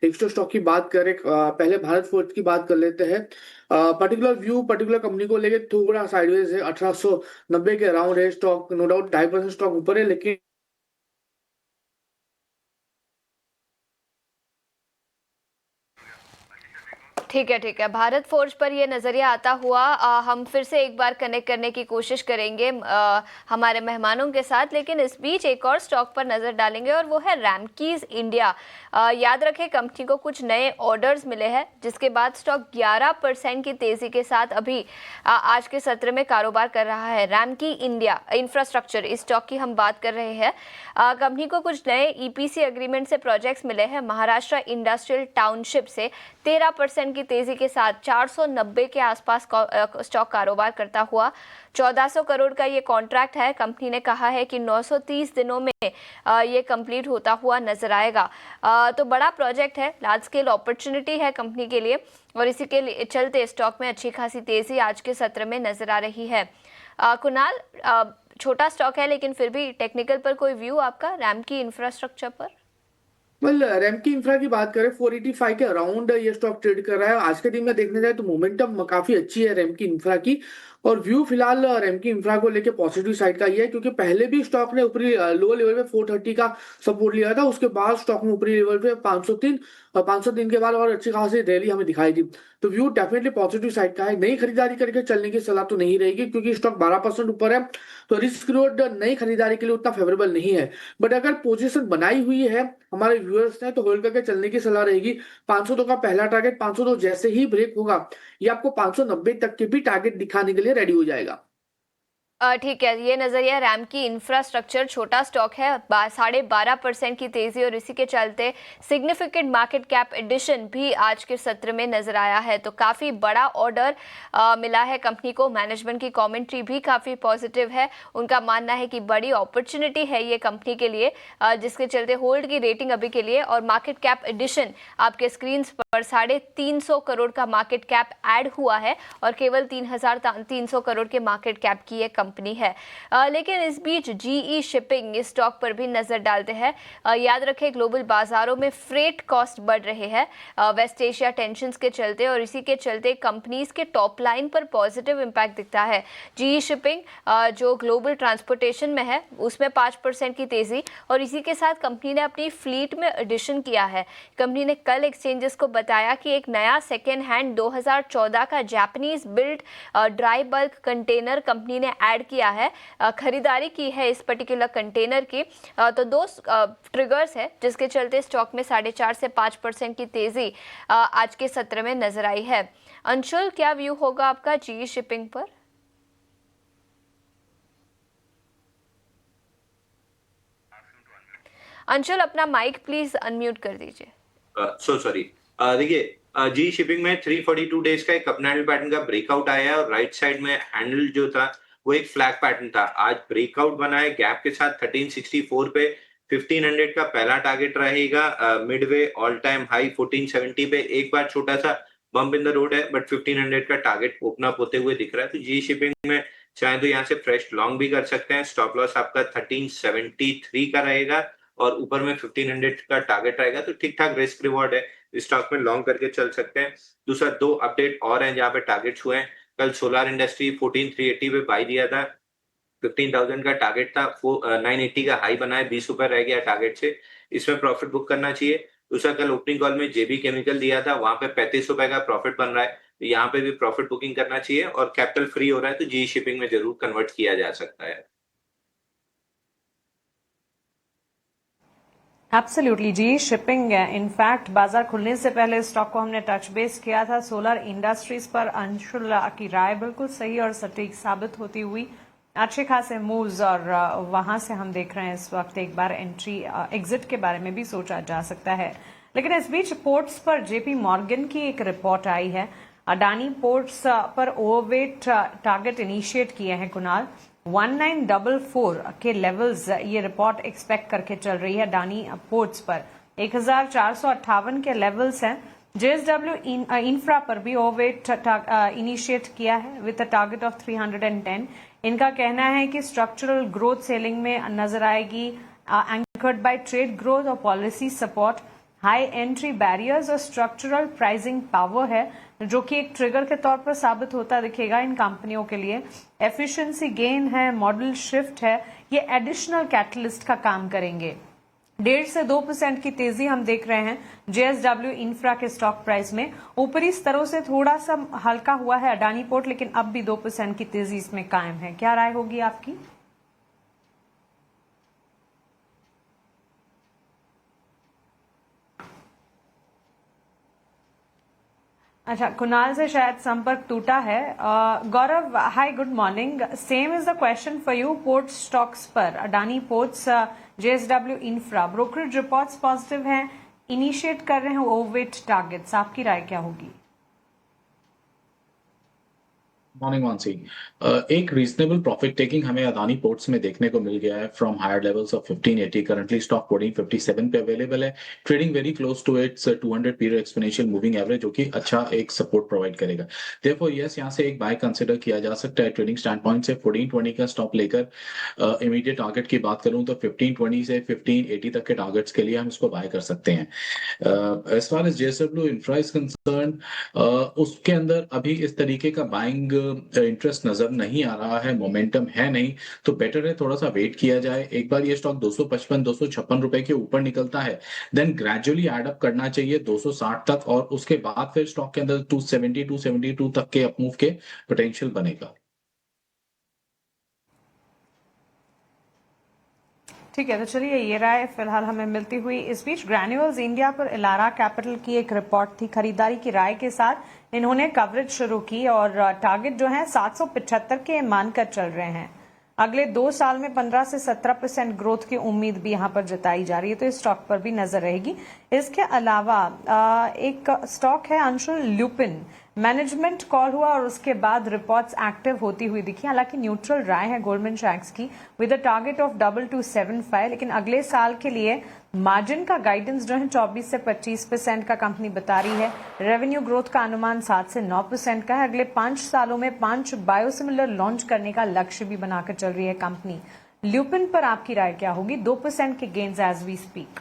एक्स्ट्रा स्टॉक की बात करें, पहले भारत फोर्ज की बात कर लेते हैं। पर्टिकुलर व्यू पर्टिकुलर कंपनी को लेके थोड़ा साइडवेज है, 1890 के अराउंड है स्टॉक, नो डाउट 2.5% स्टॉक ऊपर है, लेकिन ठीक है, भारत फोर्ज पर ये नज़रिया आता हुआ हम फिर से एक बार कनेक्ट करने की कोशिश करेंगे हमारे मेहमानों के साथ, लेकिन इस बीच एक और स्टॉक पर नज़र डालेंगे और वो है रैमकीज इंडिया। याद रखें, कंपनी को कुछ नए ऑर्डर्स मिले हैं, जिसके बाद स्टॉक 11% की तेज़ी के साथ अभी आज के सत्र में कारोबार कर रहा है। रैमकी इंडिया इंफ्रास्ट्रक्चर, इस स्टॉक की हम बात कर रहे हैं। कंपनी को कुछ नए ईपीसी एग्रीमेंट से प्रोजेक्ट्स मिले हैं। महाराष्ट्र इंडस्ट्रियल टाउनशिप से 13% की तेजी के साथ 490 के आसपास स्टॉक कारोबार करता हुआ 1400 करोड़ का ये कॉन्ट्रैक्ट है। कंपनी ने कहा है कि 930 दिनों में ये कंप्लीट होता हुआ नजर आएगा। तो बड़ा प्रोजेक्ट है, लार्ज स्केल अपॉर्चुनिटी है कंपनी के लिए, और इसी के चलते स्टॉक में अच्छी खासी तेजी आज के सत्र में नजर आ रही है। कुणाल, छोटा स्टॉक है लेकिन फिर भी टेक्निकल पर कोई व्यू आपका रैमकी इंफ्रास्ट्रक्चर पर? रैमकी इंफ्रा की बात करें, 485 के अराउंड ये स्टॉक ट्रेड कर रहा है। आज के दिन में देखने जाए तो मोमेंटम काफी अच्छी है रैमकी इंफ्रा की, और व्यू फिलहाल रैमकी इंफ्रा को लेके पॉजिटिव साइड का ये है, क्योंकि पहले भी स्टॉक ने ऊपरी लोअर लेवल पे 430 का सपोर्ट लिया था, उसके बाद स्टॉक में ऊपरी लेवल पे 503 और 503 के बाद और अच्छी खासी रैली हमें दिखाई दी। तो व्यू डेफिनेटली पॉजिटिव साइड का है। नई खरीदारी करके चलने की सलाह तो नहीं रहेगी, क्योंकि स्टॉक 12% ऊपर है, तो रिस्क रिवॉर्ड नई खरीदारी के लिए उतना फेवरेबल नहीं है। बट अगर पोजीशन बनाई हुई है हमारे व्यूअर्स ने, तो होल्ड करके चलने की सलाह रहेगी। 502 का पहला टारगेट, 502 जैसे ही ब्रेक होगा ये आपको 590 तक के भी टारगेट दिखाने के लिए रेडी हो जाएगा। ठीक है, ये नजरिया रैमकी इंफ्रास्ट्रक्चर, छोटा स्टॉक है, 12.5% की तेजी, और इसी के चलते सिग्निफिकेंट मार्केट कैप एडिशन भी आज के सत्र में नजर आया है। तो काफी बड़ा ऑर्डर मिला है कंपनी को। मैनेजमेंट की कमेंट्री भी काफी पॉजिटिव है। उनका मानना है कि बड़ी अपॉर्चुनिटी है ये कंपनी के लिए, जिसके चलते होल्ड की रेटिंग अभी के लिए, और मार्केट कैप एडिशन आपके स्क्रीन पर 350 करोड़ का मार्केट कैप ऐड हुआ है, और केवल 3300 करोड़ के मार्केट कैप की ये कंपनी कंपनी है। लेकिन इस बीच जीई शिपिंग इस स्टॉक पर भी नजर डालते हैं। याद रखें ग्लोबल बाजारों में फ्रेट कॉस्ट बढ़ रहे हैं वेस्ट एशिया टेंशंस के चलते, और इसी के चलते कंपनीज के टॉप लाइन पर पॉजिटिव इंपैक्ट दिखता है। जीई शिपिंग जो ग्लोबल ट्रांसपोर्टेशन में है उसमें 5% की तेजी, और इसी के साथ कंपनी ने अपनी फ्लीट में एडिशन किया है। कंपनी ने कल एक्सचेंजेस को बताया कि एक नया सेकेंड हैंड 2014 का Japanese build dry bulk container company ने ऐड किया है, खरीदारी की है इस पर्टिकुलर कंटेनर की। तो दो ट्रिगर्स है जिसके चलते स्टॉक में 4.5 से 5% की तेजी आज के सत्र में नजर आई है। अंशुल, क्या व्यू होगा आपका जीई शिपिंग पर? अंशुल, अपना माइक प्लीज अनम्यूट कर दीजिए। So sorry. देखिए जी शिपिंग में 342 डेज का एक अप हैंडल पैटर्न का ब्रेकआउट आया है, और राइट साइड में हैंडल जो था वो एक फ्लैग पैटर्न था। आज ब्रेकआउट बना है गैप के साथ 1364 पे। 1500 का पहला टारगेट रहेगा। मिडवे ऑल टाइम हाई 1470 पे एक बार छोटा सा बम्प इन द रोड है, बट 1500 का टारगेट ओपन अप होते हुए दिख रहा है। तो जी शिपिंग में चाहे तो यहाँ से फ्रेश लॉन्ग भी कर सकते हैं। स्टॉप लॉस आपका 1373 का रहेगा, और ऊपर में 1500 का टारगेट रहेगा। तो ठीक ठाक रिस्क रिवॉर्ड है, इस स्टॉक में लॉन्ग करके चल सकते हैं। दूसरा, 2 अपडेट और हैं जहाँ पे टारगेट्स हुए हैं। कल सोलार इंडस्ट्री 14380 पे बाई दिया था, 15,000 का टारगेट था, 980 का हाई बना है, 20 रुपए रह गया टारगेट से, इसमें प्रॉफिट बुक करना चाहिए। दूसरा, कल ओपनिंग कॉल में जेबी केमिकल दिया था, वहां पे 35 रुपए का प्रॉफिट बन रहा है, तो यहाँ पे भी प्रॉफिट बुकिंग करना चाहिए, और कैपिटल फ्री हो रहा है तो जी शिपिंग में जरूर कन्वर्ट किया जा सकता है। एब्सोल्युटली जी शिपिंग इनफैक्ट बाजार खुलने से पहले स्टॉक को हमने टच बेस किया था। सोलर इंडस्ट्रीज पर अंशुल की राय बिल्कुल सही और सटीक साबित होती हुई अच्छे खासे मूव्स, और वहां से हम देख रहे हैं इस वक्त एक बार एंट्री एग्जिट के बारे में भी सोचा जा सकता है। लेकिन इस बीच पोर्ट्स पर जेपी मॉर्गन की एक रिपोर्ट आई है। अडानी पोर्ट्स पर ओवरवेट टारगेट इनिशिएट किए हैं कुणाल। 1944 के लेवल्स ये रिपोर्ट एक्सपेक्ट करके चल रही है अडानी पोर्ट्स पर। 1458 के लेवल्स हैं। जेएसडब्ल्यू इंफ्रा पर भी ओवरवेट इनिशिएट किया है विद अ टारगेट ऑफ 310। इनका कहना है कि स्ट्रक्चरल ग्रोथ सेलिंग में नजर आएगी, एंकर्ड बाय ट्रेड ग्रोथ और policy support. High entry barriers और स्ट्रक्चरल प्राइसिंग पावर है जो कि एक ट्रिगर के तौर पर साबित होता दिखेगा इन कंपनियों के लिए। एफिशिएंसी गेन है, मॉडल शिफ्ट है, ये एडिशनल कैटलिस्ट का काम करेंगे। 1.5 से 2% की तेजी हम देख रहे हैं जेएसडब्ल्यू इंफ्रा के स्टॉक प्राइस में। ऊपरी स्तरों से थोड़ा सा हल्का हुआ है अडानी पोर्ट, लेकिन अब भी 2% की तेजी इसमें कायम है। क्या राय होगी आपकी? अच्छा, कुणाल से शायद संपर्क टूटा है। Gaurav, hi, good morning. Same is the question for you. Port stocks पर Adani ports, JSW infra, brokerage reports positive हैं, इनिशिएट कर रहे हैं ओवरवेट टारगेट्स। आपकी राय क्या होगी? मॉर्निंग मानसी, एक रीजनेबल प्रॉफिट टेकिंग हमें अदानी पोर्ट्स में देखने को मिल गया है from higher levels of 1580। Currently stock 1457 पे अवेलेबल है, trading very close to its 200 period exponential moving average, जो कि अच्छा एक सपोर्ट प्रोवाइड करेगा। देयरफॉर यस, यहां से एक बाय कंसीडर किया जा सकता है। ट्रेडिंग स्टैंड पॉइंट से 1420 का स्टॉप लेकर इमीडिएट टारगेट की बात करूं तो 1520 से 1580 तक के टारगेट्स के लिए हम इसको बाय कर सकते हैं। As far as JSW Infra is concern, उसके अंदर अभी इस तरीके का बाइंग इंटरेस्ट नजर नहीं आ रहा है, मोमेंटम है नहीं, तो बेटर है थोड़ा सा वेट किया जाए। एक बार ये स्टॉक 255-256 रुपए के ऊपर निकलता है, देन ग्रेजुअली एड अप करना चाहिए 260 तक, और उसके बाद फिर स्टॉक के अंदर 270-272 तक के अपमूव के पोटेंशियल बनेगा। ठीक है, तो चलिए ये राय फिलहाल हमें मिलती हुई। इस बीच ग्रैन्यूल्स इंडिया पर इलारा कैपिटल की एक रिपोर्ट थी। खरीदारी की राय के साथ इन्होंने कवरेज शुरू की और टारगेट जो है 775 के मानकर चल रहे हैं। अगले 2 साल में 15 से 17% ग्रोथ की उम्मीद भी यहां पर जताई जा रही है, तो इस स्टॉक पर भी नजर रहेगी। इसके अलावा एक स्टॉक है अंशुल ल्यूपिन, मैनेजमेंट कॉल हुआ और उसके बाद रिपोर्ट्स एक्टिव होती हुई दिखी। हालांकि न्यूट्रल राय है गोल्डमैन सैक्स की विद अ टारगेट ऑफ 2275, लेकिन अगले साल के लिए मार्जिन का गाइडेंस जो है 24 से 25% का कंपनी बता रही है। रेवेन्यू ग्रोथ का अनुमान 7 से 9% का है। अगले 5 सालों में 5 बायोसिमिलर लॉन्च करने का लक्ष्य भी बनाकर चल रही है कंपनी। ल्यूपिन पर आपकी राय क्या होगी? 2% के गेन्स एज वी स्पीक।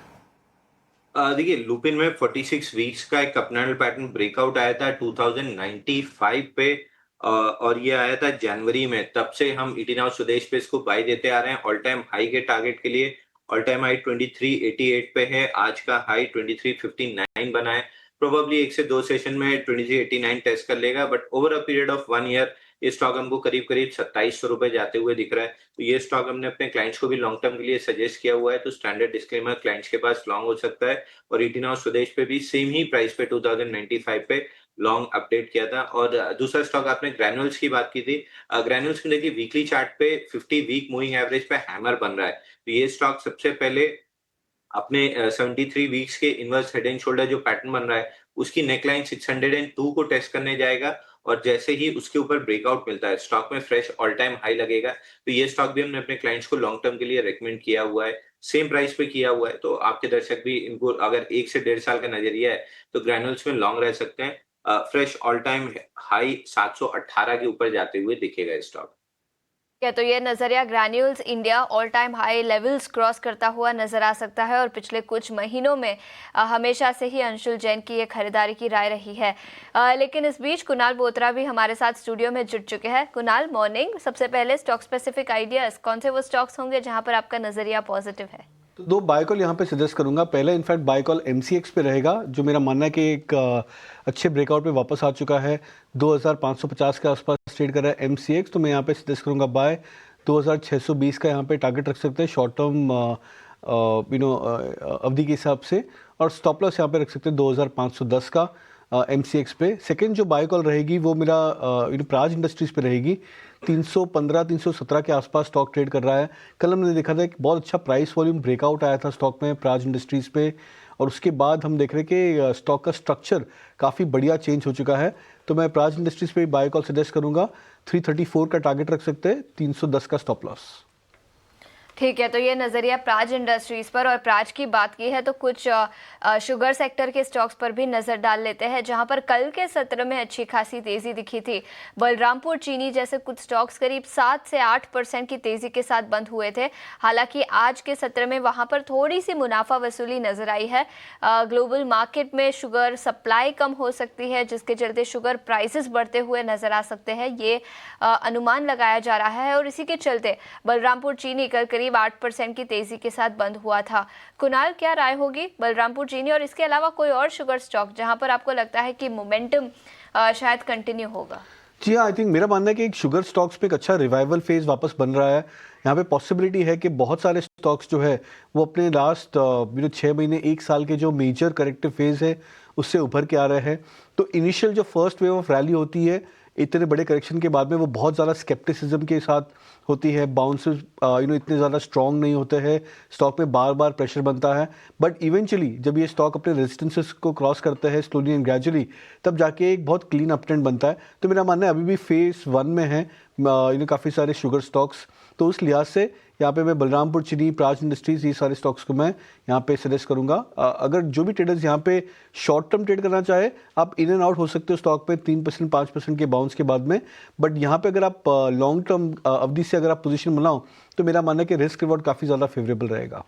देखिए, लुपिन में 46 वीक्स का एक अपनाडल पैटर्न ब्रेकआउट आया था 2095 पे, और ये आया था जनवरी में। तब से हम 18 स्वदेश पे इसको बाय देते आ रहे हैं। ऑल टाइम हाई के टारगेट के लिए ऑल टाइम हाई 2388 पे है, आज का हाई 2359 बना है। प्रोबेबली 1 से 2 सेशन में 2389 टेस्ट कर लेगा, but over a period of 1 year ये स्टॉक हमको करीब करीब 2700 रुपए जाते हुए दिख रहा है। तो ये स्टॉक हमने अपने क्लाइंट्स को भी लॉन्ग टर्म के लिए सजेस्ट किया हुआ है। तो स्टैंडर्ड डिस्क्लेमर, क्लाइंट्स के पास लॉन्ग हो सकता है। और 18 स्वदेश पे भी सेम ही प्राइस पे 2095 पे लॉन्ग अपडेट किया था। और दूसरा स्टॉक आपने ग्रैन्युल्स की बात की थी। ग्रैन्युल्स में देखिए वीकली चार्ट पे 50 वीक मूविंग एवरेज पे हैमर बन रहा है। तो ये स्टॉक सबसे पहले अपने 73 वीक्स के इनवर्स हेड एंड शोल्डर जो पैटर्न बन रहा है उसकी नेकलाइन 602 को टेस्ट करने जाएगा, और जैसे ही उसके ऊपर ब्रेकआउट मिलता है स्टॉक में फ्रेश ऑल टाइम हाई लगेगा। तो ये स्टॉक भी हमने अपने क्लाइंट्स को लॉन्ग टर्म के लिए रेकमेंड किया हुआ है, सेम प्राइस पे किया हुआ है। तो आपके दर्शक भी इनको अगर 1 से 1.5 साल का नजरिया है तो ग्रैनुल्स में लॉन्ग रह सकते हैं। फ्रेश ऑल टाइम हाई 718 के ऊपर जाते हुए दिखेगा स्टॉक। क्या तो ये नजरिया granules India all time high levels cross करता हुआ नजर आ सकता है, और पिछले कुछ महीनों में हमेशा से ही अंशुल जैन की ये खरीदारी की राय रही है। लेकिन इस बीच कुणाल बोत्रा भी हमारे साथ स्टूडियो में जुड़ चुके हैं। कुणाल, मॉर्निंग। सबसे पहले स्टॉक स्पेसिफिक आइडियाज, कौन से वो स्टॉक्स होंगे जहां पर आपका नजरिया पॉजिटिव है? तो 2 बाय कॉल यहाँ पे सजेस्ट करूंगा। पहला इनफैक्ट बाय कॉल MCX पे रहेगा, जो मेरा मानना है कि एक अच्छे ब्रेकआउट पे वापस आ चुका है। 2550 के आसपास ट्रेड कर रहा है MCX, तो मैं यहाँ पे सजेस्ट करूंगा बाय। 2620 का यहाँ पे टारगेट रख सकते हैं शॉर्ट टर्म अवधि के हिसाब से, और स्टॉप लॉस यहाँ पे रख सकते हैं 2510 का MCX पे। सेकंड जो बाय कॉल रहेगी वो मेरा प्राज इंडस्ट्रीज पे रहेगी। 315-317 के आसपास स्टॉक ट्रेड कर रहा है। कल हमने देखा था एक बहुत अच्छा प्राइस वॉल्यूम ब्रेकआउट आया था स्टॉक में प्राज इंडस्ट्रीज पे, और उसके बाद हम देख रहे हैं कि स्टॉक का स्ट्रक्चर काफ़ी बढ़िया चेंज हो चुका है। तो मैं प्राज इंडस्ट्रीज पे बाय कॉल सजेस्ट करूंगा। 334 का टारगेट रख सकते हैं, 310 का स्टॉप लॉस। ठीक है, तो ये नजरिया प्राज इंडस्ट्रीज पर, और प्राज की बात की है तो कुछ शुगर सेक्टर के स्टॉक्स पर भी नजर डाल लेते हैं, जहां पर कल के सत्र में अच्छी खासी तेजी दिखी थी। बलरामपुर चीनी जैसे कुछ स्टॉक्स करीब 7 से 8% की तेजी के साथ बंद हुए थे। हालांकि आज के सत्र में वहां पर थोड़ी सी मुनाफा वसूली नजर आई है। ग्लोबल मार्केट में शुगर सप्लाई कम हो सकती है, जिसके चलते शुगर प्राइसेस बढ़ते हुए नजर आ सकते हैं, ये अनुमान लगाया जा रहा है। और इसी के चलते बलरामपुर चीनी कल करीब 8% की तेजी के साथ बंद हुआ था। कुणाल, क्या राय होगी बलरामपुर चीनी और इसके अलावा कोई और शुगर स्टॉक जहां पर आपको लगता है कि मोमेंटम शायद कंटिन्यू होगा? जी हाँ, आई थिंक मेरा मानना है कि एक शुगर स्टॉक्स पे एक अच्छा रिवाइवल फेज वापस बन रहा है। यहाँ पे पॉसिबिलिटी है कि बहुत सारे स्टॉक्स जो है वो अपने लास्ट 6 महीने 1 साल के जो मेजर करेक्टिव फेज है उससे उभर के आ रहे हैं। तो इनिशियल जो फर्स्ट वेव ऑफ रैली होती है इतने बड़े करेक्शन के बाद में, वो बहुत ज़्यादा स्केप्टिसिज्म के साथ होती है। बाउंसेस इतने ज़्यादा स्ट्रॉन्ग नहीं होते हैं, स्टॉक में बार बार प्रेशर बनता है। बट इवेंचुअली जब ये स्टॉक अपने रेजिस्टेंसेस को क्रॉस करते हैं स्लोली एंड ग्रेजुअली, तब जाके एक बहुत क्लीन अप ट्रेंड बनता है। तो मेरा मानना है अभी भी फेज 1 में है काफ़ी सारे शुगर स्टॉक्स। तो उस लिहाज से यहाँ पे मैं बलरामपुर चीनी, प्राज इंडस्ट्रीज, ये सारे स्टॉक्स को मैं यहाँ पे सजेस्ट करूँगा। अगर जो भी ट्रेडर्स यहाँ पे शॉर्ट टर्म ट्रेड करना चाहे, आप इन एंड आउट हो सकते हो स्टॉक पे 3% 5% के बाउंस के बाद में। बट यहाँ पे अगर आप लॉन्ग टर्म अवधि से अगर आप पोजीशन बनाओ तो मेरा मानना है कि रिस्क रिवॉर्ड काफ़ी ज़्यादा फेवरेबल रहेगा।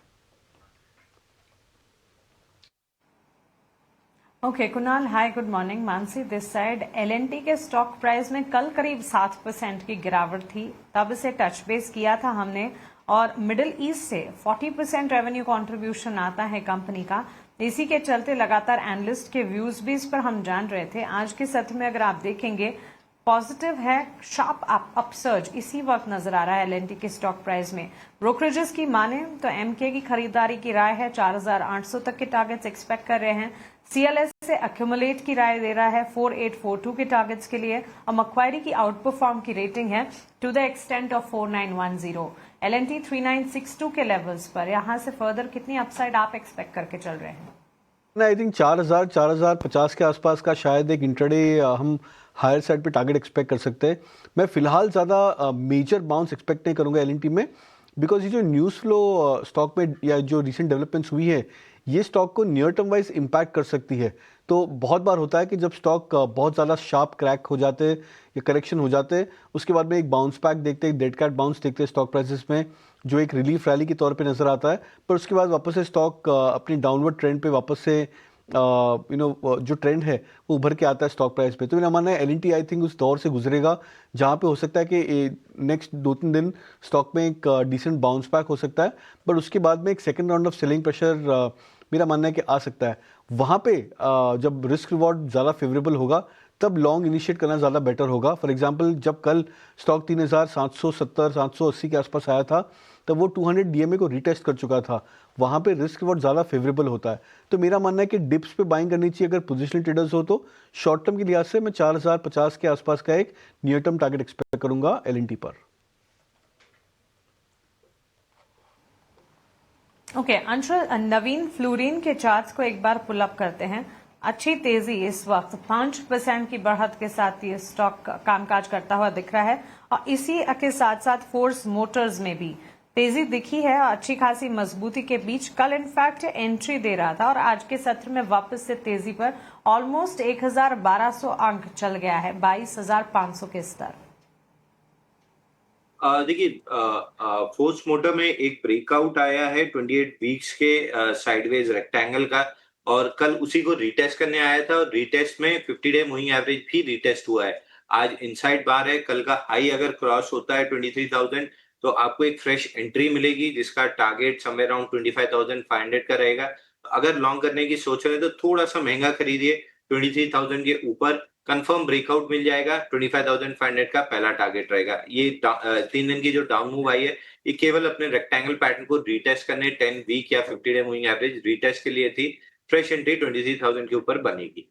Okay Kunal, hi, good morning. Mansi this side. LNT के स्टॉक प्राइस में कल करीब 7% की गिरावट थी, तब इसे टच बेस किया था हमने, और मिडिल ईस्ट से 40% रेवेन्यू कंट्रीब्यूशन आता है कंपनी का। इसी के चलते लगातार एनालिस्ट के व्यूज भी इस पर हम जान रहे थे। आज के सत्र में अगर आप देखेंगे पॉजिटिव है, शार्प अपसर्ज इसी वक्त नजर आ रहा है LNT के स्टॉक प्राइस में। ब्रोकरेजेस की माने तो MK की खरीदारी की राय है, 4800 तक के टारगेट्स एक्सपेक्ट कर रहे हैं। CLS से एक्यूमुलेट की राय दे रहा है 4842 के टारगेट्स के लिए, और मक्वायरी की आउट परफॉर्म की रेटिंग है to the extent of 4910। LNT 3962 के लेवल्स पर, यहां से फर्दर कितनी अपसाइड आप एक्सपेक्ट करके चल रहे हैं? आई थिंक 4050 के आसपास का शायद एक इंट्राडे हम हायर साइड पे टारगेट एक्सपेक्ट कर सकते हैं। मैं फिलहाल ज़्यादा मेजर बाउंस एक्सपेक्ट नहीं करूँगा एलएनटी में, बिकॉज ये जो न्यूज़ फ्लो स्टॉक में या जो रिसेंट डेवलपमेंट्स हुई है ये स्टॉक को नियर टर्म वाइज इम्पैक्ट कर सकती है। तो बहुत बार होता है कि जब स्टॉक बहुत ज़्यादा शार्प क्रैक हो जाते या करेक्शन हो जाते, उसके बाद में एक बाउंस बैक देखते हैं, एक डेड कैट बाउंस देखते हैं स्टॉक प्राइसेस में, जो एक रिलीफ रैली के तौर पे नज़र आता है, पर उसके बाद वापस से स्टॉक अपनी डाउनवर्ड ट्रेंड पे वापस से जो ट्रेंड है वो उभर के आता है स्टॉक प्राइस पे। तो मेरा मानना है एलएनटी आई थिंक उस दौर से गुजरेगा जहाँ पे हो सकता है कि नेक्स्ट 2-3 दिन स्टॉक में एक डिसेंट बाउंस बैक हो सकता है, बट उसके बाद में एक second round of selling pressure मेरा मानना है कि आ सकता है। वहाँ पे जब रिस्क रिवॉर्ड ज़्यादा फेवरेबल होगा तब लॉन्ग इनिशिएट करना ज़्यादा बेटर होगा। फॉर एग्जांपल जब कल स्टॉक 3770-780 के आसपास आया था तब वो 200 डीएमए को रीटेस्ट कर चुका था, वहाँ पे रिस्क रिवॉर्ड ज़्यादा फेवरेबल होता है। तो मेरा मानना है कि डिप्स पे बाइंग करनी चाहिए अगर पोजिशनल ट्रेडर्स हो तो। शॉर्ट टर्म के लिहाज से मैं 4050 के आसपास का एक नियर टर्म टारगेट एक्सपेक्ट करूंगा एलएनटी पर। ओके अंशुल, नवीन फ्लोरीन के चार्ट्स को एक बार पुल अप करते हैं। अच्छी तेजी इस वक्त 5% की बढ़त के साथ ये स्टॉक कामकाज करता हुआ दिख रहा है और इसी के साथ साथ फोर्स मोटर्स में भी तेजी दिखी है अच्छी खासी मजबूती के बीच। कल इनफैक्ट एंट्री दे रहा था और आज के सत्र में वापस से तेजी पर ऑलमोस्ट 1200 अंक चल गया है, 22,500 के स्तर। देखिए फोर्स मोटर में एक ब्रेकआउट आया है 28 वीक्स के साइडवेज रेक्टेंगल का, और कल उसी को रीटेस्ट करने आया था और रीटेस्ट में 50 डे मूविंग एवरेज भी रीटेस्ट हुआ है। आज इनसाइड बार है, कल का हाई अगर क्रॉस होता है 23,000 तो आपको एक फ्रेश एंट्री मिलेगी जिसका टारगेट समवेयर अराउंड 25,500 का रहेगा। अगर लॉन्ग करने की सोच रहे हैं तो थोड़ा सा महंगा खरीदिए, 23,000 के ऊपर कंफर्म ब्रेकआउट मिल जाएगा, 25,500 का पहला टारगेट रहेगा। ये 3 दिन की जो डाउन मूव आई है ये केवल अपने रेक्टेंगल पैटर्न को रीटेस्ट करने 10 वीक या 50 डे मूविंग एवरेज रीटेस्ट के लिए थी। फ्रेश एंट्री 23,000 के ऊपर बनेगी।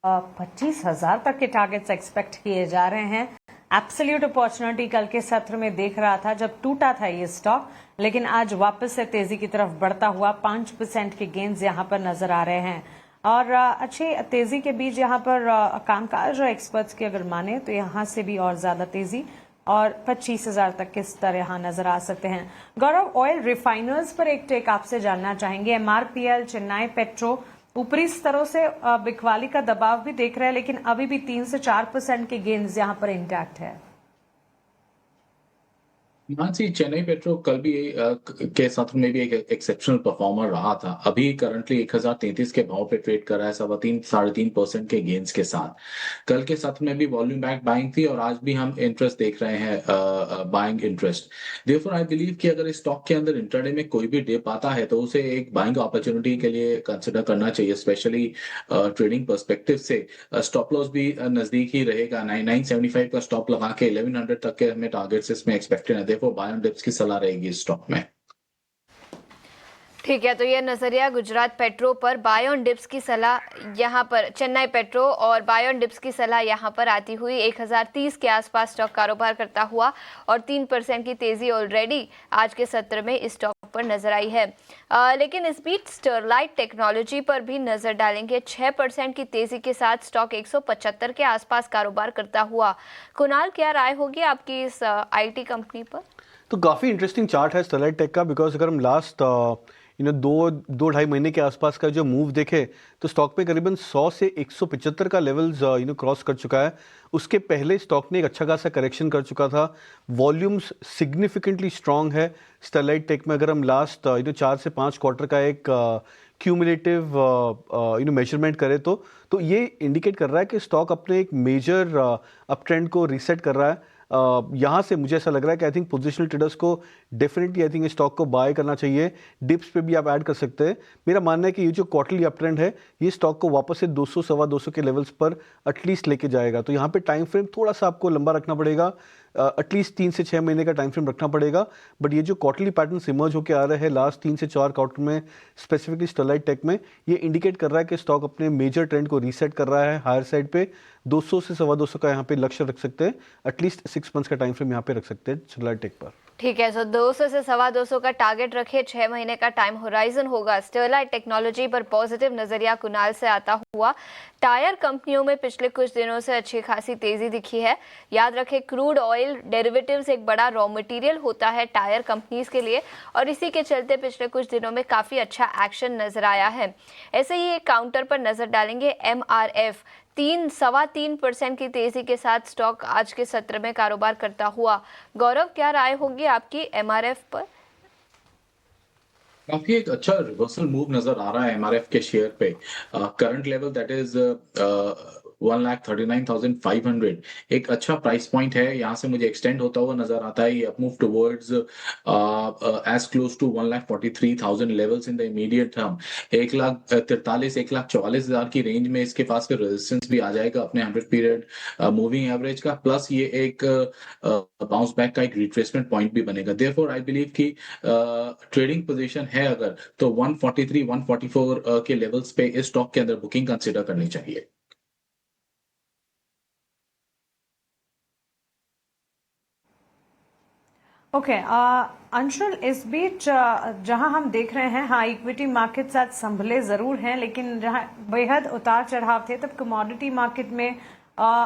uh, 25,000 तक के टारगेट्स एक्सपेक्ट किए जा रहे हैं। एब्सोल्यूट अपॉर्चुनिटी कल के सत्र में देख रहा था जब टूटा था ये स्टॉक, लेकिन आज वापस से तेजी की तरफ बढ़ता हुआ 5% के गेन्स यहां पर नजर आ रहे हैं और अच्छी तेजी के बीच यहां पर कामकाज एक्सपर्ट्स की अगर माने तो यहां से भी और ज्यादा तेजी और 25,000 तक के स्तर यहां नजर आ सकते हैं। गौरव, ऑयल रिफाइनर्स पर एक टेक आपसे जानना चाहेंगे। एमआरपीएल, चेन्नई पेट्रो ऊपरी स्तरों से बिकवाली का दबाव भी देख रहे हैं, लेकिन अभी भी 3 से 4% के गेन्स यहां पर इंटैक्ट है। मानसी, चेन्नई पेट्रो कल भी के सत्र में भी एक एक्सेप्शनल परफॉर्मर रहा था। अभी करंटली 1033 के भाव पे ट्रेड कर रहा है 3.5% के गेन्स के साथ। कल के सत्र में भी वॉल्यूम बैक बाइंग थी और आज भी हम इंटरेस्ट देख रहे हैं buying interest. Therefore I believe कि अगर इस स्टॉक के अंदर इंट्राडे में कोई भी डिप आता है तो उसे एक बाइंग अपॉर्चुनिटी के लिए कंसिडर करना चाहिए, स्पेशली ट्रेडिंग पर्सपेक्टिव से। स्टॉप लॉस भी नजदीक ही रहेगा, 975 का स्टॉप लगा के 1100 तक के हमें टारगेट्स इसमें एक्सपेक्टेड है। वो बाय ऑन डिप्स की सलाह रहेगी स्टॉक में। ठीक है, तो ये नजरिया गुजरात पेट्रो पर बाय ऑन डिप्स की सलाह यहाँ पर, चेन्नई पेट्रो और बाय ऑन डिप्स की सलाह यहाँ पर आती हुई 1030 के आसपास स्टॉक कारोबार करता हुआ और 3% की तेजी ऑलरेडी आज के सत्र में इस स्टॉक पर नजर आई है। लेकिन इस बीच स्टरलाइट टेक्नोलॉजी पर भी नजर डालेंगे। 6% की तेजी के साथ स्टॉक 175 के आसपास कारोबार करता हुआ। कुणाल, क्या राय होगी आपकी इस आईटी कंपनी पर? तो काफ़ी इंटरेस्टिंग चार्ट है स्टरलाइट टेक का, बिकॉज अगर हम लास्ट 2-2.5 महीने के आसपास का जो मूव देखे तो स्टॉक पे करीबन 100 से 175 का लेवल्स क्रॉस कर चुका है। उसके पहले स्टॉक ने एक अच्छा खासा करेक्शन कर चुका था। वॉल्यूम्स सिग्निफिकेंटली स्ट्रांग है स्टरलाइट टेक में। अगर हम लास्ट 4 से 5 क्वार्टर का एक क्यूमुलेटिव मेजरमेंट करें तो ये इंडिकेट कर रहा है कि स्टॉक अपने एक मेजर अप ट्रेंड को रीसेट कर रहा है। यहाँ से मुझे ऐसा लग रहा है कि आई थिंक पोजिशनल ट्रेडर्स को डेफिनेटली आई थिंक इस स्टॉक को बाय करना चाहिए। डिप्स पे भी आप ऐड कर सकते हैं। मेरा मानना है कि ये जो क्वार्टरली अप ट्रेंड है ये स्टॉक को वापस से 200 सवा 200 के लेवल्स पर एटलीस्ट लेके जाएगा। तो यहाँ पे टाइम फ्रेम थोड़ा सा आपको लंबा रखना पड़ेगा। एटलीस्ट 3 से 6 महीने का टाइम फ्रेम रखना पड़ेगा। बट ये जो क्वार्टरली पैटर्न इमर्ज होकर आ रहे हैं लास्ट 3 से 4 क्वार्टर में, स्पेसिफिकली स्टरलाइट टेक में, ये इंडिकेट कर रहा है कि स्टॉक अपने मेजर ट्रेंड को रीसेट कर रहा है हायर साइड पे। 200 से 225 का यहाँ पे लक्ष्य रख सकते हैं, एटलीस्ट 6 मंथ्स का टाइम फ्रेम यहाँ पे रख सकते हैं स्टरलाइट टेक पर। ठीक है, सो 200 से 225 का टारगेट रखे, 6 महीने का टाइम होराइजन होगा। स्टरलाइट टेक्नोलॉजी पर पॉजिटिव नजरिया कुणाल से आता हुआ। टायर कंपनियों में पिछले कुछ दिनों से अच्छी खासी तेजी दिखी है। याद रखें, क्रूड ऑयल डेरिवेटिव्स एक बड़ा रॉ मटेरियल होता है टायर कंपनीज के लिए, और इसी के चलते पिछले कुछ दिनों में काफी अच्छा एक्शन नजर आया है। ऐसे ही एक काउंटर पर नजर डालेंगे MRF। 3.25% की तेजी के साथ स्टॉक आज के सत्र में कारोबार करता हुआ। गौरव, क्या राय होगी आपकी MRF पर? काफी एक अच्छा रिवर्सल मूव नजर आ रहा है एमआरएफ के शेयर पे। करंट लेवल दैट इज 1,39,500 एक अच्छा प्राइस पॉइंट है। यहाँ से मुझे एक्सटेंड होता हुआ नजर आता है ये up move towards as close to 1,43,000 levels in the immediate term. 1,43,1,44,000 की रेंज में इसके पास फिर रेजिस्टेंस भी आ जाएगा अपने 100 पीरियड मूविंग एवरेज का, प्लस ये एक बाउंस बैक का एक रिट्रेसमेंट पॉइंट भी बनेगा। देयरफॉर आई बिलीव कि ट्रेडिंग पोजीशन है अगर तो 143 144 के लेवल्स पे इस स्टॉक के अंदर बुकिंग कंसिडर करनी चाहिए। ओके, अंशुल, इस बीच जहां हम देख रहे हैं, हाँ, इक्विटी मार्केट्स आज संभले जरूर हैं, लेकिन जहां बेहद उतार चढ़ाव थे, तब कमोडिटी मार्केट में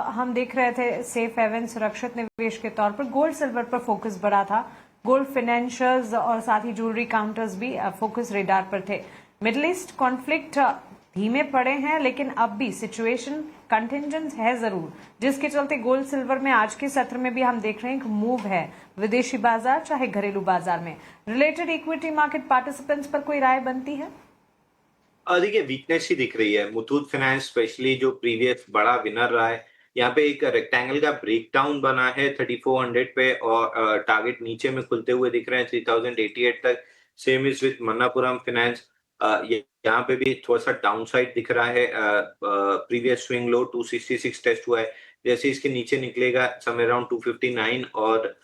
हम देख रहे थे सेफ हेवन, सुरक्षित निवेश के तौर पर गोल्ड सिल्वर पर फोकस बढ़ा था। गोल्ड फाइनेंशियल्स और साथ ही ज्वेलरी काउंटर्स भी फोकस रेडार पर थे। मिडिल ईस्ट कॉन्फ्लिक्ट धीमे पड़े हैं, लेकिन अब भी सिचुएशन कंटिजेंट है जरूर, जिसके चलते गोल्ड सिल्वर में आज के सत्र में भी हम देख रहे हैं एक मूव है, विदेशी बाजार चाहे घरेलू बाजार में। रिलेटेड इक्विटी मार्केट पार्टिसिपेंट्स पर कोई राय बनती है? देखिए, वीकनेस ही दिख रही है। मुथूट फाइनेंस स्पेशली जो प्रीवियस बड़ा विनर रहा है, यहाँ पे एक रेक्टेंगल का ब्रेकडाउन बना है 3400 पे, और टारगेट नीचे में खुलते हुए दिख रहे हैं 3088 तक। Same is with Manappuram finance, यहाँ पे भी थोड़ा सा डाउनसाइड दिख रहा है। प्रीवियस स्विंग लो 266 टेस्ट हुआ है, जैसे इसके नीचे निकलेगा समवेयर अराउंड 259 और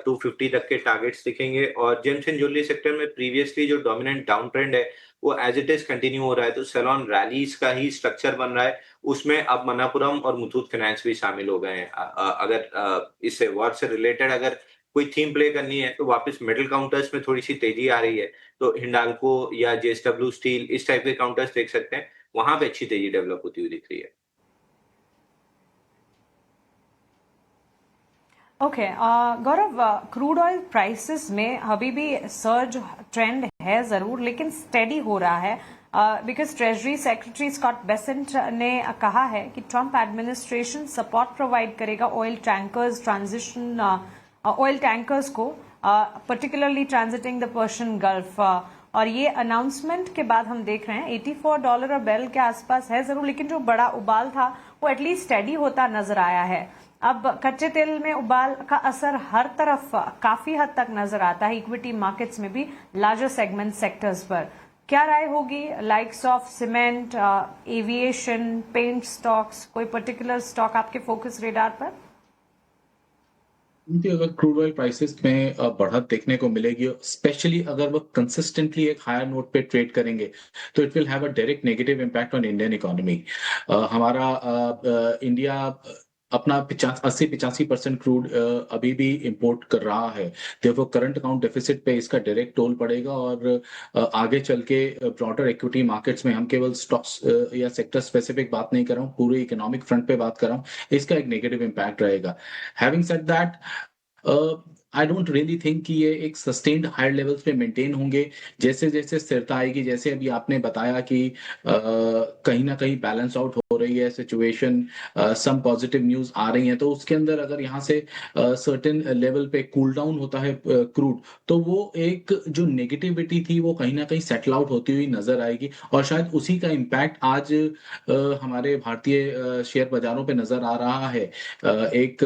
250 तक के टारगेट्स दिखेंगे। और जेम्स एंड ज्वेलरी सेक्टर में प्रीवियसली जो डोमिनेंट डाउन ट्रेंड है वो एज इट इज कंटिन्यू हो रहा है, तो सेलॉन रैलीज का ही स्ट्रक्चर बन रहा है। उसमें अब मन्नापुरम और मुथूट फाइनेंस भी शामिल हो गए हैं। अगर इससे वर्क से रिलेटेड अगर कोई थीम प्ले करनी है तो वापस मिडिल काउंटर्स में थोड़ी सी तेजी आ रही है, तो हिंडाल्को या जेएसडब्ल्यू स्टील इस टाइप के काउंटर्स देख सकते हैं, वहां पे अच्छी तेजी डेवलप होती हुई दिख रही है। ओके, गौरव, क्रूड ऑयल प्राइसेस में अभी भी सर्ज ट्रेंड है जरूर, लेकिन स्टेडी हो रहा है, because treasury secretary Scott Bessent ने कहा है कि ट्रंप एडमिनिस्ट्रेशन सपोर्ट प्रोवाइड करेगा ऑयल टैंकर्स को, particularly transiting the Persian Gulf. और ये अनाउंसमेंट के बाद हम देख रहे हैं $84 और बैरल के आसपास है जरूर, लेकिन जो बड़ा उबाल था वो एटलीस्ट स्टेडी होता नजर आया है। अब कच्चे तेल में उबाल का असर हर तरफ काफी हद तक नजर आता है, इक्विटी मार्केट्स में भी लार्जर सेगमेंट सेक्टर्स पर। क्या राय होगी likes of cement, aviation, paint stocks, कोई पर्टिकुलर स्टॉक आपके फोकस रेडार पर? अगर क्रूड ऑयल प्राइसेस में बढ़त देखने को मिलेगी, स्पेशली अगर वो कंसिस्टेंटली एक हायर नोट पे ट्रेड करेंगे, तो it will have a direct negative impact on Indian economy. हमारा इंडिया अपना 80-85% क्रूड अभी भी इंपोर्ट कर रहा है, देखो करंट अकाउंट डेफिसिट पे इसका डायरेक्ट टोल पड़ेगा। और आगे चल के ब्रॉडर इक्विटी मार्केट्स में, हम केवल स्टॉक्स या सेक्टर स्पेसिफिक बात नहीं कर रहा हूँ, पूरे इकोनॉमिक फ्रंट पे बात कर रहा हूँ, इसका एक नेगेटिव इम्पैक्ट रहेगा। Having said that, I don't really think कि ये एक सस्टेन्ड हायर लेवल्स पे मेंटेन होंगे। जैसे जैसे स्थिरता आएगी, जैसे अभी आपने बताया कि कहीं ना कहीं बैलेंस आउट हो रही है सिचुएशन, सम पॉजिटिव न्यूज आ रही हैं, तो उसके अंदर अगर यहाँ से सर्टेन लेवल पे कूल डाउन होता है क्रूड, तो वो एक जो नेगेटिविटी थी वो कहीं ना कहीं सेटल आउट होती हुई नजर आएगी। और शायद उसी का इम्पैक्ट आज हमारे भारतीय शेयर बाजारों पे नजर आ रहा है। एक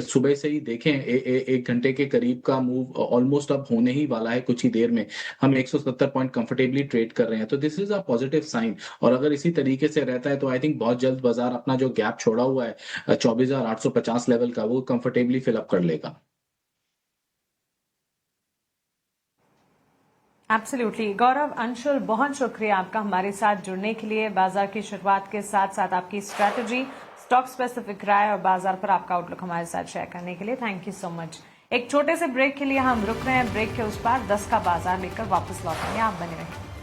सुबह से ही देखें, एक घंटे के करीब का मूव ऑलमोस्ट अब होने ही वाला है कुछ ही देर में। हम 170 पॉइंट कंफर्टेबली ट्रेड कर रहे हैं, तो this is a positive sign. और अगर इसी तरीके से रहता है तो आई थिंक बहुत जल्द बाजार अपना जो गैप छोड़ा हुआ है 24,850 लेवल का, वो कंफर्टेबली फिलअप कर लेगा। एब्सोल्युटली गौरव, अंशुल, बहुत शुक्रिया आपका हमारे साथ जुड़ने के लिए। बाजार की शुरुआत के साथ साथ आपकी स्ट्रैटेजी, स्टॉक स्पेसिफिक राय और बाजार पर आपका आउटलुक हमारे साथ शेयर करने के लिए थैंक यू सो मच। एक छोटे से ब्रेक के लिए हम रुक रहे हैं, ब्रेक के उस पार 10 का बाजार लेकर वापस लौटेंगे, आप बने रहें।